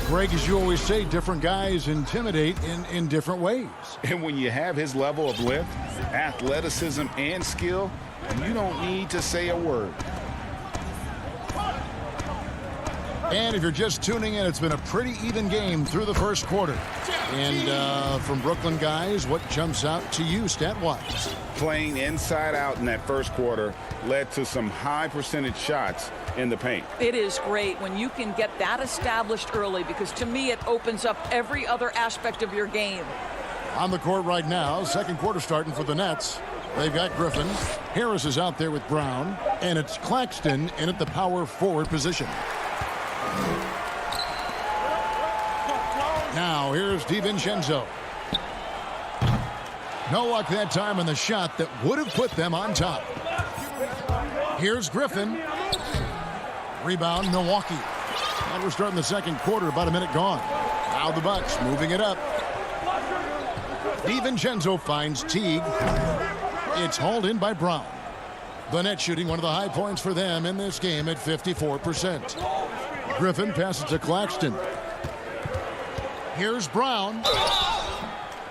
Greg, as you always say, different guys intimidate in different ways. And when you have his level of lift, athleticism, and skill, you don't need to say a word. And if you're just tuning in, it's been a pretty even game through the first quarter. And from Brooklyn guys, what jumps out to you stat-wise? Playing inside out in that first quarter led to some high percentage shots in the paint. It is great when you can get that established early, because to me it opens up every other aspect of your game. On the court right now, second quarter starting for the Nets. They've got Griffin. Harris is out there with Brown. And it's Claxton in at the power forward position. Now here's DiVincenzo. No luck that time on the shot that would have put them on top. Here's Griffin. Rebound, Milwaukee. And we're starting the second quarter, about a minute gone. Now the Bucks moving it up. DiVincenzo finds Teague. It's hauled in by Brown. The Nets shooting one of the high points for them in this game at 54%. Griffin passes to Claxton. Here's Brown.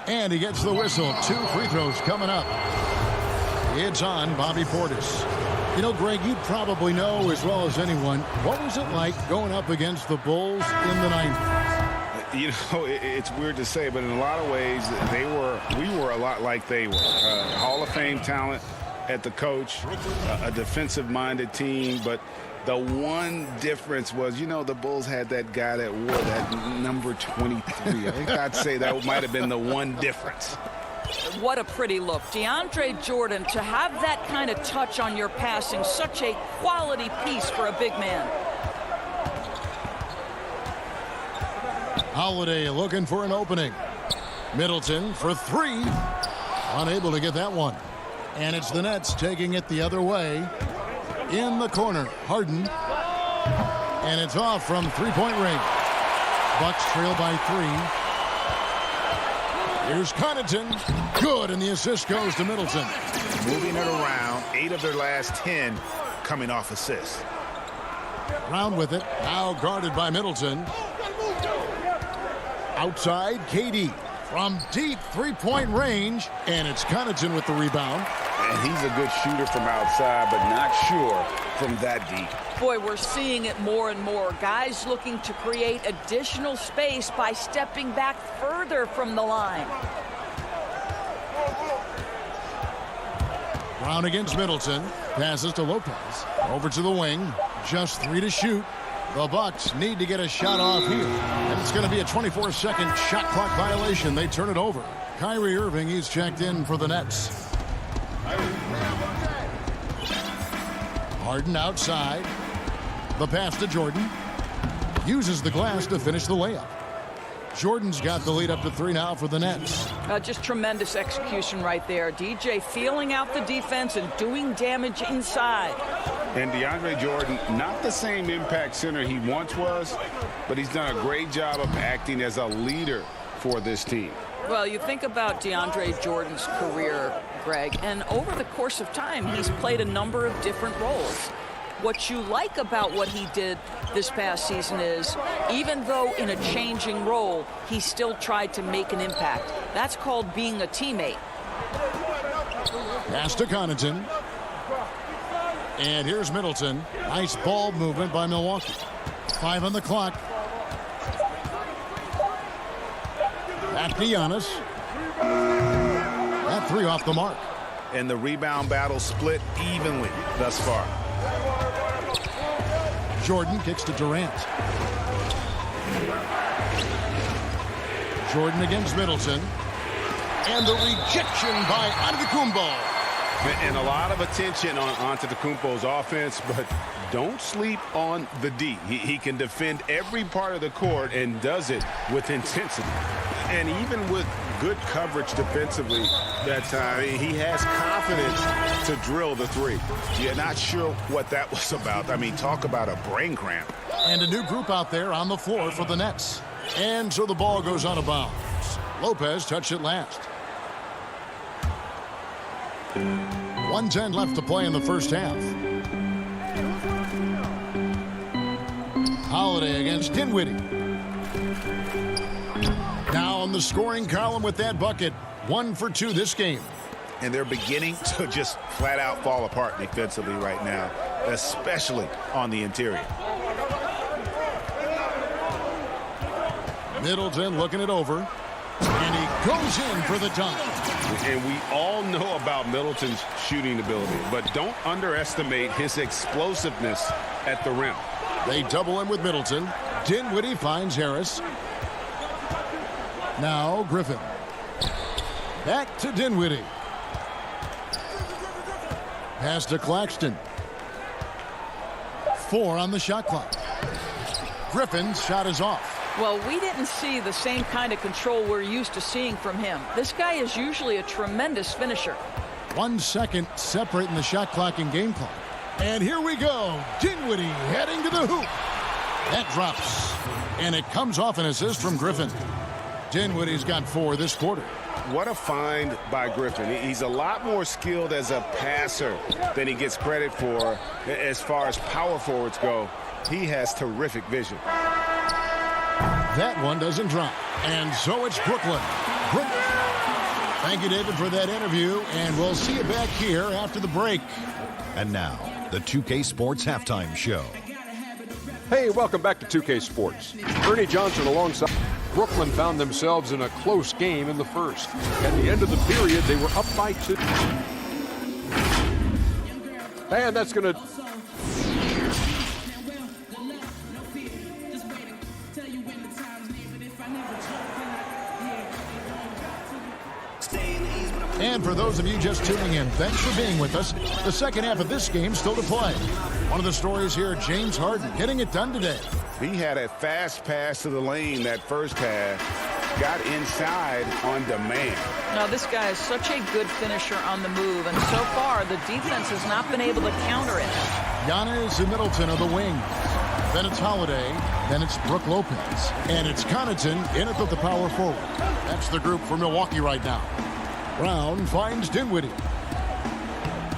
And he gets the whistle. 2 free throws coming up. It's on Bobby Portis. You know, Greg, you probably know as well as anyone, what was it like going up against the Bulls in the 90s? You know, it's weird to say, but in a lot of ways, we were a lot like they were. Hall of Fame talent at the coach, a defensive-minded team, but the one difference was, you know, the Bulls had that guy that wore that number 23. I think I'd say that might have been the one difference. What a pretty look. DeAndre Jordan, to have that kind of touch on your passing, such a quality piece for a big man. Holiday looking for an opening. Middleton for 3. Unable to get that one. And it's the Nets taking it the other way. In the corner, Harden. And it's off from three-point range. Bucks trail by 3. Here's Connaughton. Good, and the assist goes to Middleton. Moving it around, 8 of their last 10 coming off assists. Brown with it. Now guarded by Middleton. Outside, KD. From deep three-point range. And it's Connaughton with the rebound. And he's a good shooter from outside, but not sure from that deep. Boy, we're seeing it more and more. Guys looking to create additional space by stepping back further from the line. Brown against Middleton. Passes to Lopez. Over to the wing. Just 3 to shoot. The Bucks need to get a shot off here. And it's going to be a 24-second shot clock violation. They turn it over. Kyrie Irving, he's checked in for the Nets. Harden outside. The pass to Jordan. Uses the glass to finish the layup. Jordan's got the lead up to 3 now for the Nets. Just tremendous execution right there. DJ feeling out the defense and doing damage inside. And DeAndre Jordan, not the same impact center he once was, but he's done a great job of acting as a leader for this team. Well, you think about DeAndre Jordan's career, Greg, and over the course of time, he's played a number of different roles. What you like about what he did this past season is, even though in a changing role, he still tried to make an impact. That's called being a teammate. Pass to Connaughton. And here's Middleton. Nice ball movement by Milwaukee. 5 on the clock. Back to Giannis. That 3 off the mark. And the rebound battle split evenly thus far. Jordan kicks to Durant. Jordan against Middleton. And the rejection by Antetokounmpo. And a lot of attention on Antetokounmpo's offense, but don't sleep on the D. He can defend every part of the court and does it with intensity. And even with good coverage defensively, he has confidence to drill the 3. You're not sure what that was about. I mean, talk about a brain cramp. And a new group out there on the floor for the Nets. And so the ball goes out of bounds. Lopez touched it last. 1:10 left to play in the first half. Holiday against Dinwiddie. Now on the scoring column with that bucket. 1 for 2 this game. And they're beginning to just flat out fall apart defensively right now, especially on the interior. Middleton looking it over. And he goes in for the dunk. And we all know about Middleton's shooting ability, but don't underestimate his explosiveness at the rim. They double him with Middleton. Dinwiddie finds Harris. Now Griffin. Back to Dinwiddie. Pass to Claxton. 4 on the shot clock. Griffin's shot is off. Well, we didn't see the same kind of control we're used to seeing from him. This guy is usually a tremendous finisher. 1 second separating the shot clock and game clock. And here we go. Dinwiddie heading to the hoop. That drops. And it comes off an assist from Griffin. Dinwiddie's got 4 this quarter. What a find by Griffin. He's a lot more skilled as a passer than he gets credit for as far as power forwards go. He has terrific vision. That one doesn't drop. And so it's Brooklyn. Thank you, David, for that interview. And we'll see you back here after the break. And now, the 2K Sports Halftime Show. Hey, welcome back to 2K Sports. Ernie Johnson alongside. Brooklyn found themselves in a close game in the first. At the end of the period, they were up by 2. And that's going to... And for those of you just tuning in, thanks for being with us. The second half of this game still to play. One of the stories here, James Harden getting it done today. He had a fast pass to the lane that first half. Got inside on demand. Now, this guy is such a good finisher on the move, and so far, the defense has not been able to counter it. Giannis and Middleton are the wings. Then it's Holiday. Then it's Brook Lopez. And it's Connaughton in it with the power forward. That's the group for Milwaukee right now. Brown finds Dinwiddie.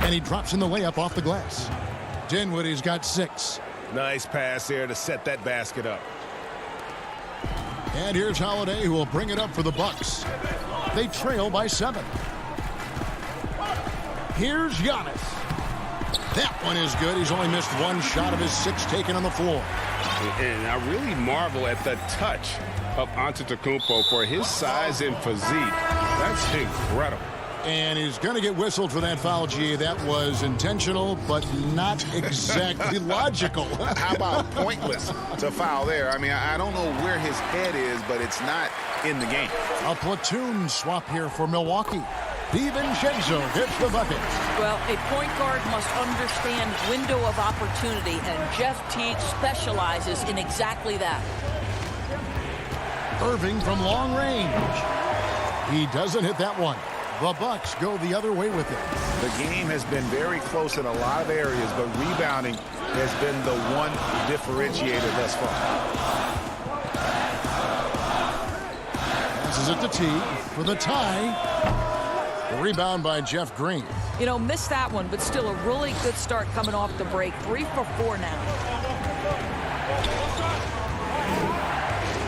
And he drops in the layup off the glass. Dinwiddie's got 6. Nice pass there to set that basket up. And here's Holiday, who will bring it up for the Bucks. They trail by 7. Here's Giannis. That one is good. He's only missed 1 shot of his 6 taken on the floor. And I really marvel at the touch of Antetokounmpo for his size and physique. That's incredible. And he's going to get whistled for that foul, G. That was intentional, but not exactly logical. How about pointless to foul there? I mean, I don't know where his head is, but it's not in the game. A platoon swap here for Milwaukee. DiVincenzo hits the bucket. Well, a point guard must understand window of opportunity, and Jeff Teague specializes in exactly that. Irving from long range. He doesn't hit that one. The Bucks go the other way with it. The game has been very close in a lot of areas, but rebounding has been the one differentiator thus far. Passes it to Teague for the tie. The rebound by Jeff Green. You know, missed that one, but still a really good start coming off the break. 3 for 4 now.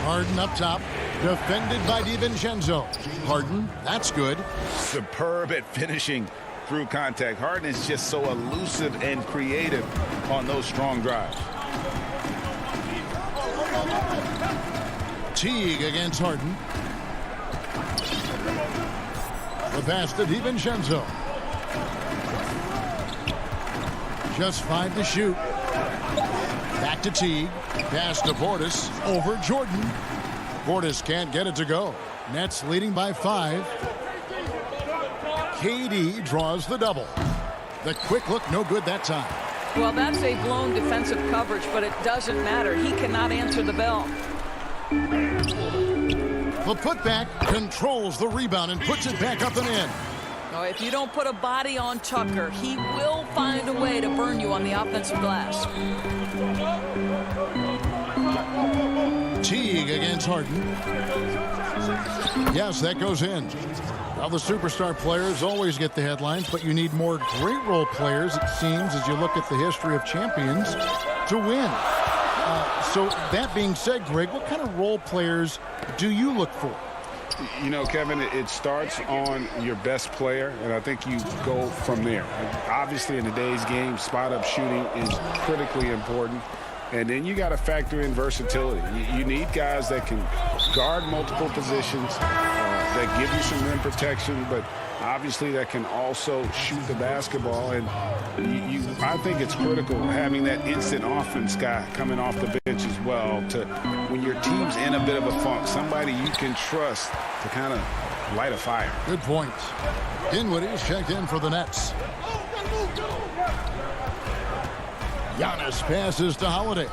Harden up top. Defended by DiVincenzo. Harden, that's good. Superb at finishing through contact. Harden is just so elusive and creative on those strong drives. Teague against Harden. The pass to DiVincenzo. Just 5 to shoot. Back to Teague. Pass to Portis. Over Jordan. Portis can't get it to go. Nets leading by 5. KD draws the double. The quick look, no good that time. Well, that's a blown defensive coverage, but it doesn't matter. He cannot answer the bell. The putback controls the rebound and puts it back up and in. No, if you don't put a body on Tucker, he will find a way to burn you on the offensive glass. Teague against Harden. Yes, that goes in. Now, the superstar players always get the headlines, but you need more great role players, it seems, as you look at the history of champions, to win. So that being said, Greg, what kind of role players do you look for? You know, Kevin, it starts on your best player, and I think you go from there. Obviously, in today's game, spot-up shooting is critically important. And then you got to factor in versatility. You need guys that can guard multiple positions, that give you some rim protection, but obviously that can also shoot the basketball. And I think it's critical having that instant offense guy coming off the bench as well to, when your team's in a bit of a funk, somebody you can trust to kind of light a fire. Good point. Dinwiddie's checked in for the Nets. Giannis passes to Holiday.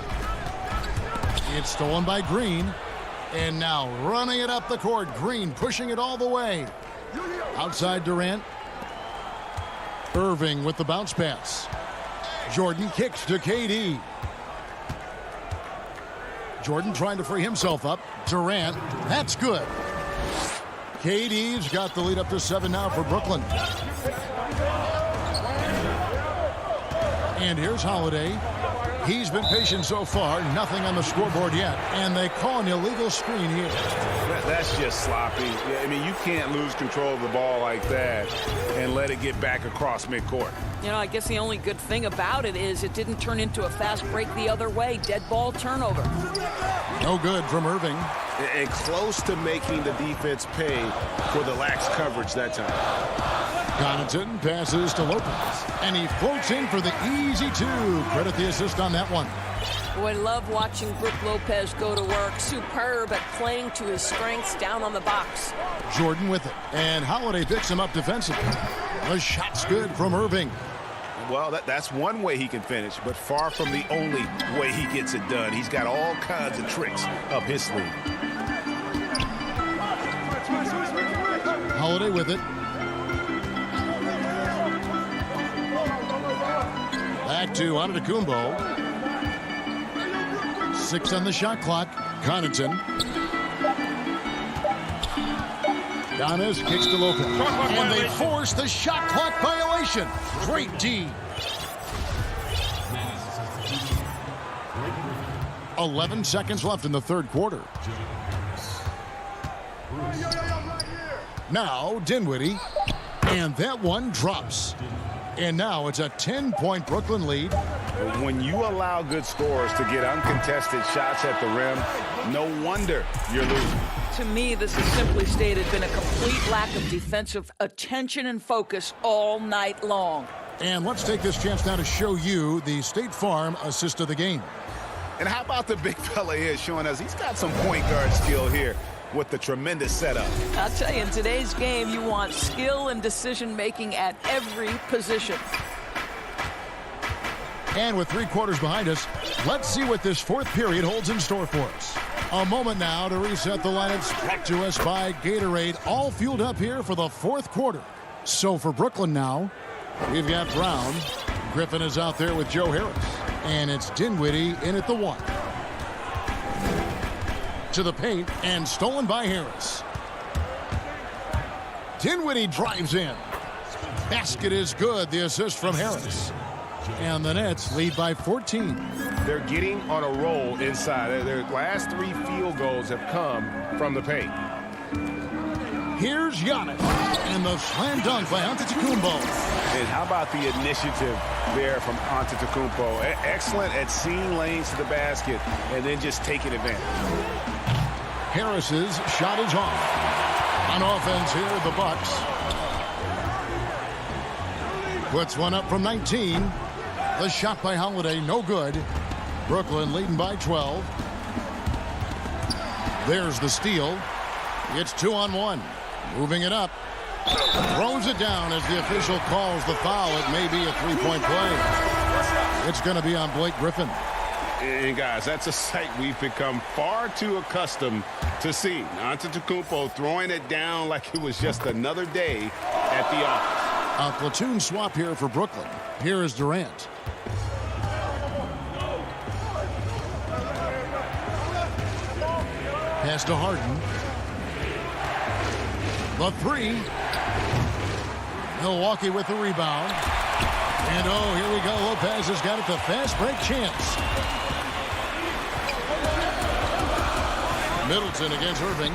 It's stolen by Green. And now running it up the court. Green pushing it all the way. Outside Durant. Irving with the bounce pass. Jordan kicks to KD. Jordan trying to free himself up. Durant. That's good. KD's got the lead up to 7 now for Brooklyn. And here's Holiday. He's been patient so far. Nothing on the scoreboard yet. And they call an illegal screen here. That's just sloppy. I mean, you can't lose control of the ball like that and let it get back across midcourt. You know, I guess the only good thing about it is it didn't turn into a fast break the other way. Dead ball turnover. No good from Irving. And close to making the defense pay for the lax coverage that time. Connaughton passes to Lopez. And he floats in for the easy 2. Credit the assist on that one. Boy, love watching Brook Lopez go to work. Superb at playing to his strengths down on the box. Jordan with it. And Holiday picks him up defensively. The shot's good from Irving. Well, that's one way he can finish, but far from the only way he gets it done. He's got all kinds of tricks up his sleeve. Holiday with it. Back to Antetokounmpo. 6 on the shot clock. Connaughton. Giannis kicks to Lopez. And they force the shot clock violation. Great D. 11 seconds left in the third quarter. Now Dinwiddie. And that one drops. And now it's a 10-point Brooklyn lead. When you allow good scorers to get uncontested shots at the rim, no wonder you're losing. To me, this is simply stated been a complete lack of defensive attention and focus all night long. And let's take this chance now to show you the State Farm assist of the game. And how about the big fella here showing us he's got some point guard skill here with the tremendous setup. I'll tell you, in today's game, you want skill and decision-making at every position. And with 3 quarters behind us, let's see what this fourth period holds in store for us. A moment now to reset the lineups brought to us by Gatorade. All fueled up here for the fourth quarter. So for Brooklyn now, we've got Brown. Griffin is out there with Joe Harris. And it's Dinwiddie in at the 1. To the paint and stolen by Harris. Dinwiddie drives in. Basket is good. The assist from Harris. And the Nets lead by 14. They're getting on a roll inside. Their last 3 field goals have come from the paint. Here's Giannis. And the slam dunk by Antetokounmpo. And how about the initiative there from Antetokounmpo? Excellent at seeing lanes to the basket and then just taking advantage. Harris's shot is off. On offense here, the Bucks. Puts one up from 19. The shot by Holiday, no good. Brooklyn leading by 12. There's the steal. It's 2-on-1. Moving it up. Throws it down as the official calls the foul. It may be a three-point play. It's going to be on Blake Griffin. And guys, that's a sight we've become far too accustomed to seeing. Antetokounmpo throwing it down like it was just another day at the office. A platoon swap here for Brooklyn. Here is Durant. Pass to Harden. The 3. Milwaukee with the rebound. And oh, here we go. Lopez has got it. The fast break chance. Middleton against Irving.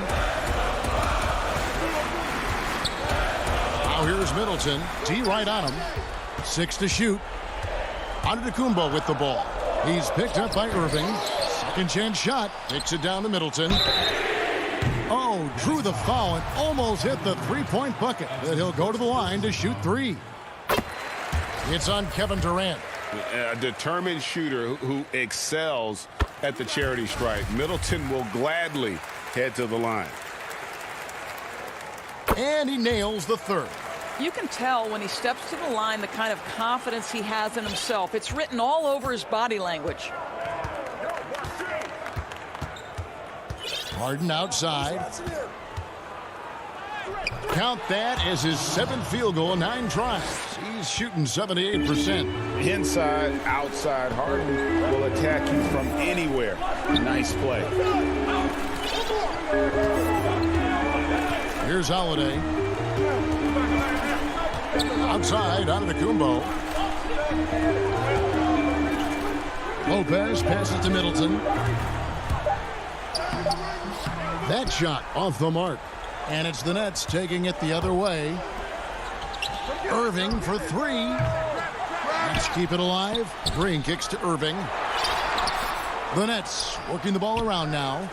Now here's Middleton. T right on him. 6 to shoot. Antetokounmpo with the ball. He's picked up by Irving. Second chance shot. Takes it down to Middleton. Oh, drew the foul and almost hit the three-point bucket. But he'll go to the line to shoot 3. It's on Kevin Durant. A determined shooter who excels at the charity stripe. Middleton will gladly head to the line. And he nails the 3rd. You can tell when he steps to the line the kind of confidence he has in himself. It's written all over his body language. Harden outside. Count that as his 7th field goal, 9 tries. He's shooting 78%. Inside, outside, Harden will attack you from anywhere. Nice play. Here's Holiday. Outside, Antetokounmpo. Lopez passes to Middleton. That shot off the mark. And it's the Nets taking it the other way. Irving for 3. Let's keep it alive. Green kicks to Irving. The Nets working the ball around now.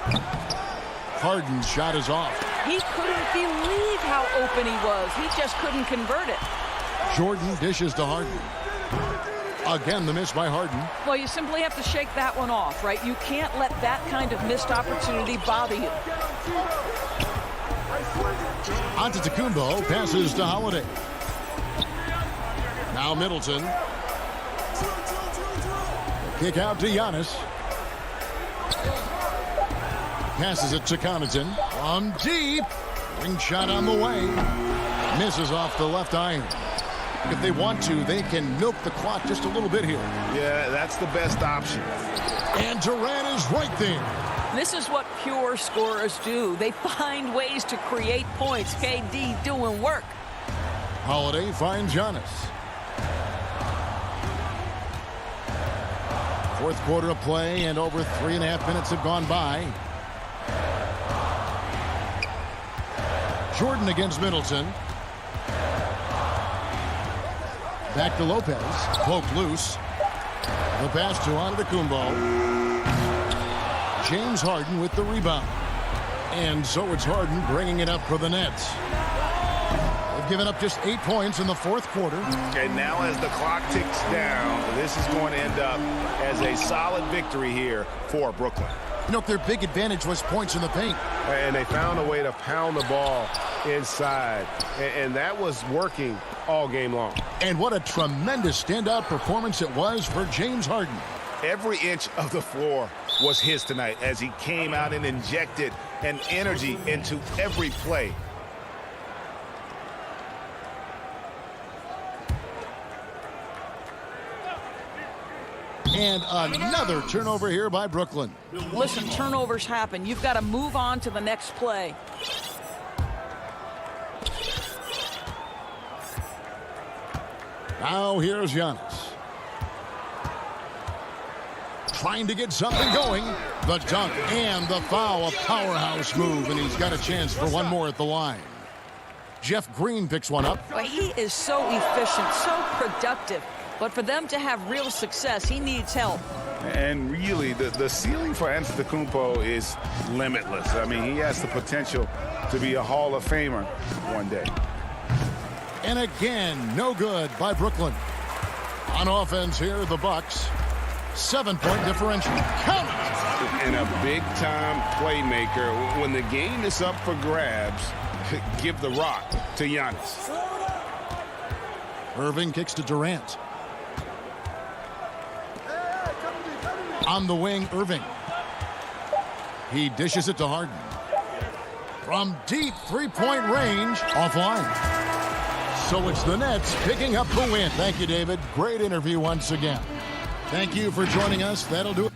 Harden's shot is off. He couldn't believe how open he was. He just couldn't convert it. Jordan dishes to Harden. Again, the miss by Harden. Well, you simply have to shake that one off, right? You can't let that kind of missed opportunity bother you. Antetokounmpo passes to Holiday. Now Middleton. Kick out to Giannis. Passes it to Connaughton. From deep. Ring shot on the way. Misses off the left iron. If they want to, they can milk the clock just a little bit here. Yeah, that's the best option. And Durant is right there. This is what pure scorers do. They find ways to create points. KD doing work. Holiday finds Giannis. Fourth quarter of play, and over 3.5 minutes have gone by. Jordan against Middleton. Back to Lopez. Poked loose. The pass to Antetokounmpo. James Harden with the rebound. And so it's Harden bringing it up for the Nets. They've given up just 8 points in the fourth quarter. And now as the clock ticks down, this is going to end up as a solid victory here for Brooklyn. You know, their big advantage was points in the paint. And they found a way to pound the ball inside. And that was working all game long. And what a tremendous standout performance it was for James Harden. Every inch of the floor was his tonight as he came out and injected an energy into every play. And another turnover here by Brooklyn. Listen, turnovers happen. You've got to move on to the next play. Now here's Giannis. Trying to get something going. The dunk and the foul, a powerhouse move, and he's got a chance for one more at the line. Jeff Green picks one up. Well, he is so efficient, so productive. But for them to have real success, he needs help. And really, the ceiling for Antetokounmpo is limitless. I mean, he has the potential to be a Hall of Famer one day. And again, no good by Brooklyn. On offense here, the Bucks. 7-point differential. Count it! And a big-time playmaker. When the game is up for grabs, give the rock to Giannis. Irving kicks to Durant. On the wing, Irving. He dishes it to Harden. From deep three-point range, offline. So it's the Nets picking up the win. Thank you, David. Great interview once again. Thank you for joining us. That'll do it.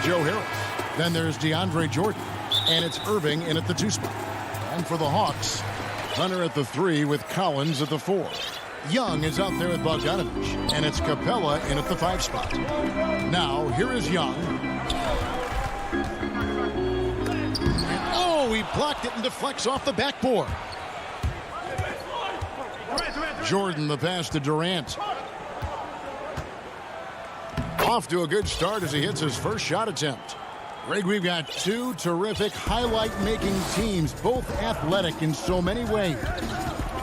Joe Harris. Then there's DeAndre Jordan. And it's Irving in at the 2 spot. And for the Hawks, Hunter at the 3 with Collins at the 4. Young is out there with Bogdanovich. And it's Capella in at the 5 spot. Now, here is Young. And, oh, he blocked it and deflects off the backboard. Jordan the pass to Durant. Off to a good start as he hits his first shot attempt. Greg, we've got two terrific highlight-making teams, both athletic in so many ways.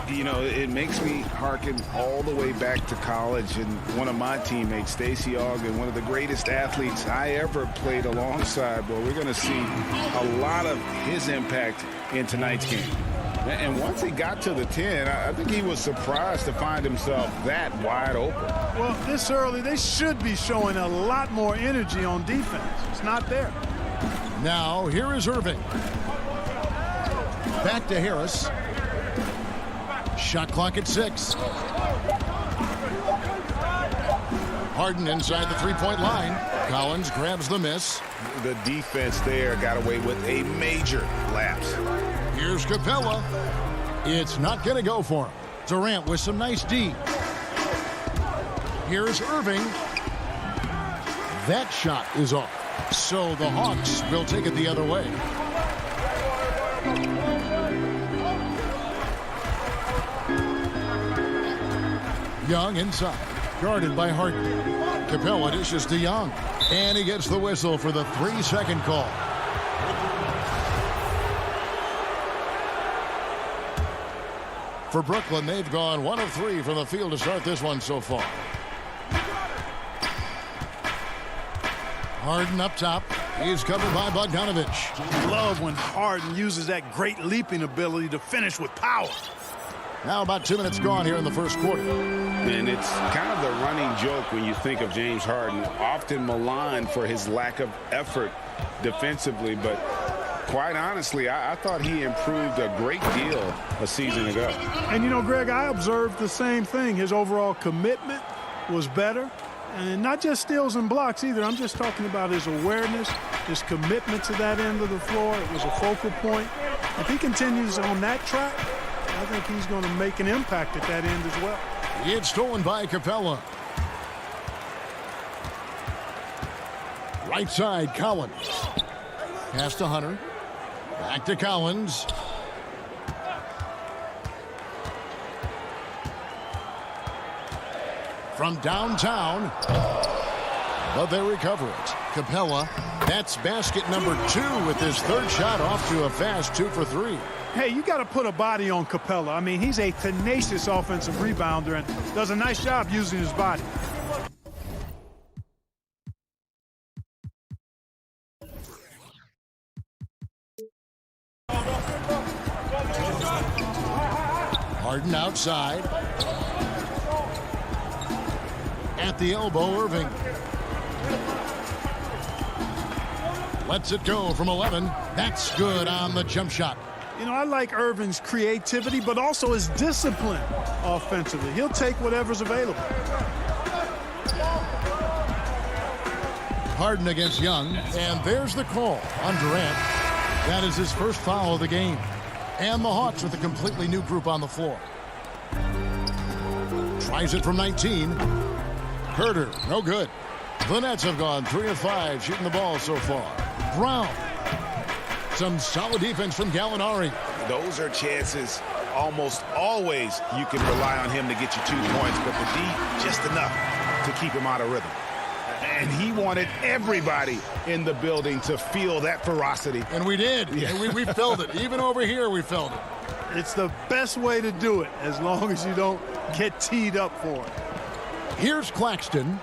You know, it makes me hearken all the way back to college, and one of my teammates, Stacey Ogden, one of the greatest athletes I ever played alongside. Well, we're going to see a lot of his impact in tonight's game. And once he got to the 10, I think he was surprised to find himself that wide open. Well, this early, they should be showing a lot more energy on defense. It's not there. Now, here is Irving. Back to Harris. Shot clock at 6. Harden inside the three-point line. Collins grabs the miss. The defense there got away with a major lapse. Here's Capella. It's not going to go for him. Durant with some nice D. Here's Irving. That shot is off. So the Hawks will take it the other way. Young inside. Guarded by Harden. Capella dishes to Young. And he gets the whistle for the 3-second call. For Brooklyn, they've gone 1 of 3 from the field to start this one so far. Harden up top. He's covered by Bogdanovich. Love when Harden uses that great leaping ability to finish with power. Now about 2 minutes gone here in the first quarter. And it's kind of the running joke when you think of James Harden, often maligned for his lack of effort defensively, but quite honestly, I thought he improved a great deal a season ago. And, you know, Greg, I observed the same thing. His overall commitment was better. And not just steals and blocks either. I'm just talking about his awareness, his commitment to that end of the floor. It was a focal point. If he continues on that track, I think he's going to make an impact at that end as well. It's stolen by Capella. Right side, Collins. Pass to Hunter. Back to Collins. From downtown. But they recover it. Capella, that's basket number 2 with his 3rd shot off to a fast 2 for 3. Hey, you got to put a body on Capella. I mean, he's a tenacious offensive rebounder and does a nice job using his body. Harden outside. At the elbow, Irving. Lets it go from 11. That's good on the jump shot. You know, I like Irving's creativity, but also his discipline offensively. He'll take whatever's available. Harden against Young, and there's the call on Durant. That is his first foul of the game. And the Hawks with a completely new group on the floor. Tries it from 19. Herter, no good. The Nets have gone 3 of 5 shooting the ball so far. Brown. Some solid defense from Gallinari. Those are chances almost always you can rely on him to get you 2 points, but the D just enough to keep him out of rhythm. And he wanted everybody in the building to feel that ferocity. And we did. Yeah. And we felt it. Even over here, we felt it. It's the best way to do it, as long as you don't get teed up for it. Here's Claxton.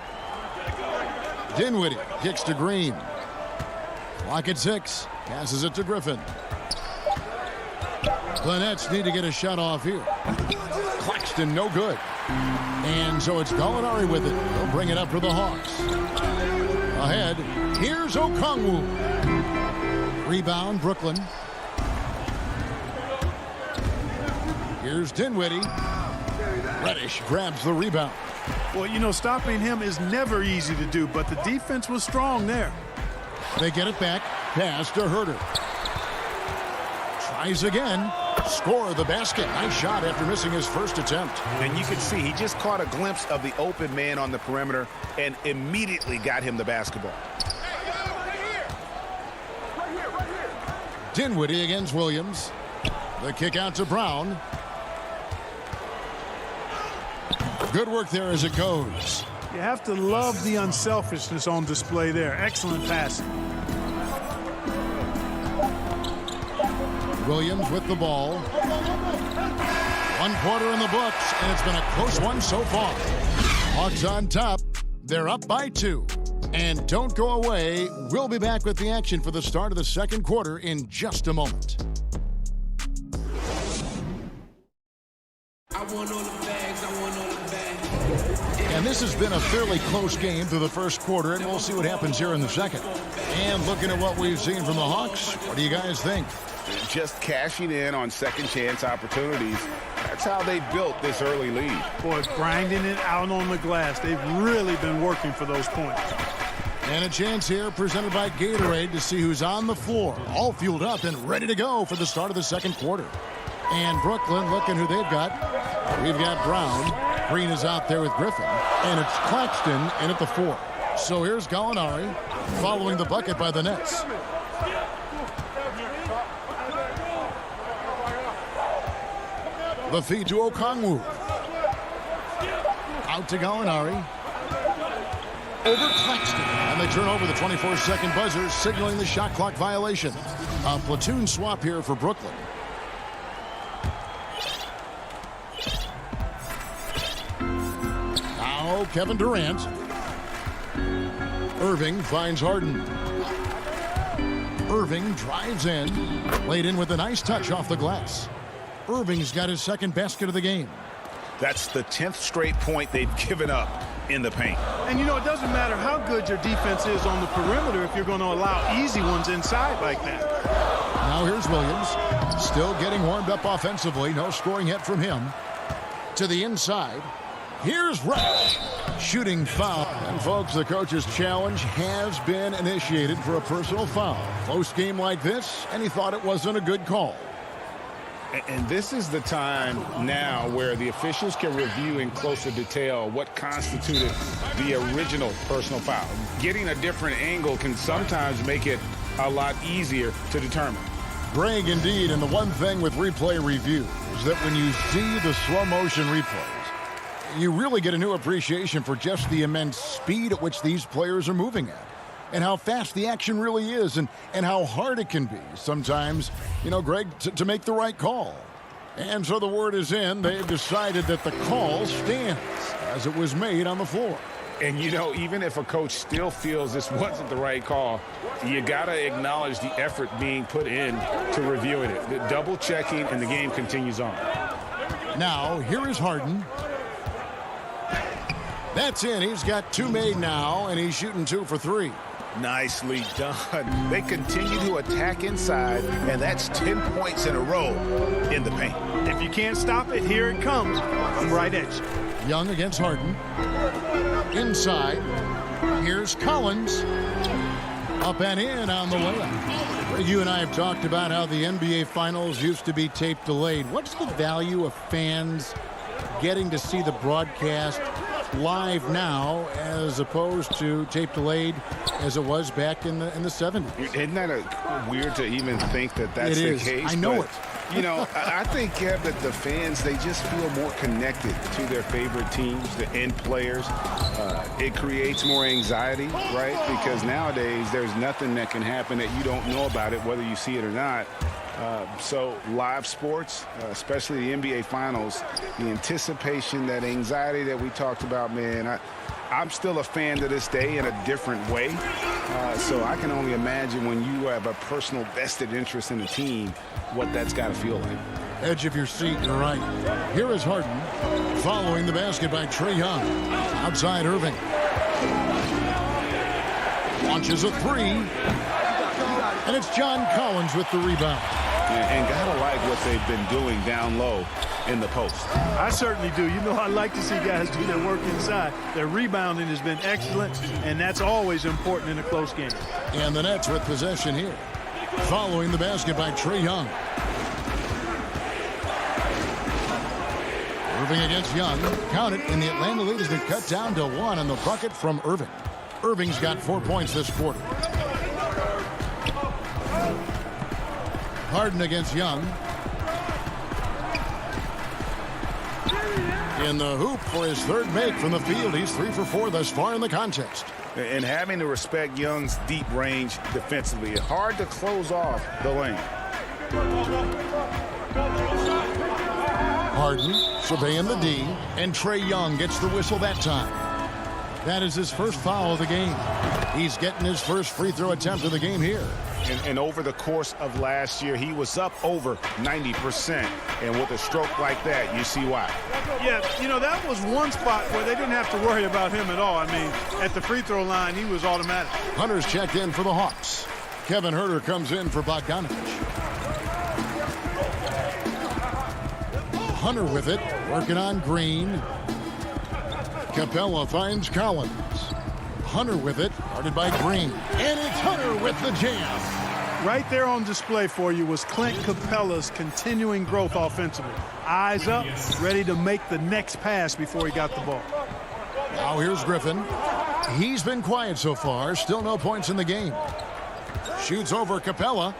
Dinwiddie kicks to Green. Clock at 6. Passes it to Griffin. The Nets need to get a shot off here. Claxton, no good. And so it's Gallinari with it. He'll bring it up for the Hawks. Ahead, here's Okongwu. Rebound, Brooklyn. Here's Dinwiddie. Reddish grabs the rebound. Well, you know, stopping him is never easy to do, but the defense was strong there. They get it back. Pass to Herter. Tries again. Score the basket. Nice shot after missing his first attempt. And you can see he just caught a glimpse of the open man on the perimeter and immediately got him the basketball. Dinwiddie against Williams. The kick out to Brown. Good work there as it goes. You have to love the unselfishness on display there. Excellent passing. Williams with the ball. 1 quarter in the books, and it's been a close one so far. Hawks on top. They're up by 2. And don't go away. We'll be back with the action for the start of the second quarter in just a moment. I want all the bags. I want all the bags. And this has been a fairly close game through the first quarter, and we'll see what happens here in the second. And looking at what we've seen from the Hawks, what do you guys think? Just cashing in on second chance opportunities. That's how they built this early lead. Boy, grinding it out on the glass. They've really been working for those points. And a chance here presented by Gatorade to see who's on the floor. All fueled up and ready to go for the start of the second quarter. And Brooklyn, looking who they've got. We've got Brown. Green is out there with Griffin. And it's Claxton in at the 4. So here's Gallinari following the bucket by the Nets. The feed to Okongwu. Out to Gallinari. Over Claxton. And they turn over the 24-second buzzer, signaling the shot clock violation. A platoon swap here for Brooklyn. go Kevin Durant. Irving finds Harden. Irving drives in. Laid in with a nice touch off the glass. Irving's got his second basket of the game. That's the 10th straight point they've given up in the paint. And, you know, it doesn't matter how good your defense is on the perimeter if you're going to allow easy ones inside like that. Now here's Williams. Still getting warmed up offensively. No scoring yet from him. To the inside. Here's Rush. Shooting foul. And, folks, the coach's challenge has been initiated for a personal foul. Close game like this, and he thought it wasn't a good call. And this is the time now where the officials can review in closer detail what constituted the original personal foul. Getting a different angle can sometimes make it a lot easier to determine. Greg, indeed, and the one thing with replay review is that when you see the slow motion replays, you really get a new appreciation for just the immense speed at which these players are moving at. And how fast the action really is, and how hard it can be sometimes, you know, Greg, to make the right call. And so the word is in. They've decided that the call stands as it was made on the floor. And, you know, even if a coach still feels this wasn't the right call, you got to acknowledge the effort being put in to reviewing it. The double checking, and the game continues on. Now, here is Harden. That's in. He's got 2 made now, and he's shooting 2 for 3. Nicely done. They continue to attack inside, and that's 10 points in a row in the paint. If you can't stop it, here it comes from right edge. Young against Harden. Inside. Here's Collins. Up and in on the layup. You and I have talked about how the NBA Finals used to be tape delayed. What's the value of fans getting to see the broadcast live now as opposed to tape delayed as it was back in the 70s? Isn't that weird to even think that that's the case? I know it. You know, I think, Kev, that the fans, they just feel more connected to their favorite teams, the end players. It creates more anxiety, right? Because nowadays there's nothing that can happen that you don't know about it, whether you see it or not. So live sports, especially the NBA Finals, the anticipation, that anxiety that we talked about, man, I'm still a fan to this day in a different way. So I can only imagine when you have a personal vested interest in a team, what that's got to feel like. Edge of your seat, you're right. Here is Harden following the basket by Trae Young. Outside Irving. Launches a 3. And it's John Collins with the rebound. And gotta like what they've been doing down low in the post. I certainly do. You know, I like to see guys do their work inside. Their rebounding has been excellent, and that's always important in a close game. And the Nets with possession here. Following the basket by Trae Young. Irving against Young. Count it, and the Atlanta lead has been cut down to 1 on the bucket from Irving. Irving's got 4 points this quarter. Harden against Young. In the hoop for his 3rd make from the field. He's 3 for 4 thus far in the contest. And having to respect Young's deep range defensively, hard to close off the lane. Harden surveying the D, and Trae Young gets the whistle that time. That is his first foul of the game. He's getting his first free throw attempt of the game here. And over the course of last year, he was up over 90%. And with a stroke like that, you see why. Yeah, you know, that was one spot where they didn't have to worry about him at all. I mean, at the free throw line, he was automatic. Hunter's checked in for the Hawks. Kevin Huerter comes in for Bogdanovich. Hunter with it, working on Green. Capella finds Collins. Hunter with it, guarded by Green. And it's Hunter with the jam. Right there on display for you was Clint Capella's continuing growth offensively. Eyes up, ready to make the next pass before he got the ball. Now here's Griffin. He's been quiet so far. Still no points in the game. Shoots over Capella.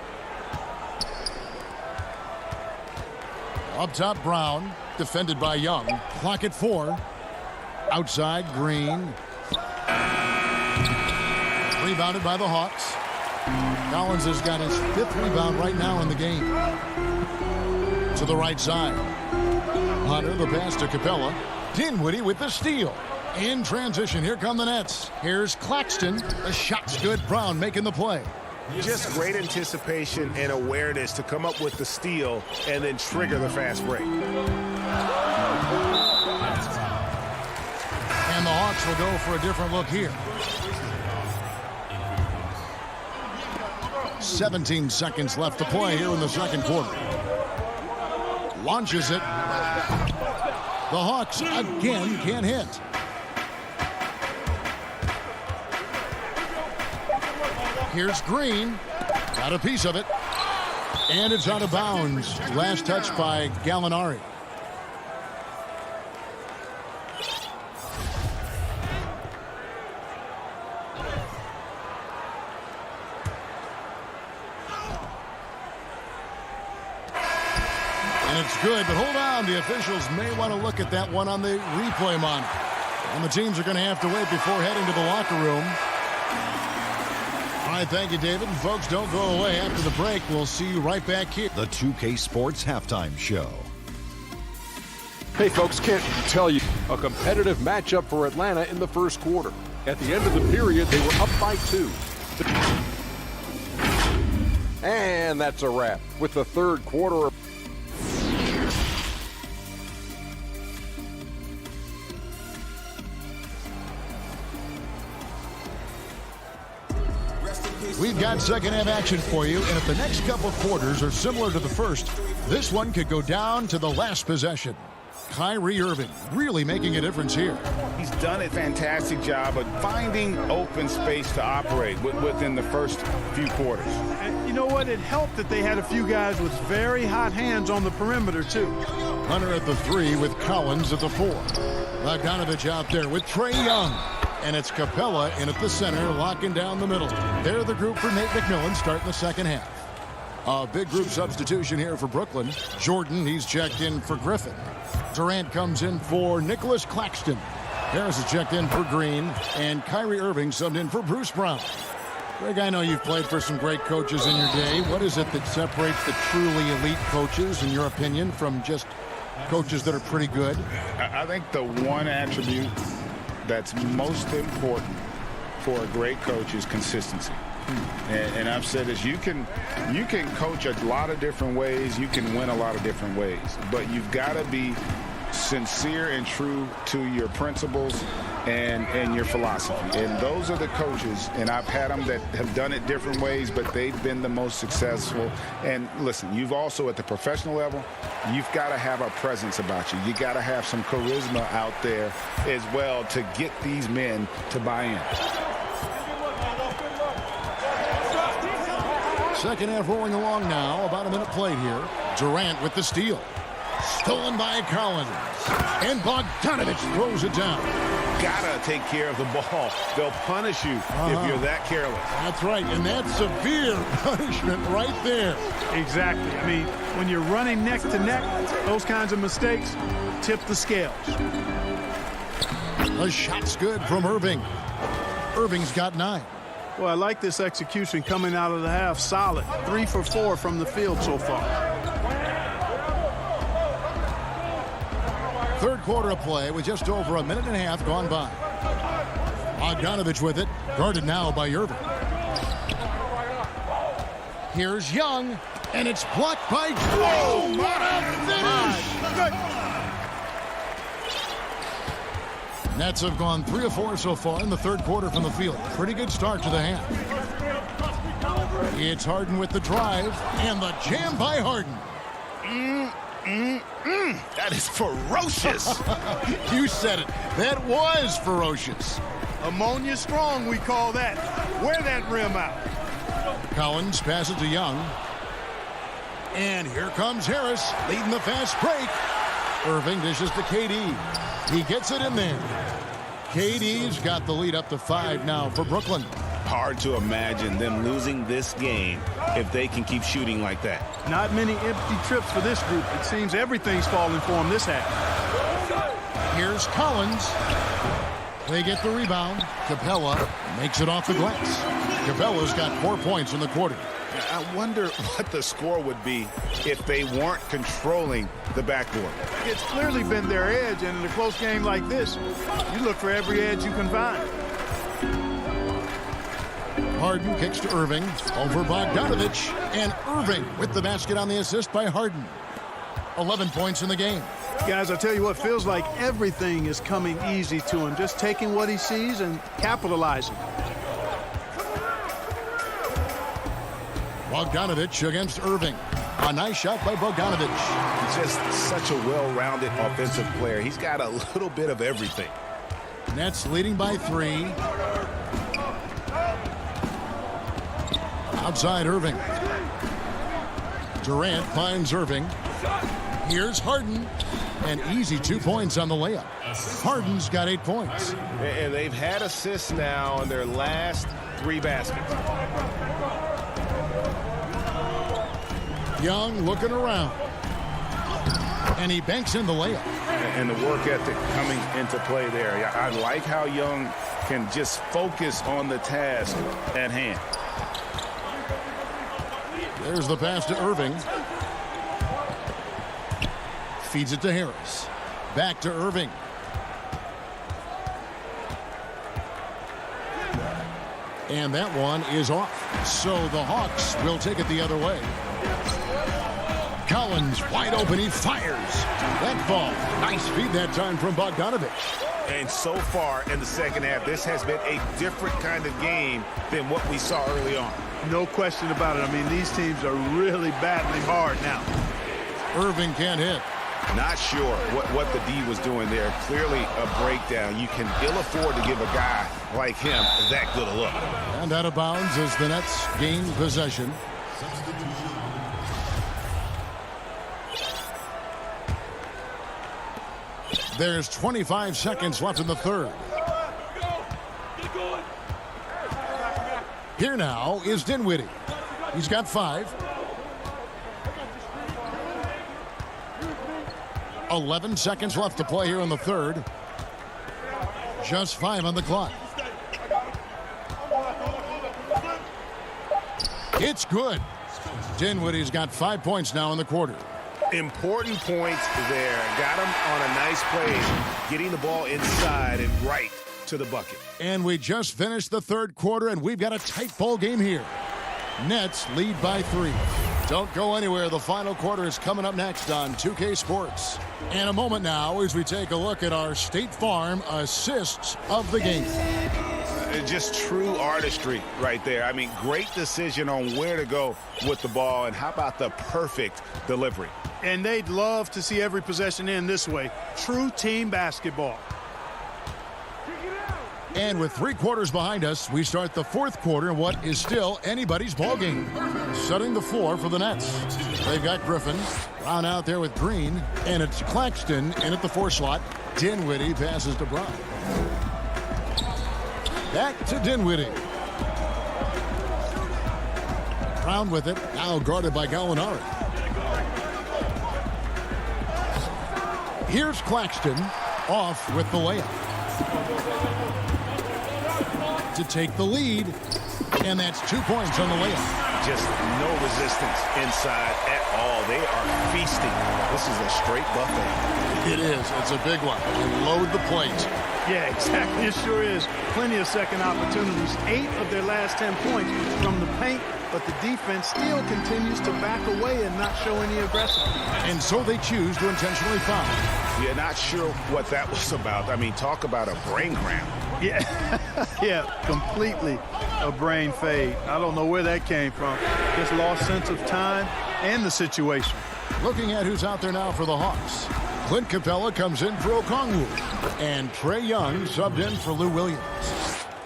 Up top, Brown. Defended by Young. Clock at 4. Outside, Green. Rebounded by the Hawks. Collins has got his 5th rebound right now in the game. To the right side. Hunter, the pass to Capella. Dinwiddie with the steal. In transition, here come the Nets. Here's Claxton. The shot's good. Brown making the play. Just great anticipation and awareness to come up with the steal and then trigger the fast break. And the Hawks will go for a different look here. 17 seconds left to play here in the second quarter. Launches it. The Hawks again can't hit. Here's Green. Got a piece of it. And it's out of bounds. Last touch by Gallinari. And it's good, but hold on. The officials may want to look at that one on the replay monitor. And the teams are going to have to wait before heading to the locker room. All right, thank you, David. And folks, don't go away. After the break, we'll see you right back here. The 2K Sports Halftime Show. Hey, folks, can't tell you. A competitive matchup for Atlanta in the first quarter. At the end of the period, they were up by 2. And that's a wrap with the third quarter. We've got second half action for you, and if the next couple quarters are similar to the first, this one could go down to the last possession. Kyrie Irving really making a difference here. He's done a fantastic job of finding open space to operate within the first few quarters. And you know what? It helped that they had a few guys with very hot hands on the perimeter, too. Hunter at the 3 with Collins at the 4. Bogdanovich out there with Trae Young. And it's Capella in at the center, locking down the middle. They're the group for Nate McMillan starting the second half. A big group substitution here for Brooklyn. Jordan, he's checked in for Griffin. Durant comes in for Nicholas Claxton. Harris is checked in for Green. And Kyrie Irving subbed in for Bruce Brown. Greg, I know you've played for some great coaches in your day. What is it that separates the truly elite coaches, in your opinion, from just coaches that are pretty good? I think the one attribute that's most important for a great coach is consistency. And I've said this, you can coach a lot of different ways, you can win a lot of different ways, but you've got to be sincere and true to your principles and your philosophy. And those are the coaches, and I've had them that have done it different ways, but they've been the most successful. And listen, you've also at the professional level, you've got to have a presence about you. You got to have some charisma out there as well to get these men to buy in. Second half rolling along now. About a minute played here. Durant with the steal. Stolen by Collins. And Bogdanovich throws it down. Gotta take care of the ball. They'll punish you if you're that careless. That's right, and that's severe punishment right there. Exactly. I mean, when you're running neck to neck, those kinds of mistakes tip the scales. The shot's good from Irving. Irving's got 9. Well, I like this execution coming out of the half. Solid. 3 for 4 from the field so far. Third quarter of play with just over a minute and a half gone by. Bogdanovich with it. Guarded now by Irving. Here's Young. And it's blocked by... Whoa! What a finish! Nets have gone 3 of 4 so far in the third quarter from the field. Pretty good start to the half. It's Harden with the drive. And the jam by Harden. That is ferocious. You said it. That was ferocious. Ammonia strong, we call that. Wear that rim out. Collins passes to Young. And here comes Harris leading the fast break. Irving dishes to KD. He gets it in there. KD's got the lead up to 5 now for Brooklyn. Hard to imagine them losing this game if they can keep shooting like that. Not many empty trips for this group. It seems everything's falling for them this half. Here's Collins. They get the rebound. Capella makes it off the glass. Capella's got 4 points in the quarter. I wonder what the score would be if they weren't controlling the backboard. It's clearly been their edge, and in a close game like this, you look for every edge you can find. Harden kicks to Irving over Bogdanovich, and Irving with the basket on the assist by Harden. 11 points in the game. Guys, I tell you what, feels like everything is coming easy to him, just taking what he sees and capitalizing. Bogdanovich against Irving. A nice shot by Bogdanovich. He's just such a well-rounded offensive player. He's got a little bit of everything. Nets leading by 3. Outside Irving. Durant finds Irving. Here's Harden. An easy 2 points on the layup. Harden's got 8 points. And they've had assists now on their last 3 baskets. Young looking around. And he banks in the layup. And the work ethic coming into play there. I like how Young can just focus on the task at hand. There's the pass to Irving. Feeds it to Harris. Back to Irving. And that one is off. So the Hawks will take it the other way. Collins wide open. He fires. That ball. Nice feed that time from Bogdanovich. And so far in the second half, this has been a different kind of game than what we saw early on. No question about it. I mean, these teams are really battling hard now. Irving can't hit. Not sure what the D was doing there. Clearly a breakdown. You can ill afford to give a guy like him that good a look. And out of bounds as the Nets gain possession. There's 25 seconds left in the third. Here now is Dinwiddie. He's got 5. 11 seconds left to play here in the third. Just 5 on the clock. It's good. Dinwiddie's got 5 points now in the quarter. Important points there. Got him on a nice play, getting the ball inside and right to the bucket. And we just finished the third quarter, and we've got a tight ball game here. Nets lead by 3. Don't go anywhere. The final quarter is coming up next on 2K Sports. In a moment now as we take a look at our State Farm assists of the game. Just true artistry right there. I mean, great decision on where to go with the ball, and how about the perfect delivery? And they'd love to see every possession end this way. True team basketball. And with 3 quarters behind us, we start the fourth quarter in what is still anybody's ball game. Setting the floor for the Nets. They've got Griffin. Brown out there with Green. And it's Claxton in at the 4 slot. Dinwiddie passes to Brown. Back to Dinwiddie. Brown with it. Now guarded by Gallinari. Here's Claxton. Off with the layup. To take the lead, and that's 2 points on the layup. Just no resistance inside at all. They are feasting. This is a straight buffet. It is. It's a big one. And load the plate. Yeah, exactly. It sure is. Plenty of second opportunities. 8 of their last 10 points from the paint, but the defense still continues to back away and not show any aggressiveness. And so they choose to intentionally foul. Yeah, not sure what that was about. I mean, talk about a brain cramp. Yeah, yeah, completely a brain fade. I don't know where that came from. Just lost sense of time and the situation. Looking at who's out there now for the Hawks. Clint Capella comes in for Okongwu. And Trae Young subbed in for Lou Williams.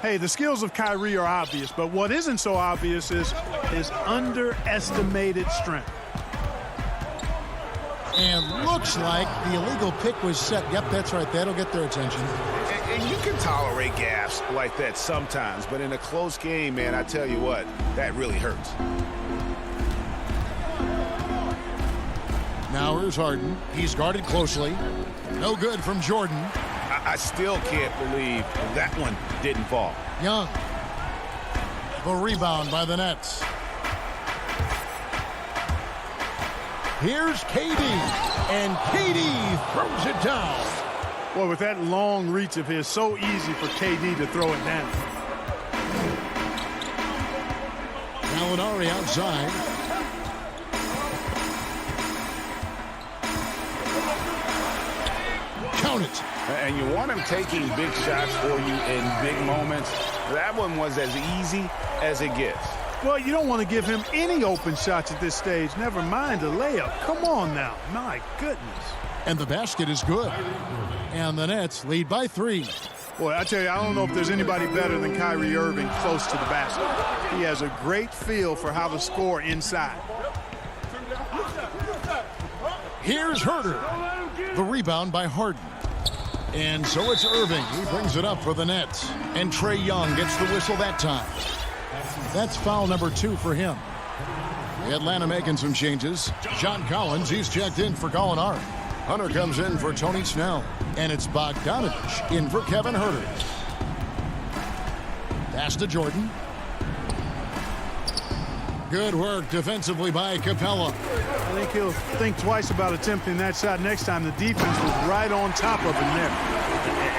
Hey, the skills of Kyrie are obvious, but what isn't so obvious is his underestimated strength. And looks like the illegal pick was set. Yep, that's right. That'll get their attention. And you can tolerate gaffes like that sometimes, but in a close game, man, I tell you what, that really hurts. Now here's Harden. He's guarded closely. No good from Jordan. I still can't believe that one didn't fall. Young. The rebound by the Nets. Here's KD, and KD throws it down. Boy, with that long reach of his, so easy for KD to throw it down. Gallinari outside. Count it. And you want him taking big shots for you in big moments. That one was as easy as it gets. Well, you don't want to give him any open shots at this stage. Never mind a layup. Come on now. My goodness. And the basket is good. And the Nets lead by 3. Boy, I tell you, I don't know if there's anybody better than Kyrie Irving close to the basket. He has a great feel for how to score inside. Here's Herter. The rebound by Harden. And so it's Irving. He brings it up for the Nets. And Trae Young gets the whistle that time. That's foul number 2 for him. Atlanta making some changes. John Collins, he's checked in for Gallinari. Hunter comes in for Tony Snell. And it's Bogdanovich in for Kevin Herter. Pass to Jordan. Good work defensively by Capella. I think he'll think twice about attempting that shot next time. The defense was right on top of him there.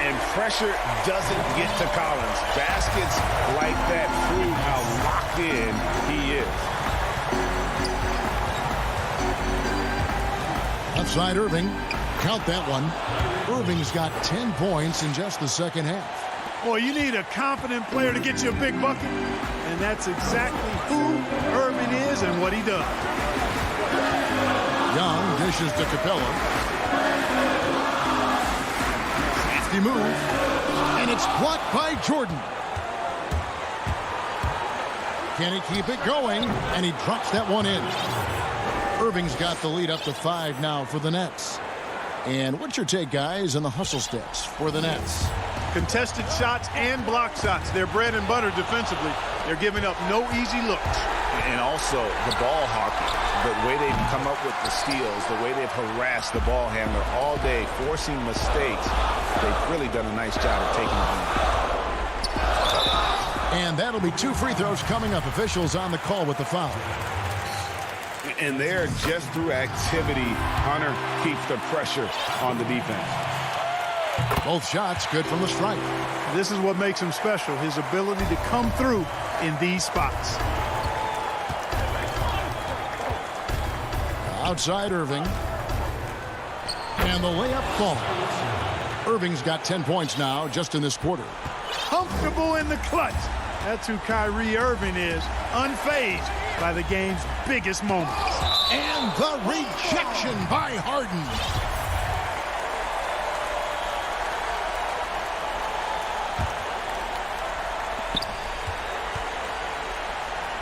And pressure doesn't get to Collins. Baskets like that prove how locked in he is. Outside Irving. Count that one. Irving's got 10 points in just the second half. Boy, you need a confident player to get you a big bucket. And that's exactly who Irving is and what he does. Young dishes to Capella. Nasty move. And it's blocked by Jordan. Can he keep it going? And he drops that one in. Irving's got the lead up to 5 now for the Nets. And what's your take, guys, on the hustle steps for the Nets? Contested shots and block shots. They're bread and butter defensively. They're giving up no easy looks. And also the ball hawking, the way they've come up with the steals, the way they've harassed the ball handler all day, forcing mistakes. They've really done a nice job of taking it home. And that'll be 2 free throws coming up. Officials on the call with the foul. And there, just through activity, Hunter keeps the pressure on the defense. Both shots good from the stripe. This is what makes him special, his ability to come through in these spots. Outside Irving. And the layup falls. Irving's got 10 points now just in this quarter. Comfortable in the clutch. That's who Kyrie Irving is, unfazed by the game's biggest moments. And the rejection by Harden.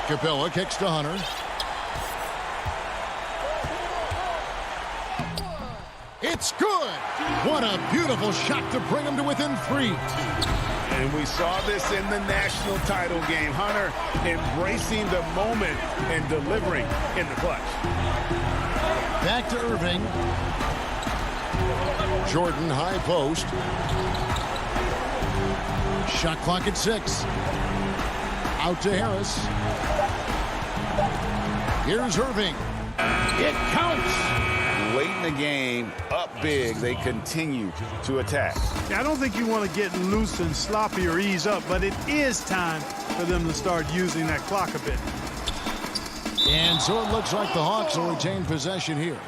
Capella kicks to Hunter. It's good. What a beautiful shot to bring him to within 3. And we saw this in the national title game. Hunter embracing the moment and delivering in the clutch. Back to Irving. Jordan high post. Shot clock at 6. Out to Harris. Here's Irving. It counts. Late in the game, up big, they continue to attack. I don't think you want to get loose and sloppy or ease up, but it is time for them to start using that clock a bit. And so it looks like the Hawks will retain possession here.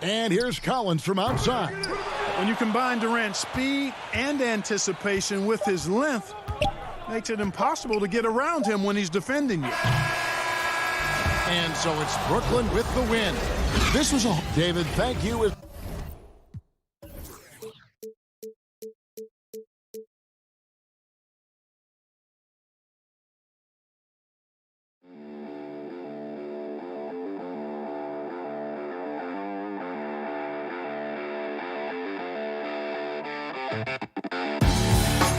And here's Collins from outside. When you combine Durant's speed and anticipation with his length, makes it impossible to get around him when he's defending you. And so it's Brooklyn with the win. This was a... David, thank you.